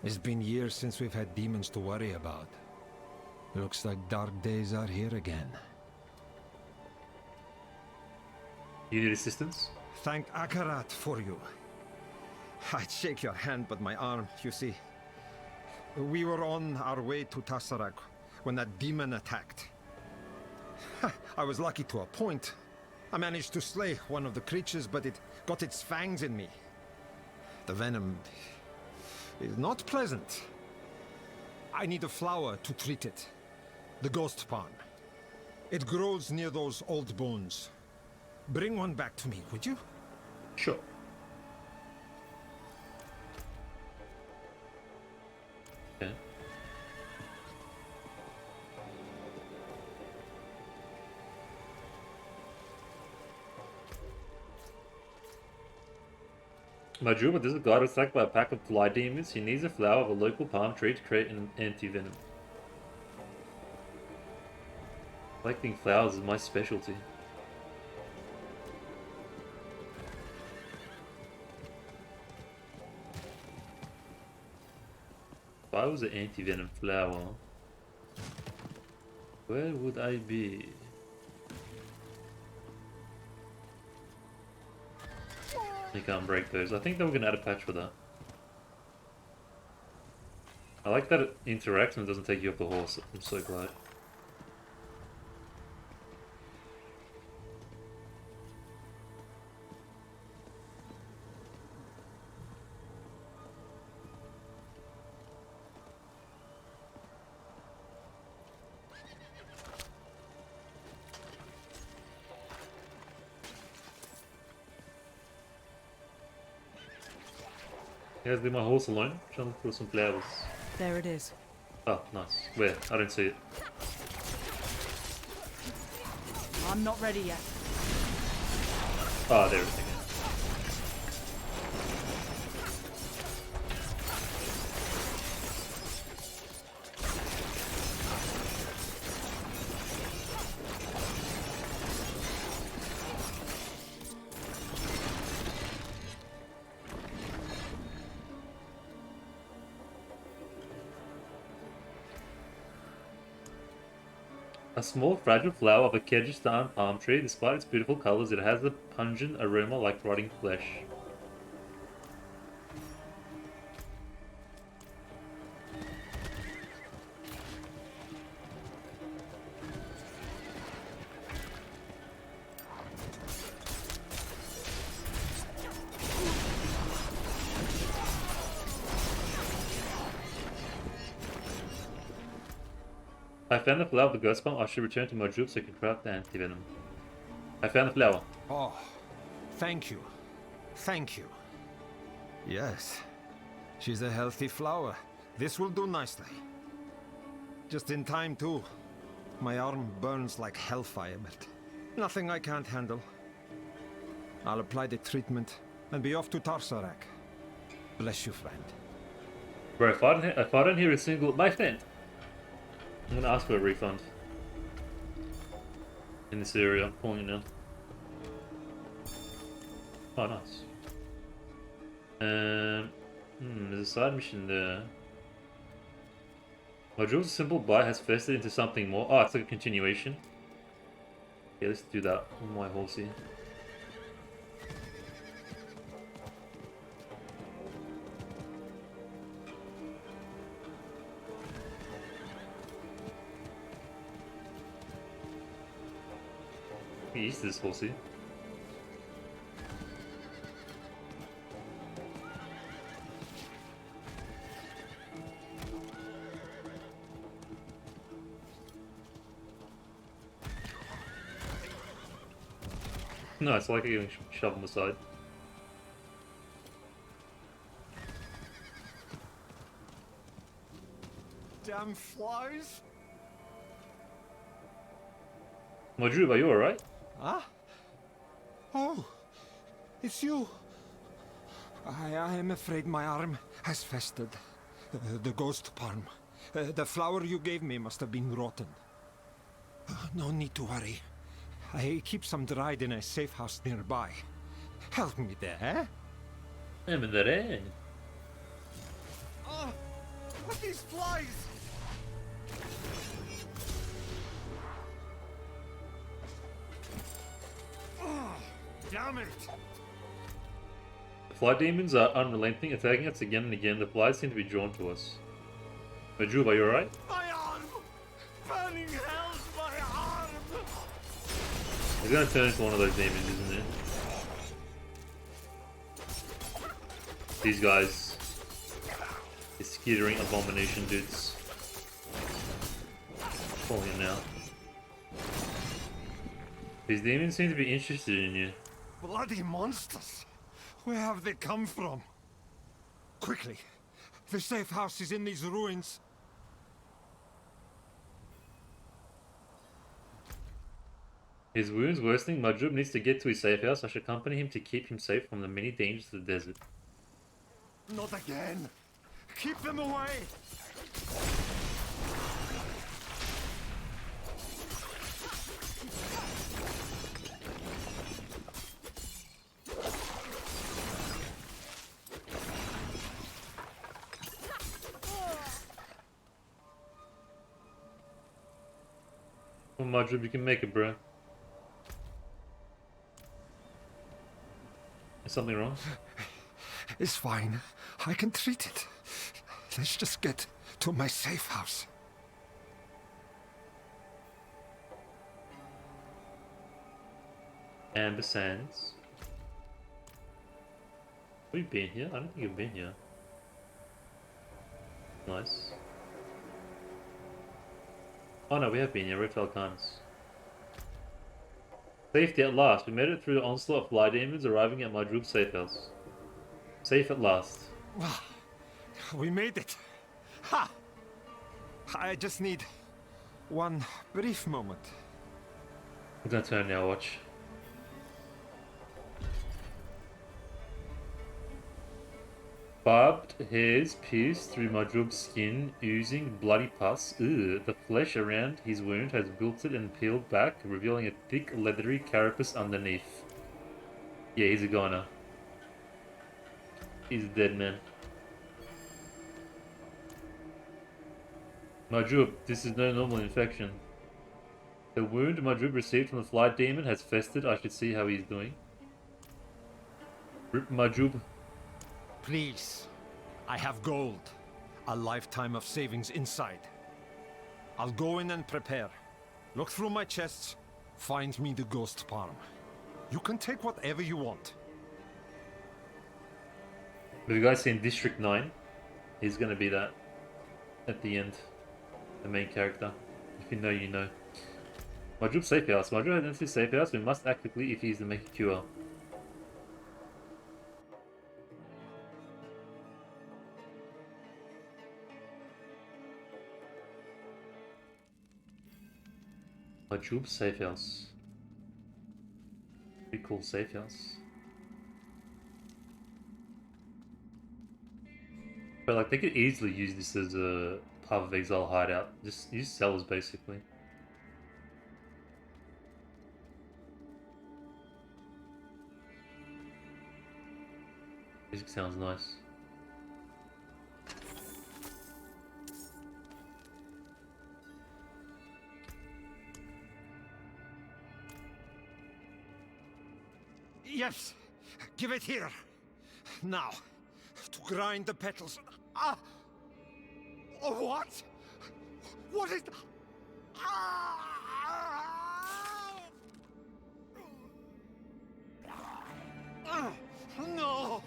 It's been years since we've had demons to worry about. Looks like dark days are here again. You need assistance? Thank Akarat for you. I'd shake your hand, but my arm, you see. We were on our way to Tarsarak when that demon attacked. I was lucky to a point. I managed to slay one of the creatures, but it got its fangs in me. The venom is not pleasant. I need a flower to treat it. The ghost palm. It grows near those old bones. Bring one back to me, would you? Sure. Okay. Majuba, this is a guy attacked by a pack of fly demons. He needs a flower of a local palm tree to create an anti-venom. Collecting flowers is my specialty. If I was an anti-venom flower, where would I be? You can't break those. I think they were going to add a patch for that. I like that it interacts and it doesn't take you off the horse. I'm so glad. You guys leave my horse alone. Trying to look for some flowers. There it is. Oh, nice. Where? I don't see it. I'm not ready yet. Oh, there it is again. A small fragile flower of a Kehjistan palm tree. Despite its beautiful colors, it has a pungent aroma like rotting flesh. I found the flower of the ghost bomb. I should return to Mojub so I can craft the anti-venom. I found the flower. Oh, thank you. Thank you. Yes, she's a healthy flower. This will do nicely. Just in time, too. My arm burns like hellfire, but nothing I can't handle. I'll apply the treatment and be off to Tarsarak. Bless you, friend. Bro, if I don't hear a single... My friend! I'm gonna ask for a refund. In this area, I'm calling it now. Oh, nice. There's a side mission there. Module's simple buy has fested into something more. Oh, it's like a continuation. Yeah, let's do that on my horsey. Use this horsey. No, it's like getting shoved on the side. Damn flies! Majub, are you alright? Ah? Oh, it's you. I am afraid my arm has festered. The ghost palm. The flower you gave me must have been rotten. No need to worry. I keep some dried in a safe house nearby. Help me there, eh? I'm there. Oh, what these flies? Oh, damn it! The fly demons are unrelenting, attacking us again and again. The flies seem to be drawn to us. Majub, are you alright? My arm! Burning hell's my arm! He's gonna turn into one of those demons, isn't it? These guys. These skittering abomination dudes. Calling him now. These demons seem to be interested in you. Bloody monsters! Where have they come from? Quickly! The safe house is in these ruins. His wounds worsening, Majub needs to get to his safe house. I should accompany him to keep him safe from the many dangers of the desert. Not again! Keep them away! Come on, Majub, you can make it, bro. Is something wrong? It's fine. I can treat it. Let's just get to my safe house. Amber Sands. Have we been here? I don't think we've been here. Nice. Oh no, we have been here. We're at Falcanis. Safety at last. We made it through the onslaught of fly demons, arriving at Majub's safe house. Safe at last. We made it. Ha! I just need one brief moment. I'm gonna turn now, watch. Barbed hairs pierced through Majub's skin, oozing bloody pus. Ugh, the flesh around his wound has wilted and peeled back, revealing a thick, leathery carapace underneath. Yeah, he's a goner. He's a dead man. Majub, this is no normal infection. The wound Majub received from the fly demon has festered. I should see how he's doing. Rip Majub. Please. I have gold. A lifetime of savings inside. I'll go in and prepare. Look through my chests. Find me the ghost palm. You can take whatever you want. Have you guys seen District 9? He's gonna be that at the end. The main character. If you know, you know. Majub safe house. Majub has entered safe house. We must act quickly if he is to make a cure. Majub safe house. Pretty cool safe house. But like they could easily use this as a Path of Exile hideout. Just use cellars basically. Music sounds nice. Yes! Give it here! Now, to grind the petals. Ah! Oh, what? What is... Ah! Ah! No!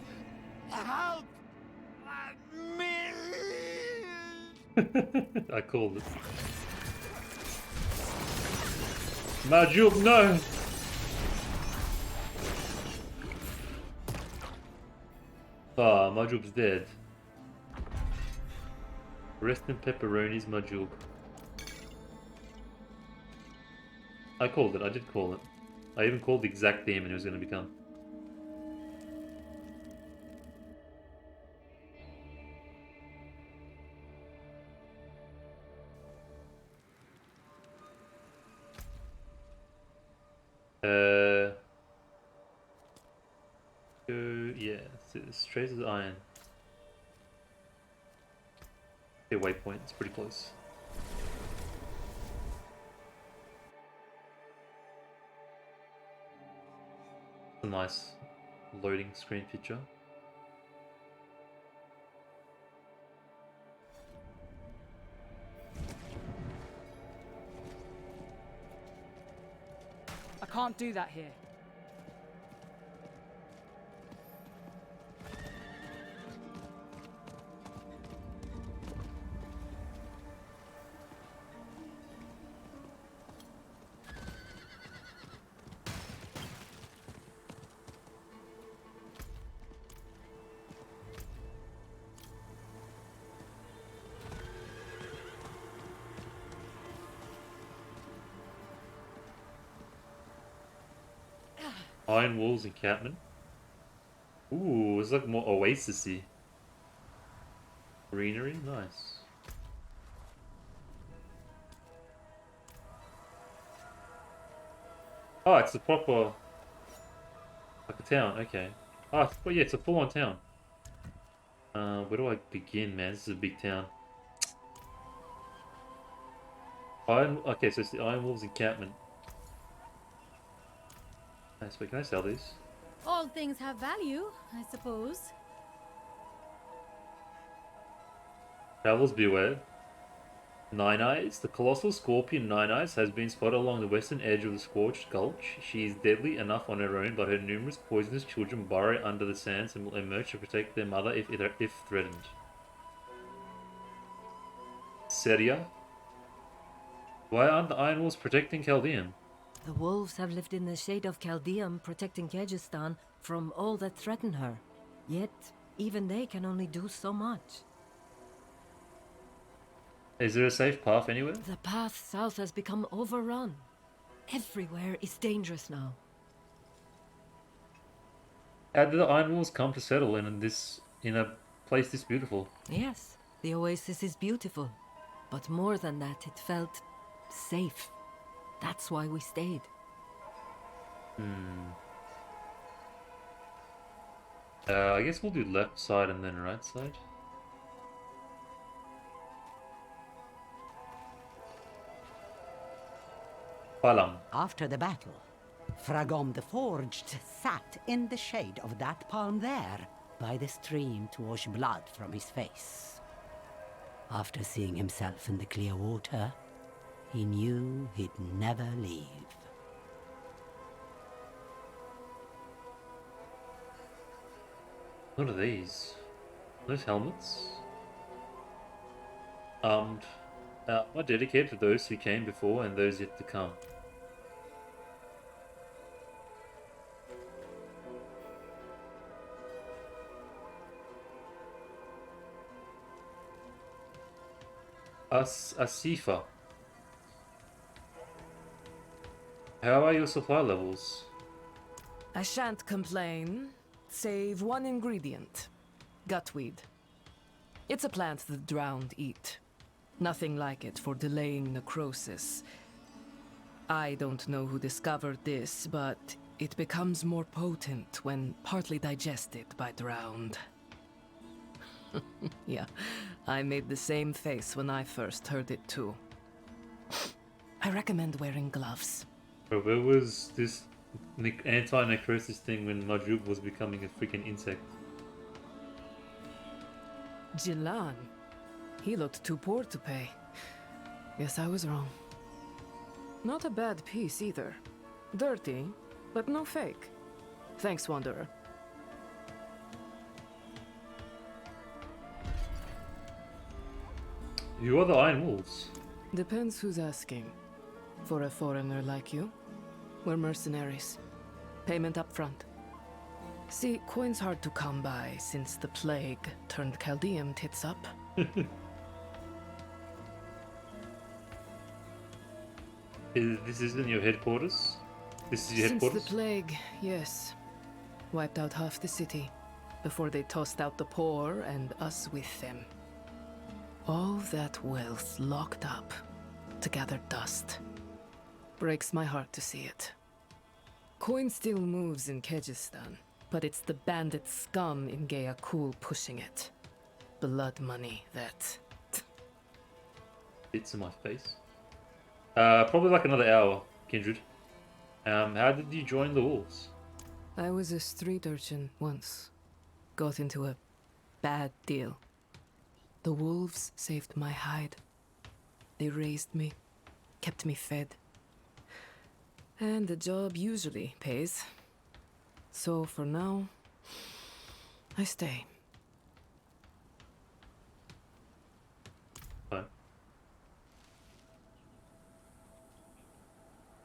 Help! Me! I called it. Majub, no! Ah, Majub's dead. Rest in pepperonis, Majub. I called it, I did call it. I even called the exact demon he was going to become. Yeah, straight as iron. Okay, waypoint, it's pretty close. A nice loading screen picture. I can't do that here. Iron Walls encampment. Ooh, it's like more oasis-y. Greenery, nice. Oh, it's a proper, like a town. Okay. Oh, well, yeah, it's a full-on town. Where do I begin, man? This is a big town. Okay, so it's the Iron Wolves encampment. Nice, wait, can I sell these? All things have value, I suppose. Travelers beware. Nine Eyes. The colossal scorpion Nine Eyes has been spotted along the western edge of the Scorched Gulch. She is deadly enough on her own, but her numerous poisonous children burrow under the sands and will emerge to protect their mother if threatened. Seria. Why aren't the Iron Wolves protecting Chaldean? The wolves have lived in the shade of Chaldeum, protecting Kehjistan from all that threaten her. Yet, even they can only do so much. Is there a safe path anywhere? The path south has become overrun. Everywhere is dangerous now. How did the Iron Wolves come to settle in a place this beautiful? Yes, the oasis is beautiful. But more than that, it felt safe. That's why we stayed. I guess we'll do left side and then right side. Palam. After the battle, Fragom the Forged sat in the shade of that palm there, by the stream to wash blood from his face. After seeing himself in the clear water, he knew he'd never leave. What are these? Those helmets? Armed. Are dedicated to those who came before and those yet to come. Asifa. How are your supply levels? I shan't complain, save one ingredient. Gutweed. It's a plant the drowned eat. Nothing like it for delaying necrosis. I don't know who discovered this, but it becomes more potent when partly digested by drowned. Yeah, I made the same face when I first heard it too. I recommend wearing gloves. Bro, where was this anti-necrosis thing when Majub was becoming a freaking insect? Jilan. He looked too poor to pay. Guess I was wrong. Not a bad piece either. Dirty, but no fake. Thanks, Wanderer. You are the Iron Wolves. Depends who's asking. For a foreigner like you, we're mercenaries. Payment up front. See, coin's hard to come by since the plague turned Chaldeum tits up. This isn't your headquarters? This is your headquarters? Since the plague, yes. Wiped out half the city, before they tossed out the poor and us with them. All that wealth locked up to gather dust. Breaks my heart to see it. Coin still moves in Kehjistan, but it's the bandit scum in Gayakul pushing it. Blood money, that. Bits in my face. Probably like another hour, Kindred. How did you join the Wolves? I was a street urchin once. Got into a bad deal. The wolves saved my hide. They raised me, kept me fed. And the job usually pays. So for now, I stay. Fine.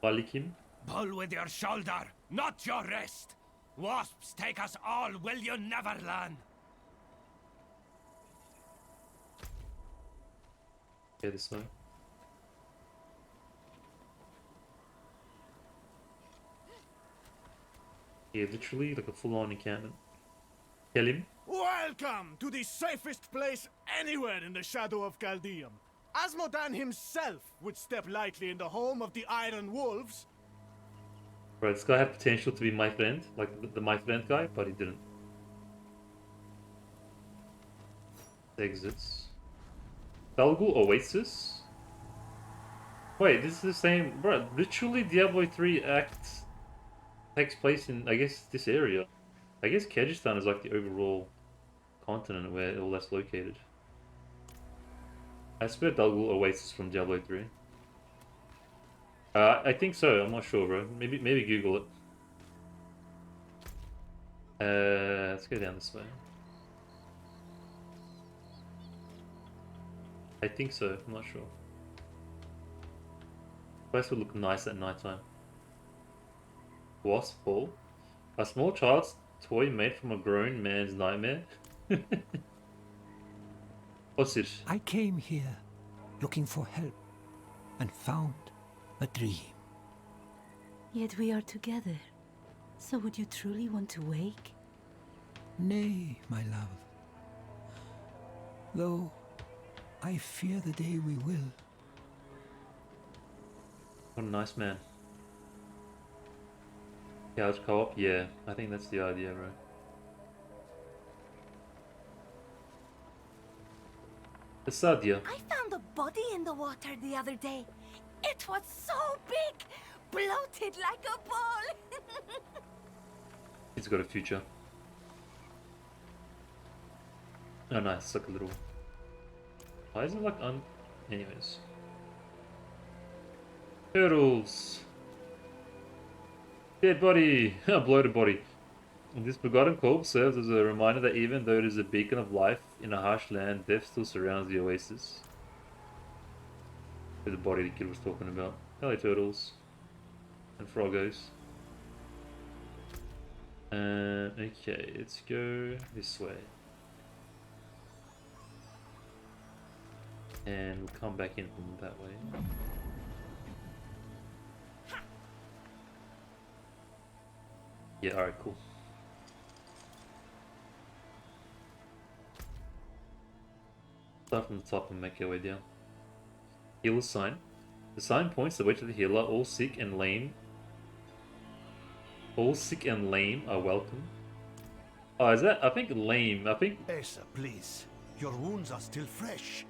Malikim? Pull with your shoulder, not your wrist. Wasps take us all, will you never learn? Yeah, this way. Yeah, literally like a full-on encampment. Kill him. Welcome to the safest place anywhere in the shadow of Chaldeum. Asmodan himself would step lightly in the home of the Iron Wolves. Right, this guy had potential to be my friend, like the my friend guy, but he didn't. Exits. Dalgul Oasis? Wait, this is the same... Bro, literally Diablo 3 Act takes place in, I guess, this area. I guess Kehjistan is like the overall continent where all that's located. I swear Dalgul Oasis from Diablo 3. I think so, I'm not sure, bro. Maybe Google it. Let's go down this way. I think so, I'm not sure. Place would look nice at nighttime. Wasp Hall? A small child's toy made from a grown man's nightmare? What's it? I came here looking for help and found a dream. Yet we are together. So would you truly want to wake? Nay, my love. Though I fear the day we will. What a nice man. Couch co-op? Yeah, I think that's the idea, bro. Sadia. I found a body in the water the other day. It was so big, bloated like a ball. He's got a future. Oh nice, it's like a little... Why is it like anyways. Turtles! Dead body! A bloated body. This forgotten corpse serves as a reminder that even though it is a beacon of life in a harsh land, death still surrounds the oasis. Where the body the kid was talking about. Hello turtles. And froggos. Okay, let's go this way. And we'll come back in from that way. Yeah, alright, cool. Start from the top and make our way down. Healer's sign. The sign points the way to the healer. All sick and lame are welcome. Oh, is that? I think lame. I think. Asa, please. Your wounds are still fresh.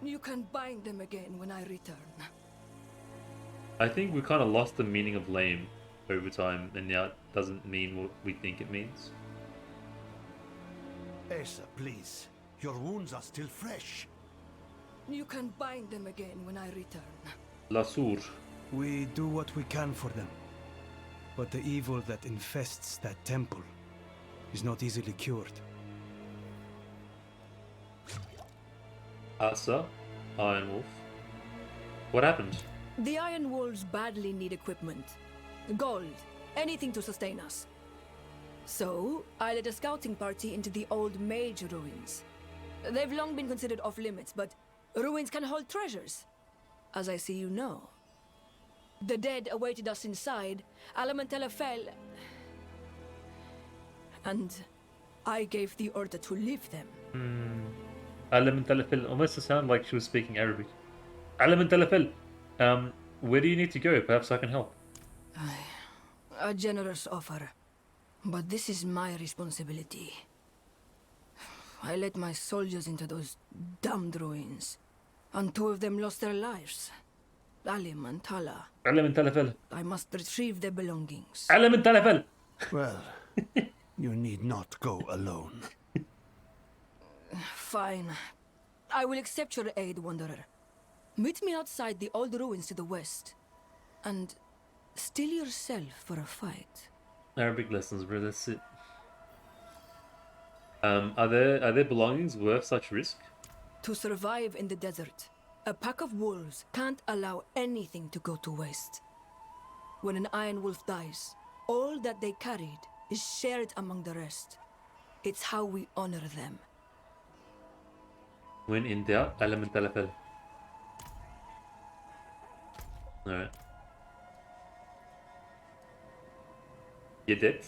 You can bind them again when I return. I think we kind of lost the meaning of lame over time, and now it doesn't mean what we think it means. Asa, please. Your wounds are still fresh. You can bind them again when I return. Lasur. We do what we can for them. But the evil that infests that temple is not easily cured. Asa, Iron Wolf. What happened? The Iron Wolves badly need equipment. Gold, anything to sustain us. So, I led a scouting party into the old mage ruins. They've long been considered off-limits, but ruins can hold treasures, as I see you know. The dead awaited us inside. Alamentella fell, and I gave the order to leave them. Alamentella fell. Almost to sound like she was speaking Arabic. Alamentella fell. Where do you need to go? Perhaps I can help. A generous offer, but this is my responsibility. I led my soldiers into those damned ruins, and 2 of them lost their lives. Alim and Tala. Alamentella fell. I must retrieve their belongings. Alamentella fell. Well, you need not go alone. Fine. I will accept your aid, Wanderer. Meet me outside the old ruins to the west. And Steel yourself for a fight. Arabic lessons, bro. That's it. Are their belongings worth such risk? To survive in the desert, a pack of wolves can't allow anything to go to waste. When an iron wolf dies, all that they carried is shared among the rest. It's how we honor them. When in doubt, elemental FL. Alright. Yedet?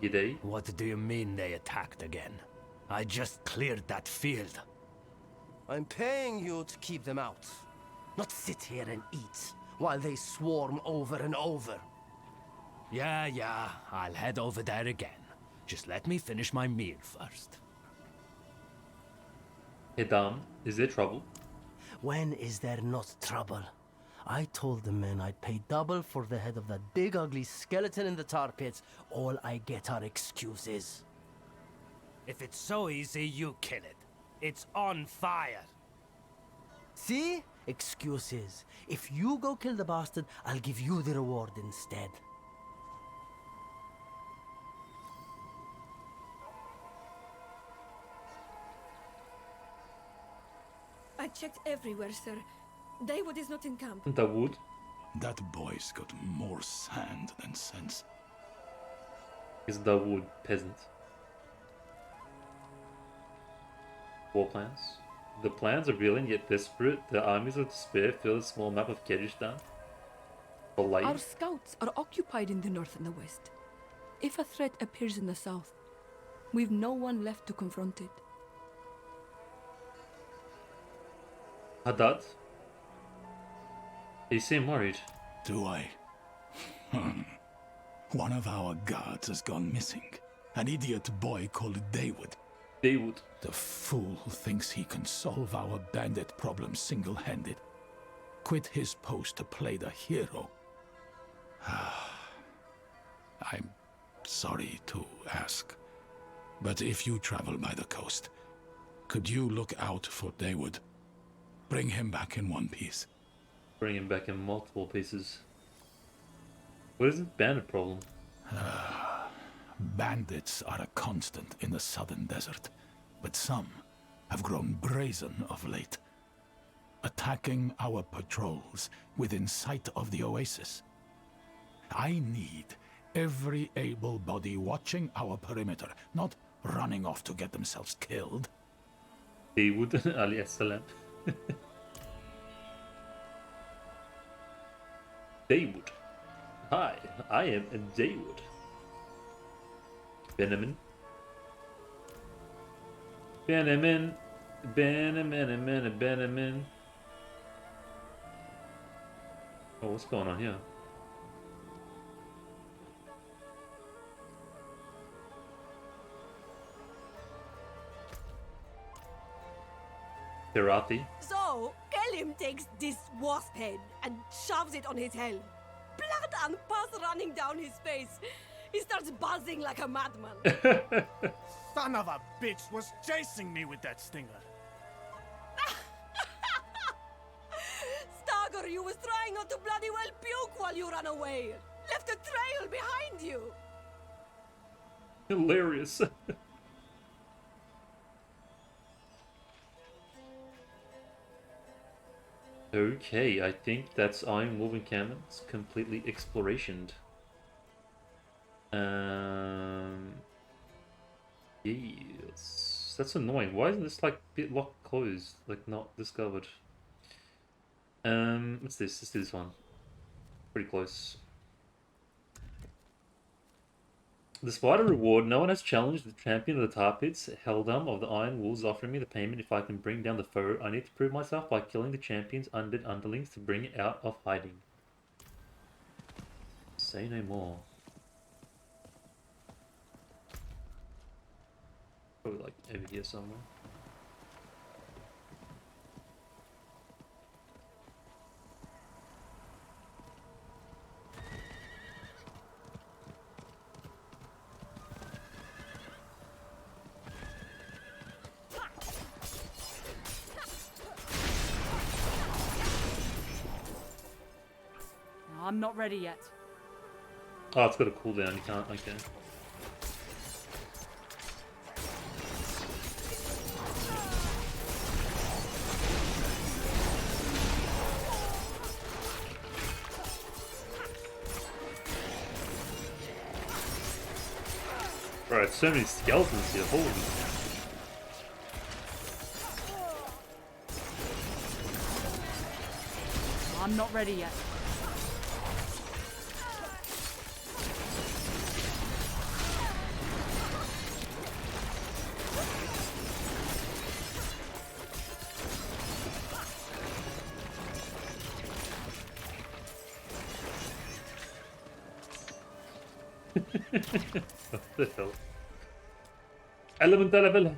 Yedei? What do you mean they attacked again? I just cleared that field. I'm paying you to keep them out. Not sit here and eat while they swarm over and over. Yeah, I'll head over there again. Just let me finish my meal first. Hedam, is there trouble? When is there not trouble? I told the men I'd pay double for the head of that big ugly skeleton in the tar pits. All I get are excuses. If it's so easy, you kill it. It's on fire. See? Excuses. If you go kill the bastard, I'll give you the reward instead. I checked everywhere, sir. Dawood is not in camp. Dawood? That boy's got more sand than sense. Is Dawood peasant? War plans? The plans are brilliant yet desperate. The armies of despair fill the small map of Kehjistan. Our scouts are occupied in the north and the west. If a threat appears in the south, we've no one left to confront it. Haddad? You seem worried. Do I? One of our guards has gone missing. An idiot boy called Dawood. Dawood? The fool thinks he can solve our bandit problem single-handed. Quit his post to play the hero. I'm sorry to ask, but if you travel by the coast, could you look out for Dawood? Bring him back in one piece. Bring him back in multiple pieces. What is the bandit problem? Bandits are a constant in the southern desert, but some have grown brazen of late, attacking our patrols within sight of the oasis. I need every able body watching our perimeter, not running off to get themselves killed. Dawood alayhi salam. Dawood. Hi, I am Dawood. Benjamin. Benjamin. Oh, what's going on here? Terathi. So, Kelim takes this wasp head and shoves it on his helm. Blood and pus running down his face. He starts buzzing like a madman. Son of a bitch was chasing me with that stinger. Stagger, you was trying not to bloody well puke while you ran away. Left a trail behind you. Hilarious. Okay, I think that's Iron Wolf encampments completely explorationed. Yes, that's annoying. Why isn't this like bit locked closed, like not discovered? What's this? Let's do this one. Pretty close. Despite a reward, no one has challenged the champion of the tar pits. Heldam of the Iron Wolves offering me the payment if I can bring down the foe. I need to prove myself by killing the champion's undead underlings to bring it out of hiding. Say no more. Probably like over here somewhere. I'm not ready yet. Oh, it's got a cooldown. You can't. Okay. Bro, so many skeletons here. Holy. I'm not ready yet. What the hell? Elemental level.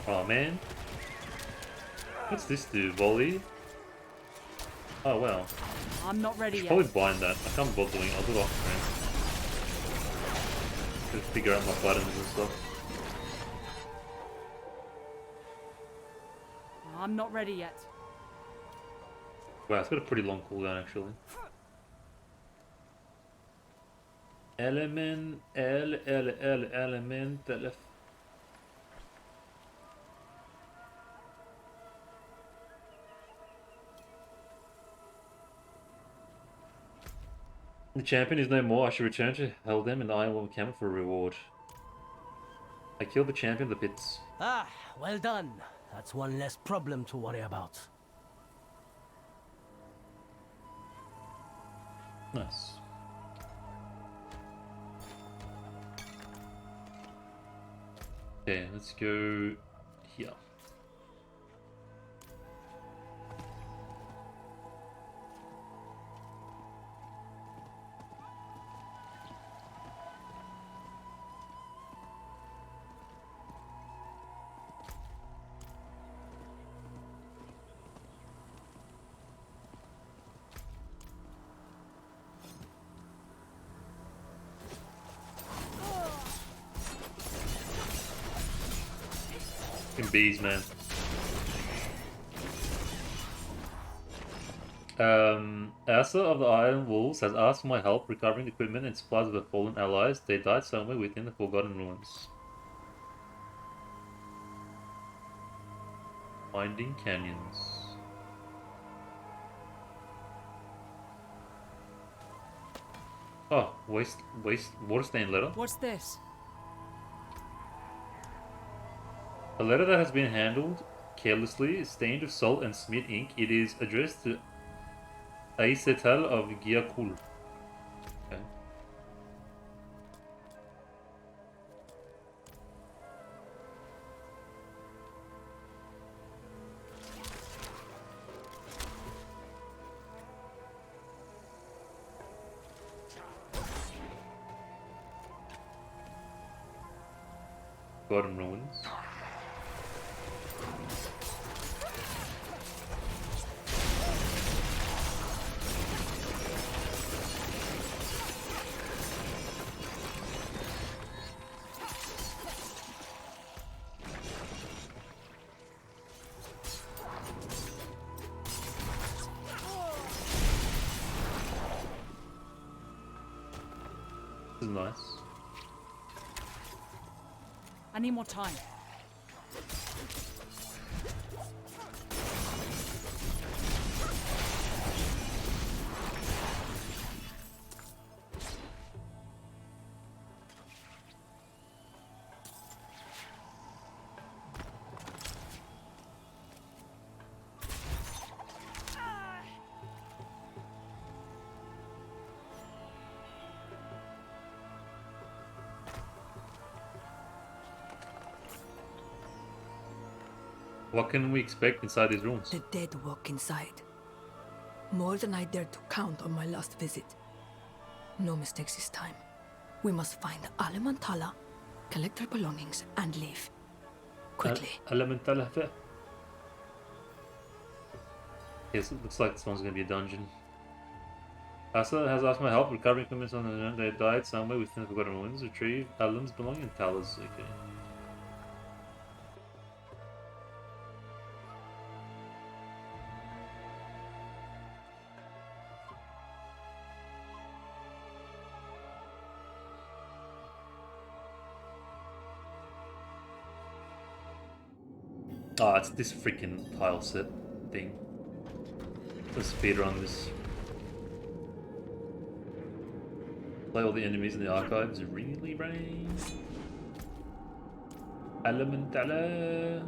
Oh man. What's this do? Volley? Oh wow. I'm not ready Should yet. probably bind that. I can't bother doing it. I'll do it off screen. Gotta figure out my buttons and stuff. I'm not ready yet. Wow, it's got a pretty long cooldown actually. Elemental. The champion is no more. I should return to Heldem and the Iron Wolf camp for a reward. I killed the champion of the pits. Ah, well done. That's one less problem to worry about. Nice. Okay, let's go here. Fucking bees, man. Asa of the Iron Wolves has asked for my help recovering equipment and supplies of the fallen allies. They died somewhere within the Forgotten Ruins. Winding canyons. Oh, waste water stain letter. What's this? A letter that has been handled carelessly, stained with salt and smeared ink. It is addressed to Aisetal of Giakul. Okay. Garden ruins. This is nice. I need more time. What can we expect inside these rooms? The dead walk inside. More than I dared to count on my last visit. No mistakes this time. We must find Alemantala, collect our belongings, and leave. Quickly. Elemental. Yes, it looks like this one's going to be a dungeon. Asa has asked my help recovering equipment on the they died somewhere within the Forgotten Ruins. Retrieve Alan's belongings and Talos. Okay. Oh, it's this freaking tile set thing. Let's speedrun this. Play all the enemies in the archives. Really, Rain? Elementala.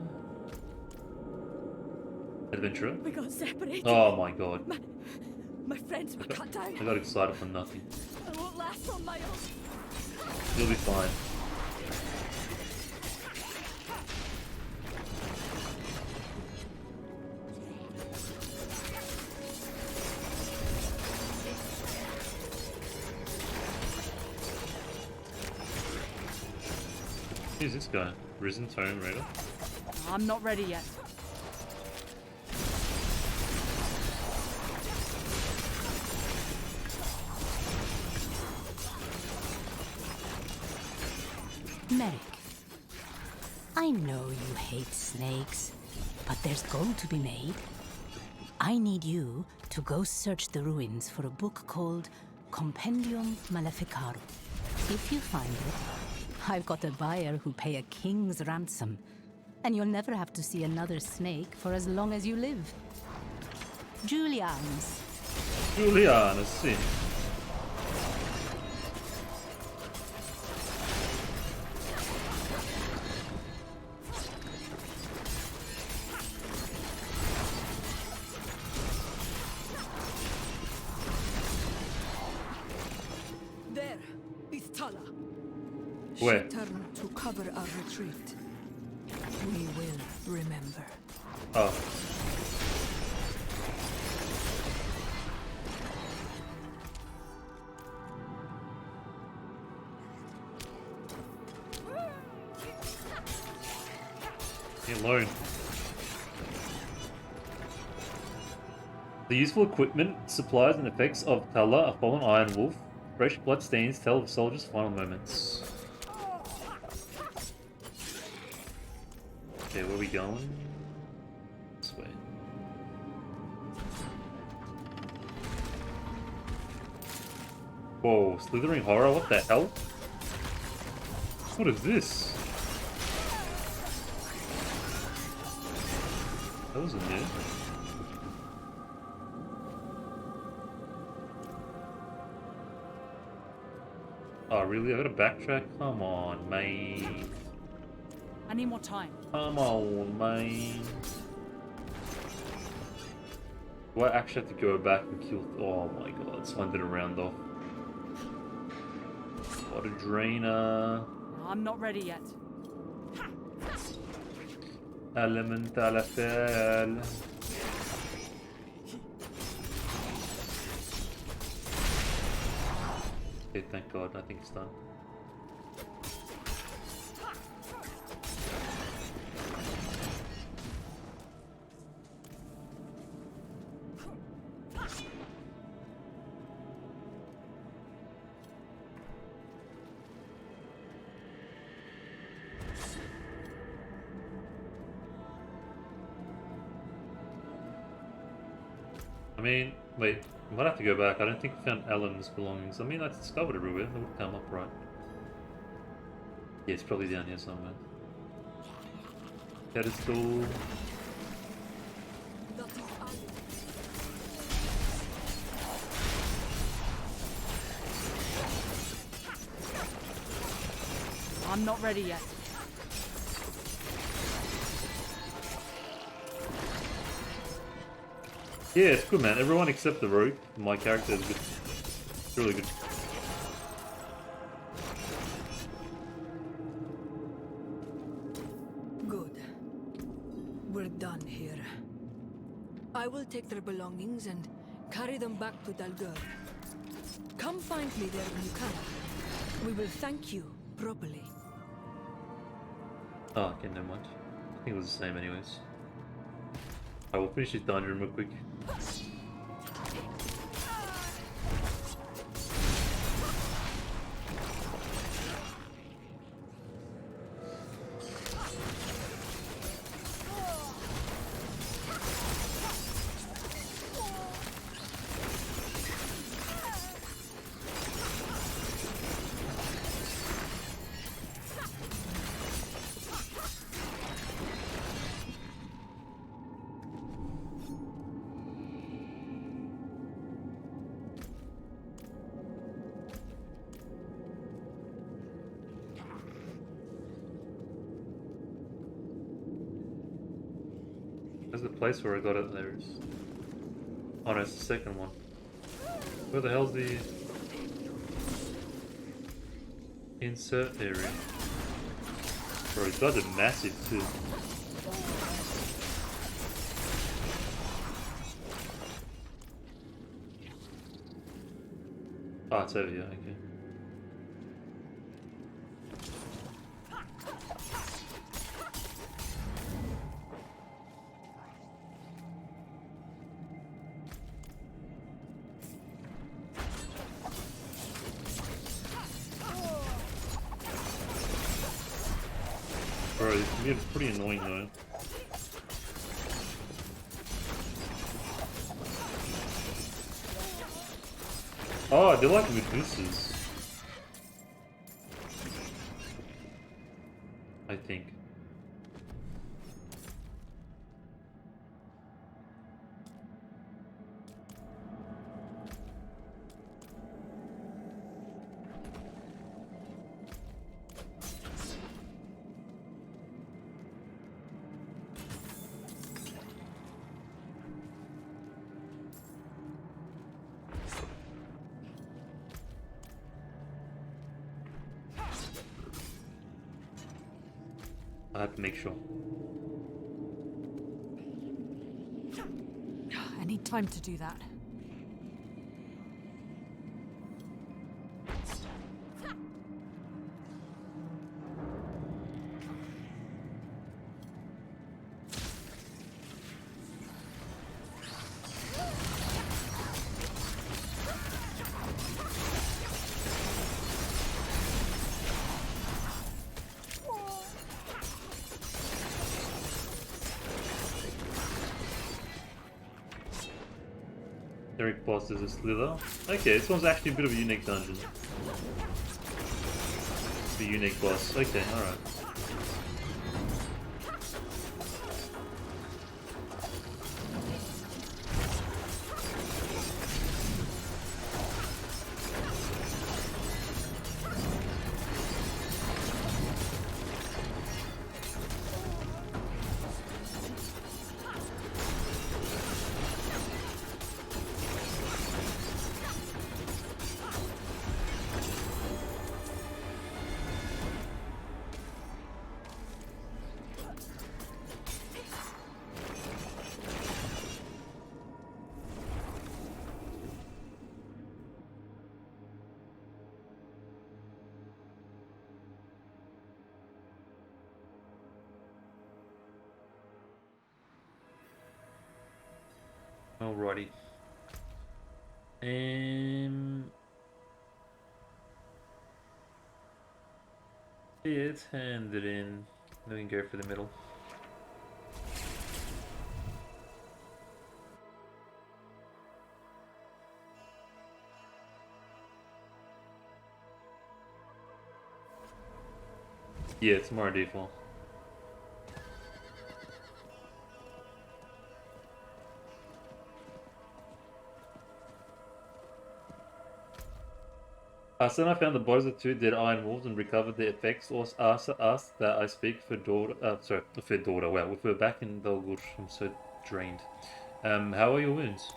Adventurer. We got separated. Oh my god. My friends were cut down. I got excited for nothing. I won't last on my own. You'll be fine. Who's this guy? Risen Tome Raider? I'm not ready yet. Merrick, I know you hate snakes, but there's gold to be made. I need you to go search the ruins for a book called Compendium Maleficarum. If you find it, I've got a buyer who'll pay a king's ransom, and you'll never have to see another snake for as long as you live. Julian's. Julian, let's see. There is Tala. Where? She turned to cover our retreat. We will remember. Oh. Leave me alone. The useful equipment, supplies, and effects of Tala, a fallen iron wolf. Fresh blood stains tell of soldiers' final moments. Okay, where are we going? This way. Whoa, slithering horror, what the hell? What is this? That wasn't new. Oh, really? I gotta backtrack? Come on, mate. I need more time. Come on, mate. Do I actually have to go back and kill... Oh my god, so I did a round off. What a drainer. I'm not ready yet. Elemental affair. Okay, thank god, I think it's done. I mean, wait, I might have to go back. I don't think I found Alan's belongings. I mean, I discovered everywhere. They would come up right. Yeah, it's probably down here somewhere. Pedestal. I'm not ready yet. Yeah, it's good, man. Everyone except the rogue. My character is good. It's really good. Good. We're done here. I will take their belongings and carry them back to Dalgur. Come find me there when you can. We will thank you properly. Oh, okay, never mind. I think it was the same anyways. I will finish this dungeon real quick. There's the place where I got it. There is. Oh no, it's the second one. Where the hell's the insert area? Bro, these guys are massive too. Oh, it's over here, okay. Bro, this game is pretty annoying though. Oh, they're like Medusas. I think. I have to make sure. I need time to do that. Eric boss is a slither. Okay, this one's actually a bit of a unique dungeon. The unique boss. Okay, alright. Alrighty. Yeah, it's handed in. Then we can go for the middle. Yeah, it's more default. Then I found the bodies of two dead iron wolves and recovered their effects. Also asked that I speak for daughter. Sorry, for daughter. Wow, if we're back in Belgur, I'm so drained. How are your wounds?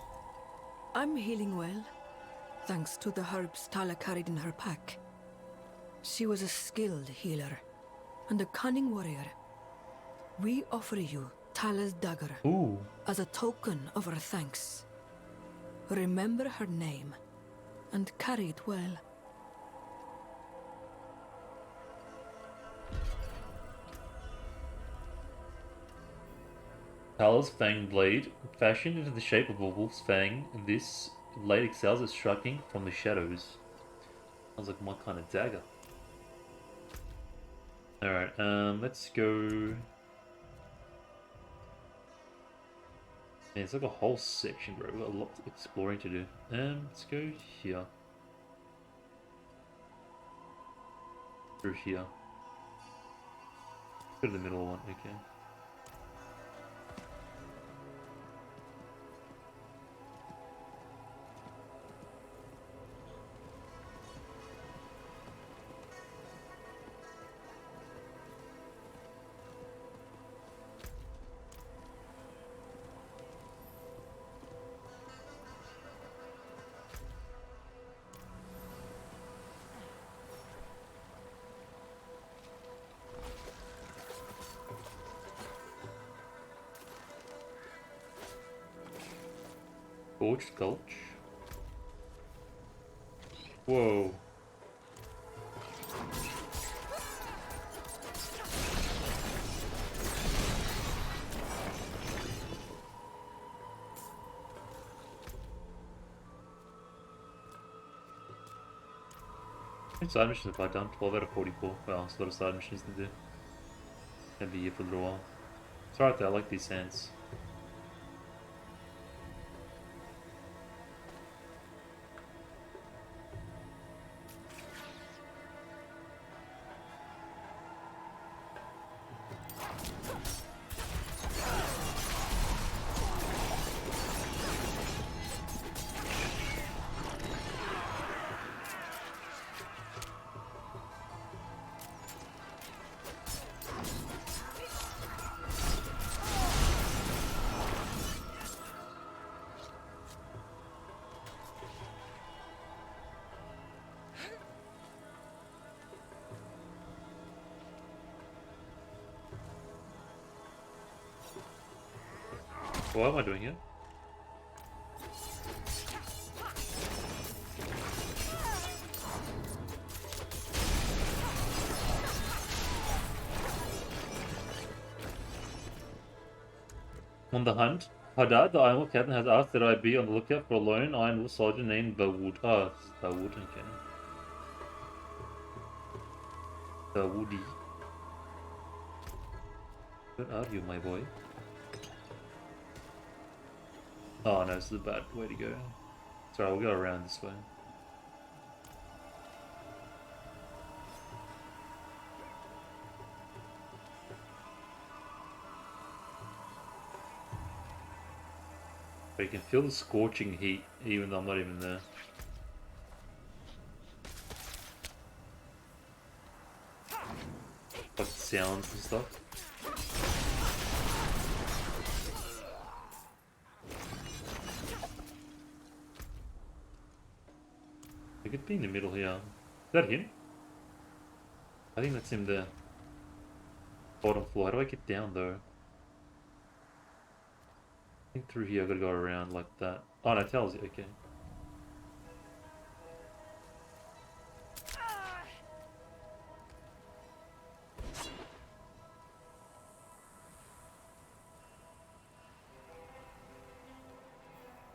I'm healing well, thanks to the herbs Tala carried in her pack. She was a skilled healer and a cunning warrior. We offer you Tala's dagger as a token of our thanks. Remember her name and carry it well. Tala's fanged blade, fashioned into the shape of a wolf's fang, this blade excels at striking from the shadows. Sounds like my kind of dagger. Alright, let's go... Man, it's like a whole section, bro. We've got a lot of exploring to do. Let's go here. Through here. Go to the middle one, okay. Torched Gulch. Whoa. How many side missions have I done? 12 out of 44. Well, it's a lot of side missions to do. Gonna be here for a little while. It's alright though, I like these sands. What am I doing here? On the hunt, Haddad, the Ironwood captain, has asked that I be on the lookout for a lone Ironwood soldier named Dawood. Oh, this is Dawood, okay. Dawoodi. Where are you, my boy? Oh no, this is a bad way to go. Sorry, we'll go around this way. But you can feel the scorching heat even though I'm not even there. Like the sounds and stuff. It could be in the middle here. Is that him? I think that's him there. Bottom floor. How do I get down though? I think through here I gotta go around like that. Oh no, it tells you, okay.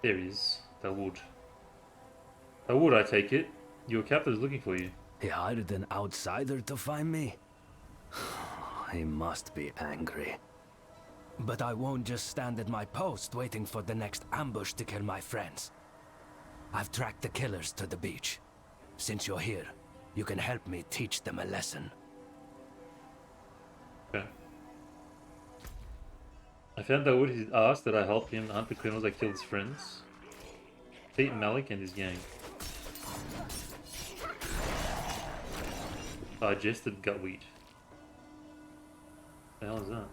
There he is. Dawood. Dawood, I take it. Your captain is looking for you. He hired an outsider to find me? He must be angry. But I won't just stand at my post waiting for the next ambush to kill my friends. I've tracked the killers to the beach. Since you're here, you can help me teach them a lesson. Okay. I found Dawood. He's asked that I help him hunt the criminals that killed his friends. Pete Malik and his gang. Digested gutweed. What the hell is that?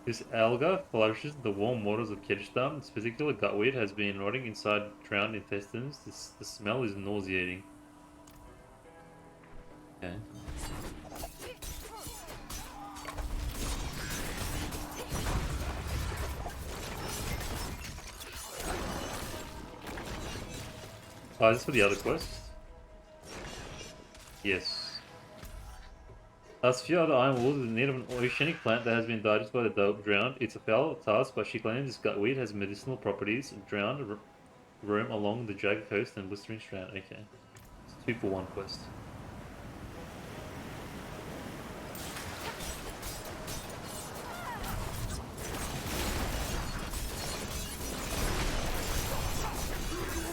This alga flourishes in the warm waters of Kehjistan. This particular gutweed has been rotting inside drowned intestines. The smell is nauseating. Okay. Oh, is this for the other quest? Yes. Sphere of the Iron Wolves is in need of an oceanic plant that has been digested by the drowned. It's a foul task, but she claims this gutweed has medicinal properties. Drowned roam along the jagged coast and blistering strand. Okay. It's 2 for 1 quest.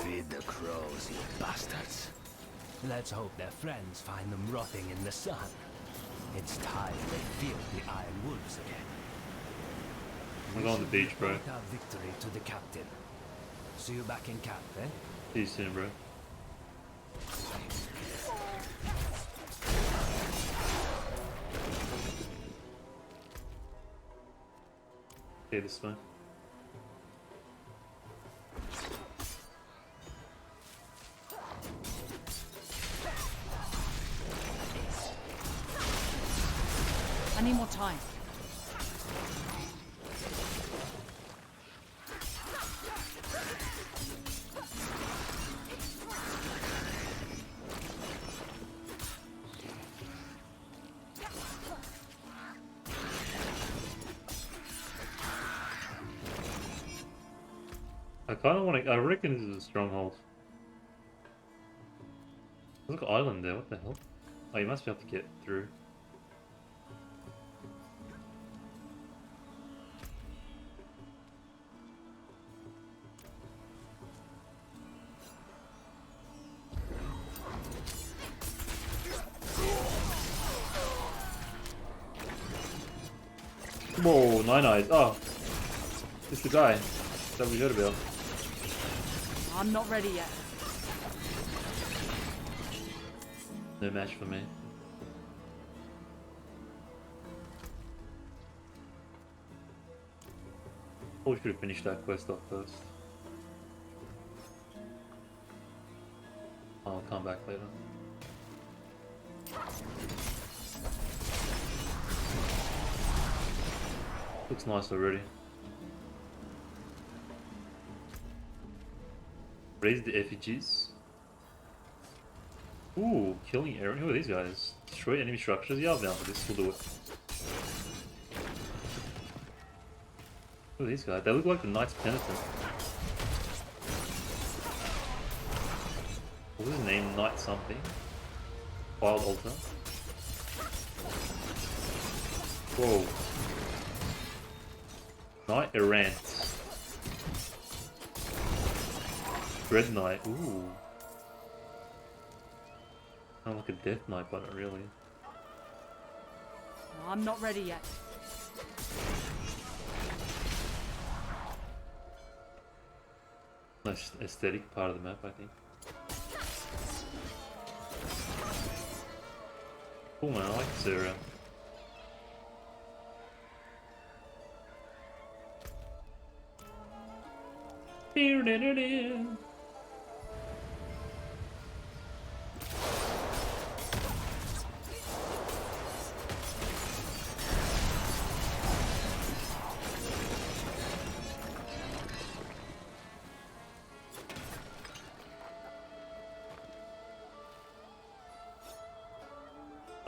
Feed the crows, you bastards. Let's hope their friends find them rotting in the sun. It's time they feel the Iron Wolves again. I'm going on the beach, bro. Report our victory to the captain. See you back in camp, eh? See you soon, bro. Okay, this way. I need more time. kind of want to. I reckon this is a stronghold. There's like an island there. What the hell? Oh, you must be able to get through. Whoa, Nine Eyes. Oh, it's the guy that we heard about. I'm not ready yet. No match for me. Probably should have finished that quest off first. I'll come back later. Looks nice already. Raise the effigies. Ooh, killing Aaron. Who are these guys? Destroy enemy structures. Yeah, I'm down for this. We'll do it. Who are these guys? They look like the Knights Penitent. What was his name? Knight something? Wild Altar? Whoa. Knight Errant. Dread Knight. Ooh. Kind of like a Death Knight, but not really. I'm not ready yet. Nice aesthetic part of the map, I think. Cool man, I like this area.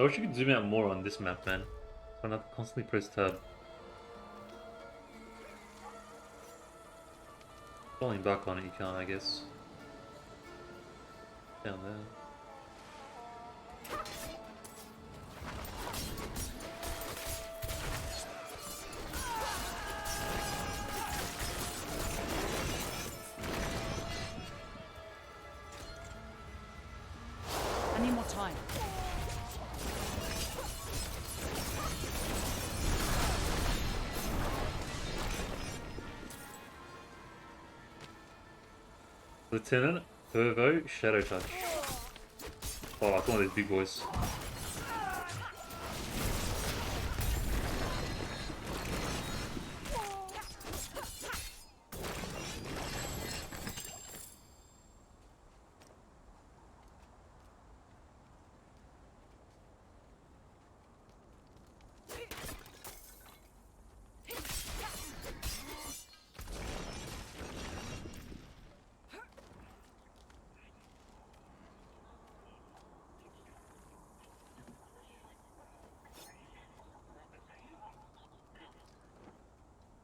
I wish you could zoom out more on this map, man. So I don't have to constantly press tab. Falling back on it, you can't, I guess. Down there. I need more time. Lieutenant Hervo Shadow Touch. Oh, it's one of these big boys.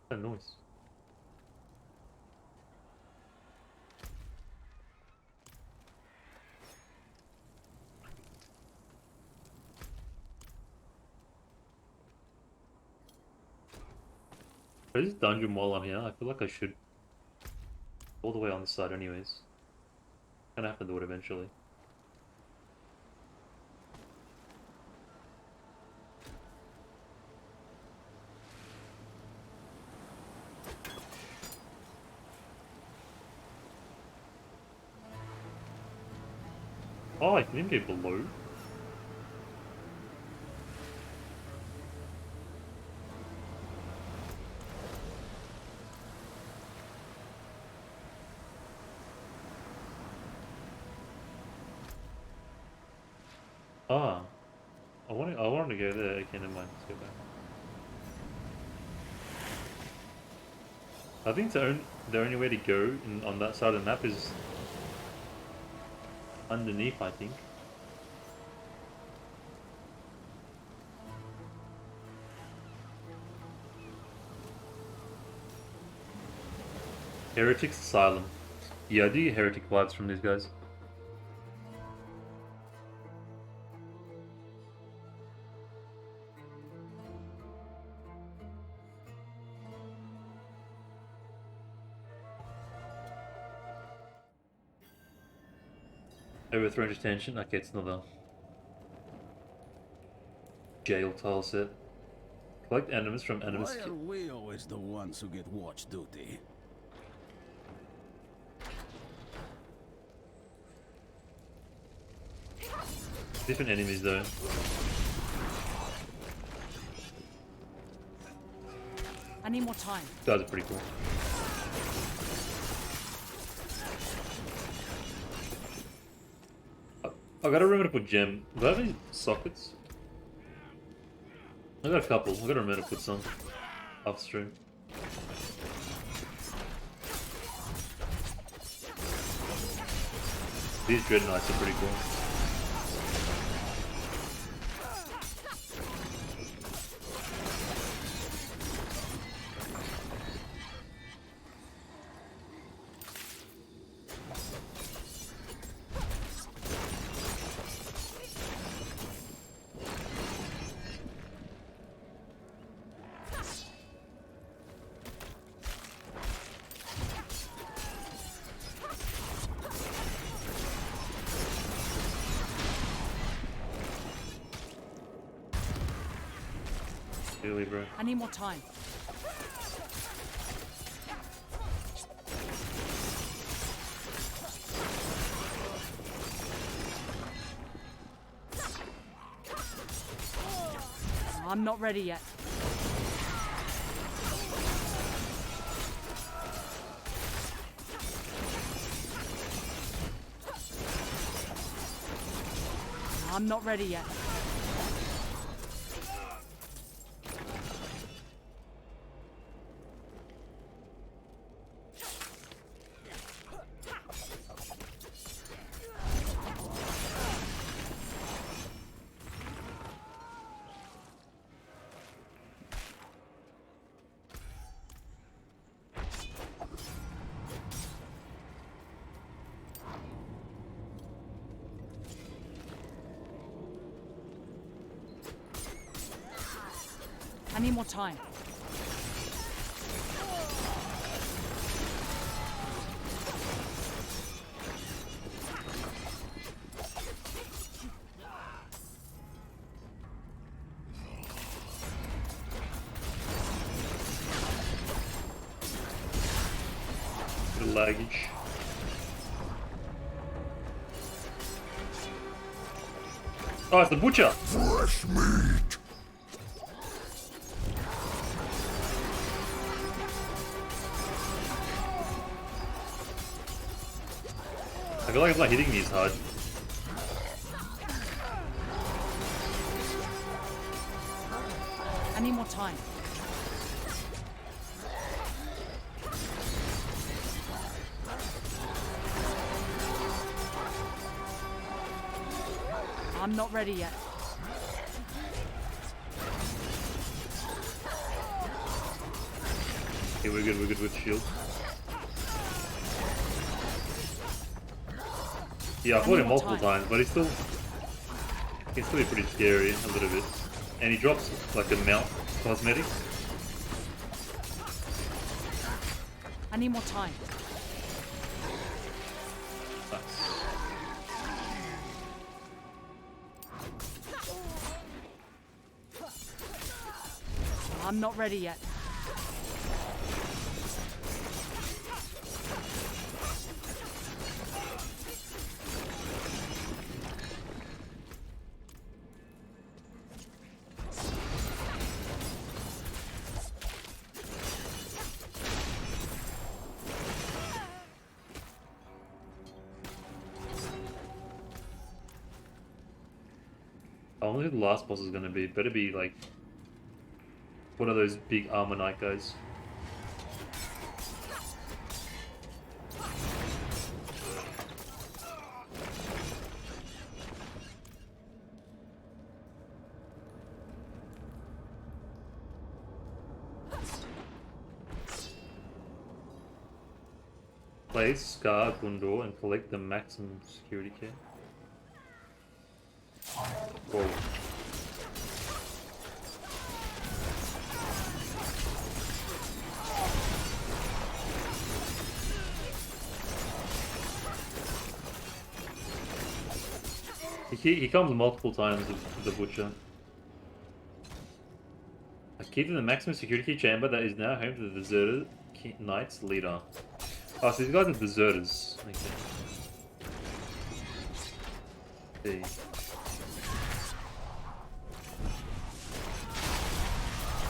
What's that noise? Is this dungeon while I'm here? I feel like I should. All the way on this side anyways. Gonna have to do it eventually. Oh, I can even get below. Ah, I wanted to go there. Okay, never mind. Let's go back. I think the only way to go on that side of the map is underneath, I think. Heretics Asylum. Yeah, I do get heretic vibes from these guys. Overthrown detention. Okay, it's another jail tile set. Collect animals from animals. Why are we always the ones who get watch duty? Different enemies though. I need more time. Guys are pretty cool. I gotta remember to put gem. Do I have any sockets? I got a couple. I gotta remember to put some upstream. These Dread Knights are pretty cool. Really, bro. I need more time. I'm not ready yet. I'm not ready yet. I need more time. The luggage. Oh, it's the butcher! Fresh meat! I feel like it's not hitting me as hard. I need more time. I'm not ready yet. Okay, we're good with shield. Yeah, I fought him multiple times, but he can still be pretty scary a little bit. And he drops like a mount cosmetics. I need more time. I'm not ready yet. I wonder who the last boss is gonna be. Better be like one of those big armor knight guys. Place Scar Gundor and collect the maximum security key. Whoa. He comes multiple times, the Butcher. A key to the maximum security chamber that is now home to the Deserter Knight's leader. Oh, so these guys are deserters. Okay. See.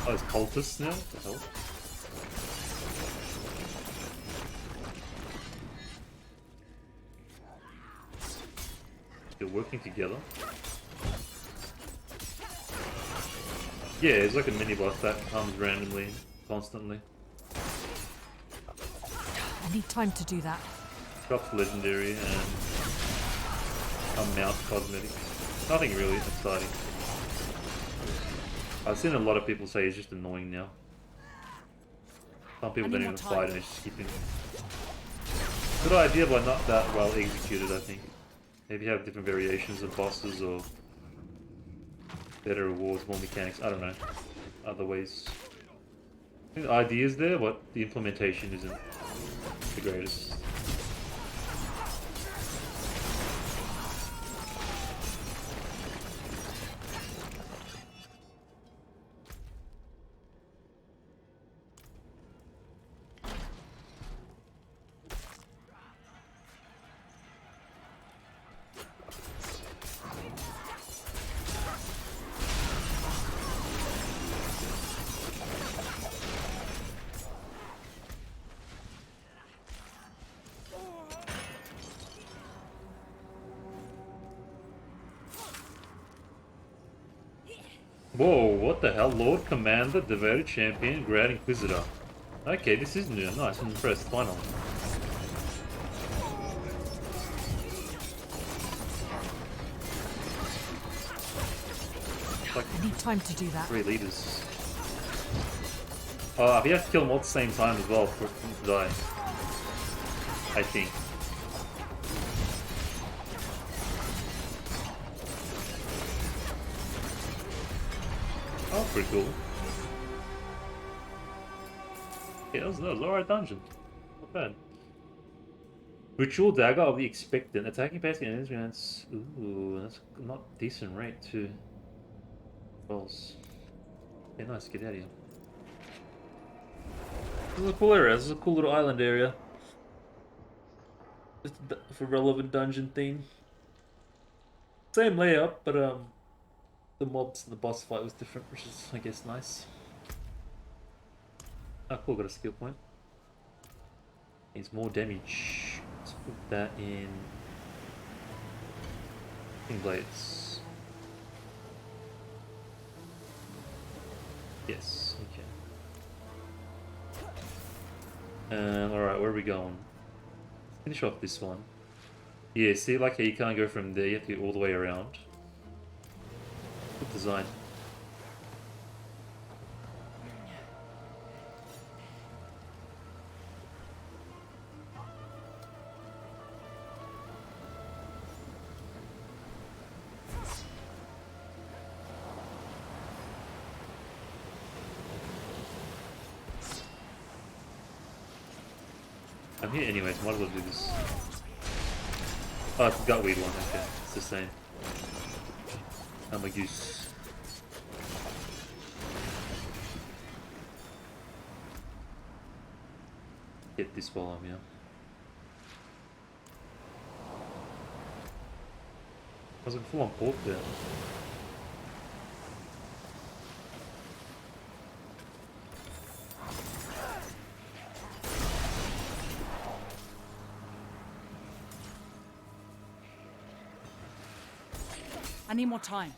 Oh, it's cultists now? What the hell? They're working together. Yeah, it's like a mini boss that comes randomly, constantly. I need time to do that. Drops legendary and some mount cosmetics. Nothing really exciting. I've seen a lot of people say it's just annoying now. Some people don't even fight and it's skipping. Good idea, but not that well executed, I think. Maybe have different variations of bosses or better rewards, more mechanics, I don't know. Other ways. I think the idea is there, but the implementation isn't the greatest. Whoa, what the hell? Lord Commander, Devoted Champion, Grand Inquisitor. Okay, this is new. Nice, I'm impressed, finally. Like, I need time to do that. 3 leaders. He has to kill them all at the same time as well for him to die. I think. Oh, pretty cool. Yeah, that was an alright dungeon. Not bad. Ritual Dagger of the Expectant. Attacking past the enemy's grants. Ooh, that's not decent rate too. Rolls. Yeah, nice, get out of here. This is a cool area, this is a cool little island area. Just for relevant dungeon theme. Same layout, but the mobs and the boss fight was different, which is, I guess, nice. Ah, cool, got a skill point. Needs more damage. Let's put that in... blades. Yes, okay. Alright, where are we going? Finish off this one. Yeah, see, like how you can't go from there, you have to go all the way around. Good design. I'm here anyways, might as well do this. Oh, it's the Gutweed one, okay, it's the same. I'm a goose. Get this while I'm here. I was like full on port there. I need more time.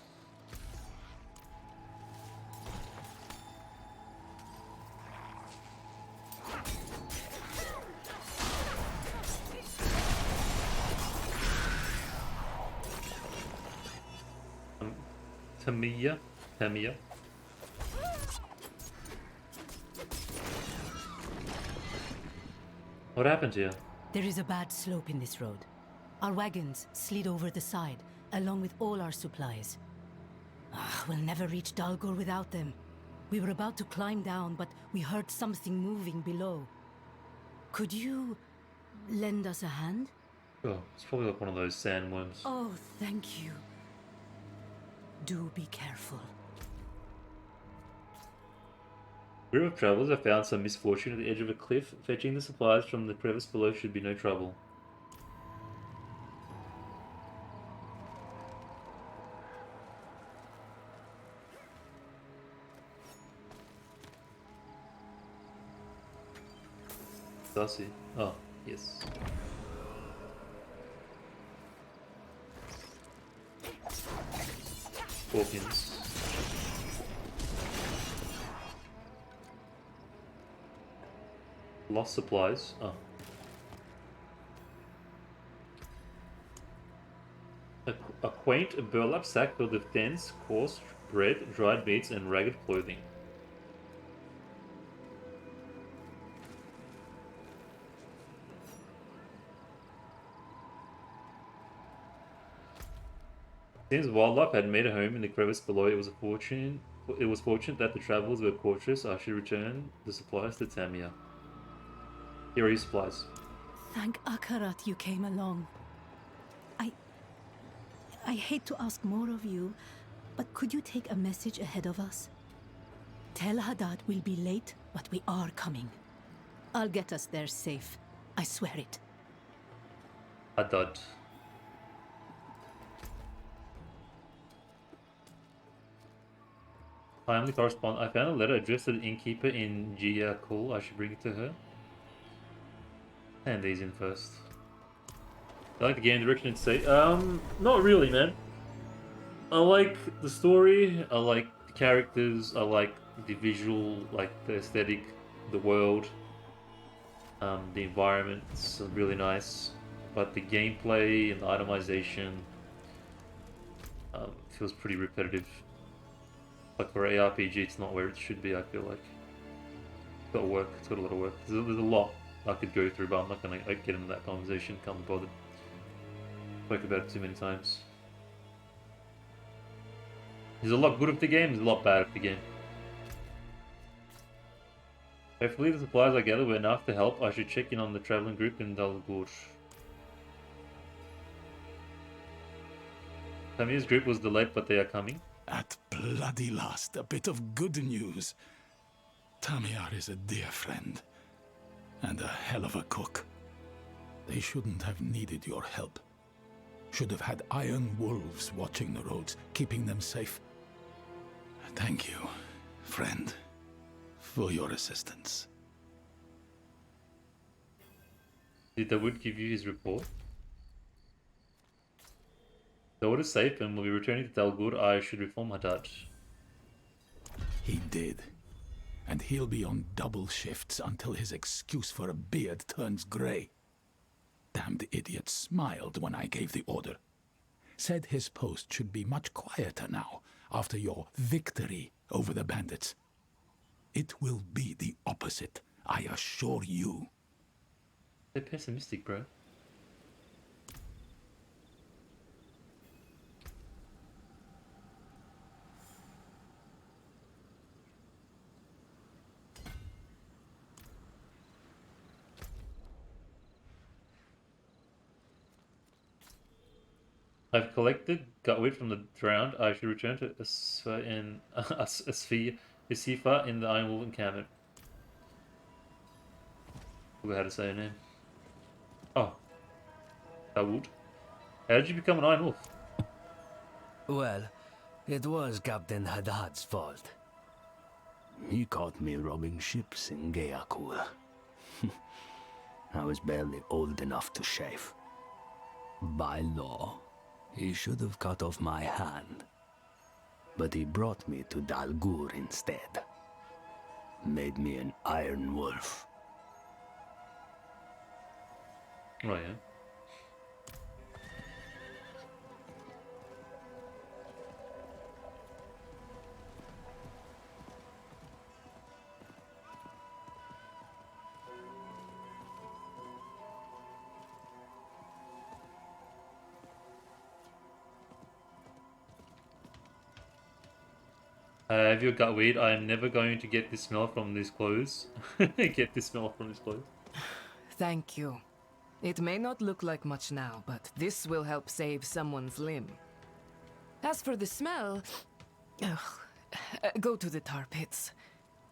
Tamiya. What happened here? There is a bad slope in this road. Our wagons slid over the side, along with all our supplies. We'll never reach Dalgur without them. We were about to climb down, but we heard something moving below. Could you lend us a hand? Oh, it's probably like one of those sandworms. Oh, thank you. Do be careful. Group of travelers have found some misfortune at the edge of a cliff. Fetching the supplies from the crevice below should be no trouble. Darcy. Oh, yes. Scorpions. Lost supplies. Oh. A quaint burlap sack filled with dense, coarse bread, dried meats, and ragged clothing. Since wildlife had made a home in the crevice below, it was fortunate that the travelers were cautious. I should return the supplies to Tamia. Here are your supplies. Thank Akarat you came along. I hate to ask more of you, but could you take a message ahead of us? Tell Haddad we'll be late, but we are coming. I'll get us there safe. I swear it. Haddad. Timely correspond. I found a letter addressed to the innkeeper in Jiakul. I should bring it to her. Hand these in first. I like the game direction it's say. Not really, man. I like the story. I like the characters. I like the visual, like the aesthetic, the world. The environment's really nice, but the gameplay and the itemization feels pretty repetitive. Like for ARPG, it's not where it should be. I feel like it's got work. It's got a lot of work. There's a lot I could go through, but I'm not gonna get into that conversation. Can't be bothered. Spoke about it too many times. There's a lot good of the game. There's a lot bad of the game. Hopefully the supplies I gather were enough to help. I should check in on the traveling group in Dalgur. Tamiya's group was delayed, but they are coming. At bloody last, a bit of good news. Tamiyar is a dear friend. And a hell of a cook. They shouldn't have needed your help. Should have had iron wolves watching the roads, keeping them safe. Thank you, friend, for your assistance. Did Dawood give you his report? Dawood is safe and will be returning to Dalgur. I should reform Haddad. He did. And he'll be on double shifts until his excuse for a beard turns grey. Damned idiot smiled when I gave the order. Said his post should be much quieter now, after your victory over the bandits. It will be the opposite, I assure you. They're pessimistic, bro. I've collected gutweed from the drowned. I should return to Isifa in the Iron Wolf encampment. Forgot how to say her name. Oh. Dawood. How did you become an Iron Wolf? Well, it was Captain Haddad's fault. He caught me robbing ships in Gayakul. I was barely old enough to shave. By law, he should have cut off my hand. But he brought me to Dalgur instead. Made me an Iron Wolf. Oh, yeah. Have your gut weed? I am never going to get this smell from these clothes. Get this smell from these clothes. Thank you. It may not look like much now, but this will help save someone's limb. As for the smell, go to the tar pits.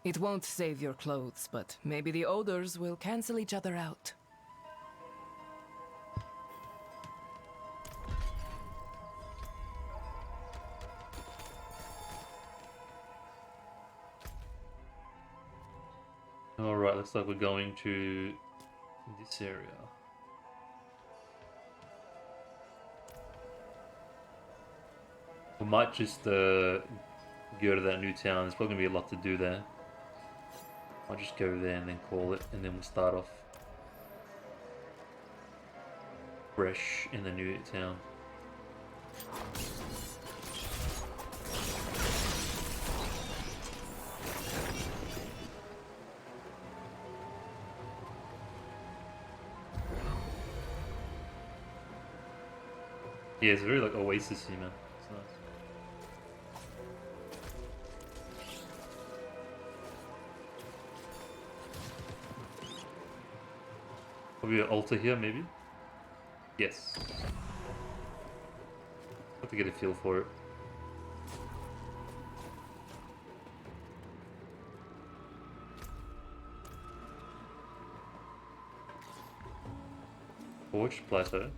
It won't save your clothes, but maybe the odors will cancel each other out. Alright, looks like we're going to this area. We might just go to that new town. There's probably going to be a lot to do there. I'll just go there and then call it, and then we'll start off fresh in the new town. Yeah, it's very like oasis-y, man. It's nice. Probably an altar here, maybe? Yes. Have to get a feel for it. Forge plateau.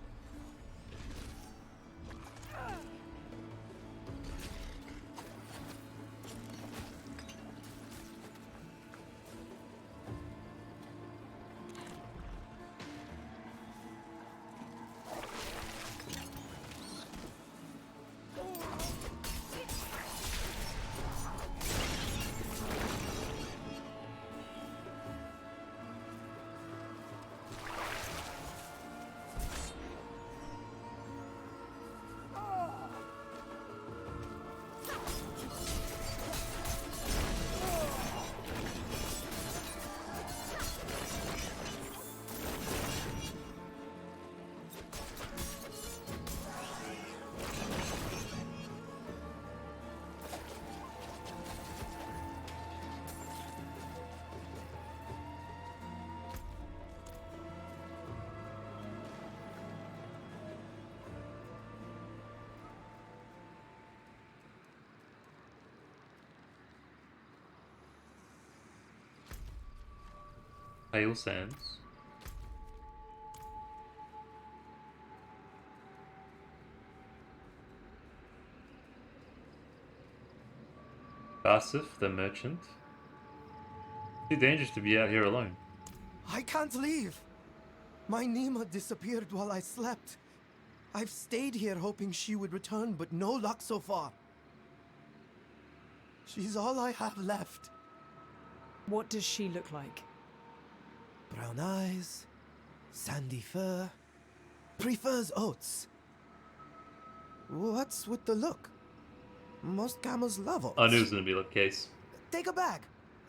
Pale Sands. Basif, the merchant. Too dangerous to be out here alone. I can't leave. My Nima disappeared while I slept. I've stayed here hoping she would return, but no luck so far. She's all I have left. What does she look like? Brown eyes, sandy fur, prefers oats. What's with the look? Most camels love oats. I knew it was going to be the case. Take a bag.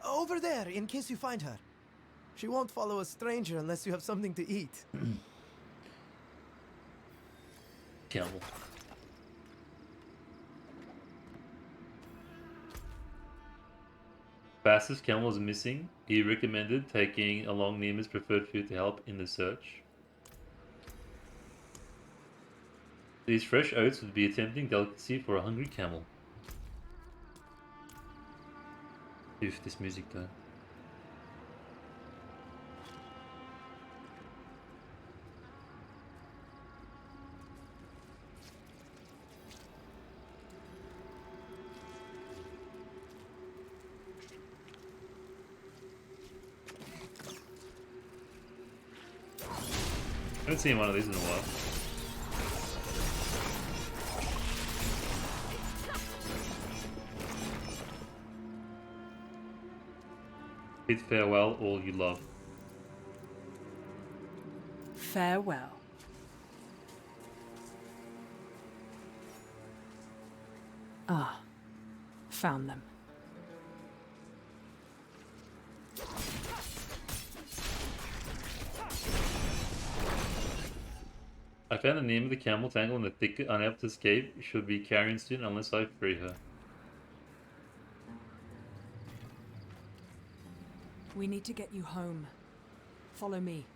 Over there, in case you find her. She won't follow a stranger unless you have something to eat. Camel. Basif's camel is missing. He recommended taking along Nima's preferred food to help in the search. These fresh oats would be a tempting delicacy for a hungry camel. Oof, this music though. I haven't seen one of these in a while. Bid farewell all you love. Farewell. Ah, found them. I found the name of the camel tangle in the thicket, unable to escape. Should be carrion soon unless I free her. We need to get you home. Follow me.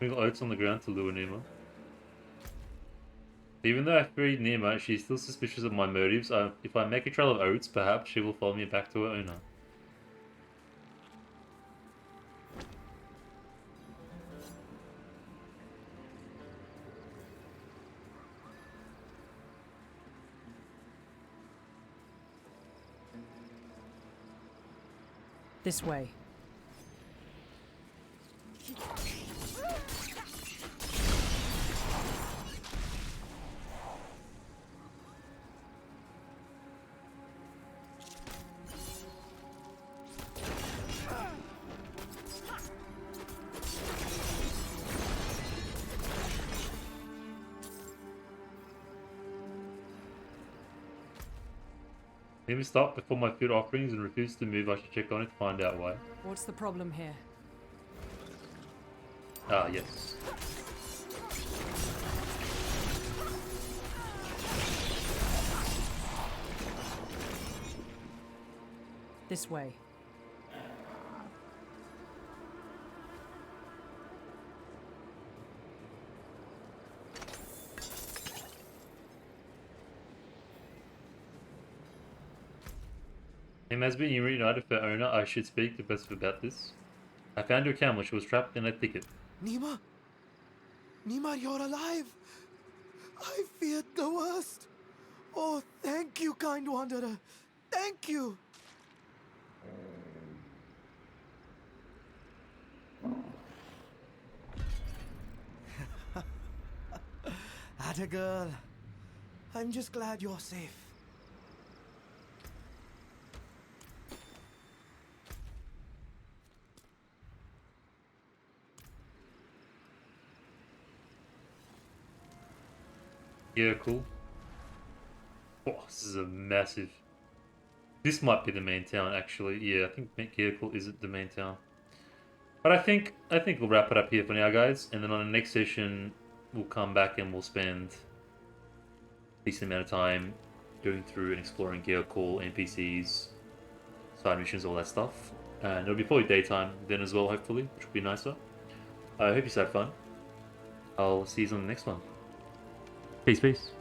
Leave oats on the ground to lure Nima. Even though I freed Nima, she's still suspicious of my motives. If I make a trail of oats, perhaps she will follow me back to her owner. This way. Nima stopped before my food offerings and refused to move. I should check on it to find out why. What's the problem here? Ah, yes. This way. Him has been reunited with her owner. I should speak to Bessie about this. I found your camel. She was trapped in a thicket. Nima? Nima, you're alive! I feared the worst! Oh, thank you, kind wanderer! Thank you! Atta girl. I'm just glad you're safe. Yeah, cool. Oh, this is a massive... This might be the main town, actually. Yeah, I think Kehjistan is the main town. But I think we'll wrap it up here for now, guys. And then on the next session, we'll come back and we'll spend a decent amount of time going through and exploring Kehjistan, NPCs, side missions, all that stuff. And it'll be probably daytime then as well, hopefully, which will be nicer. I hope you had fun. I'll see you on the next one. Peace, peace.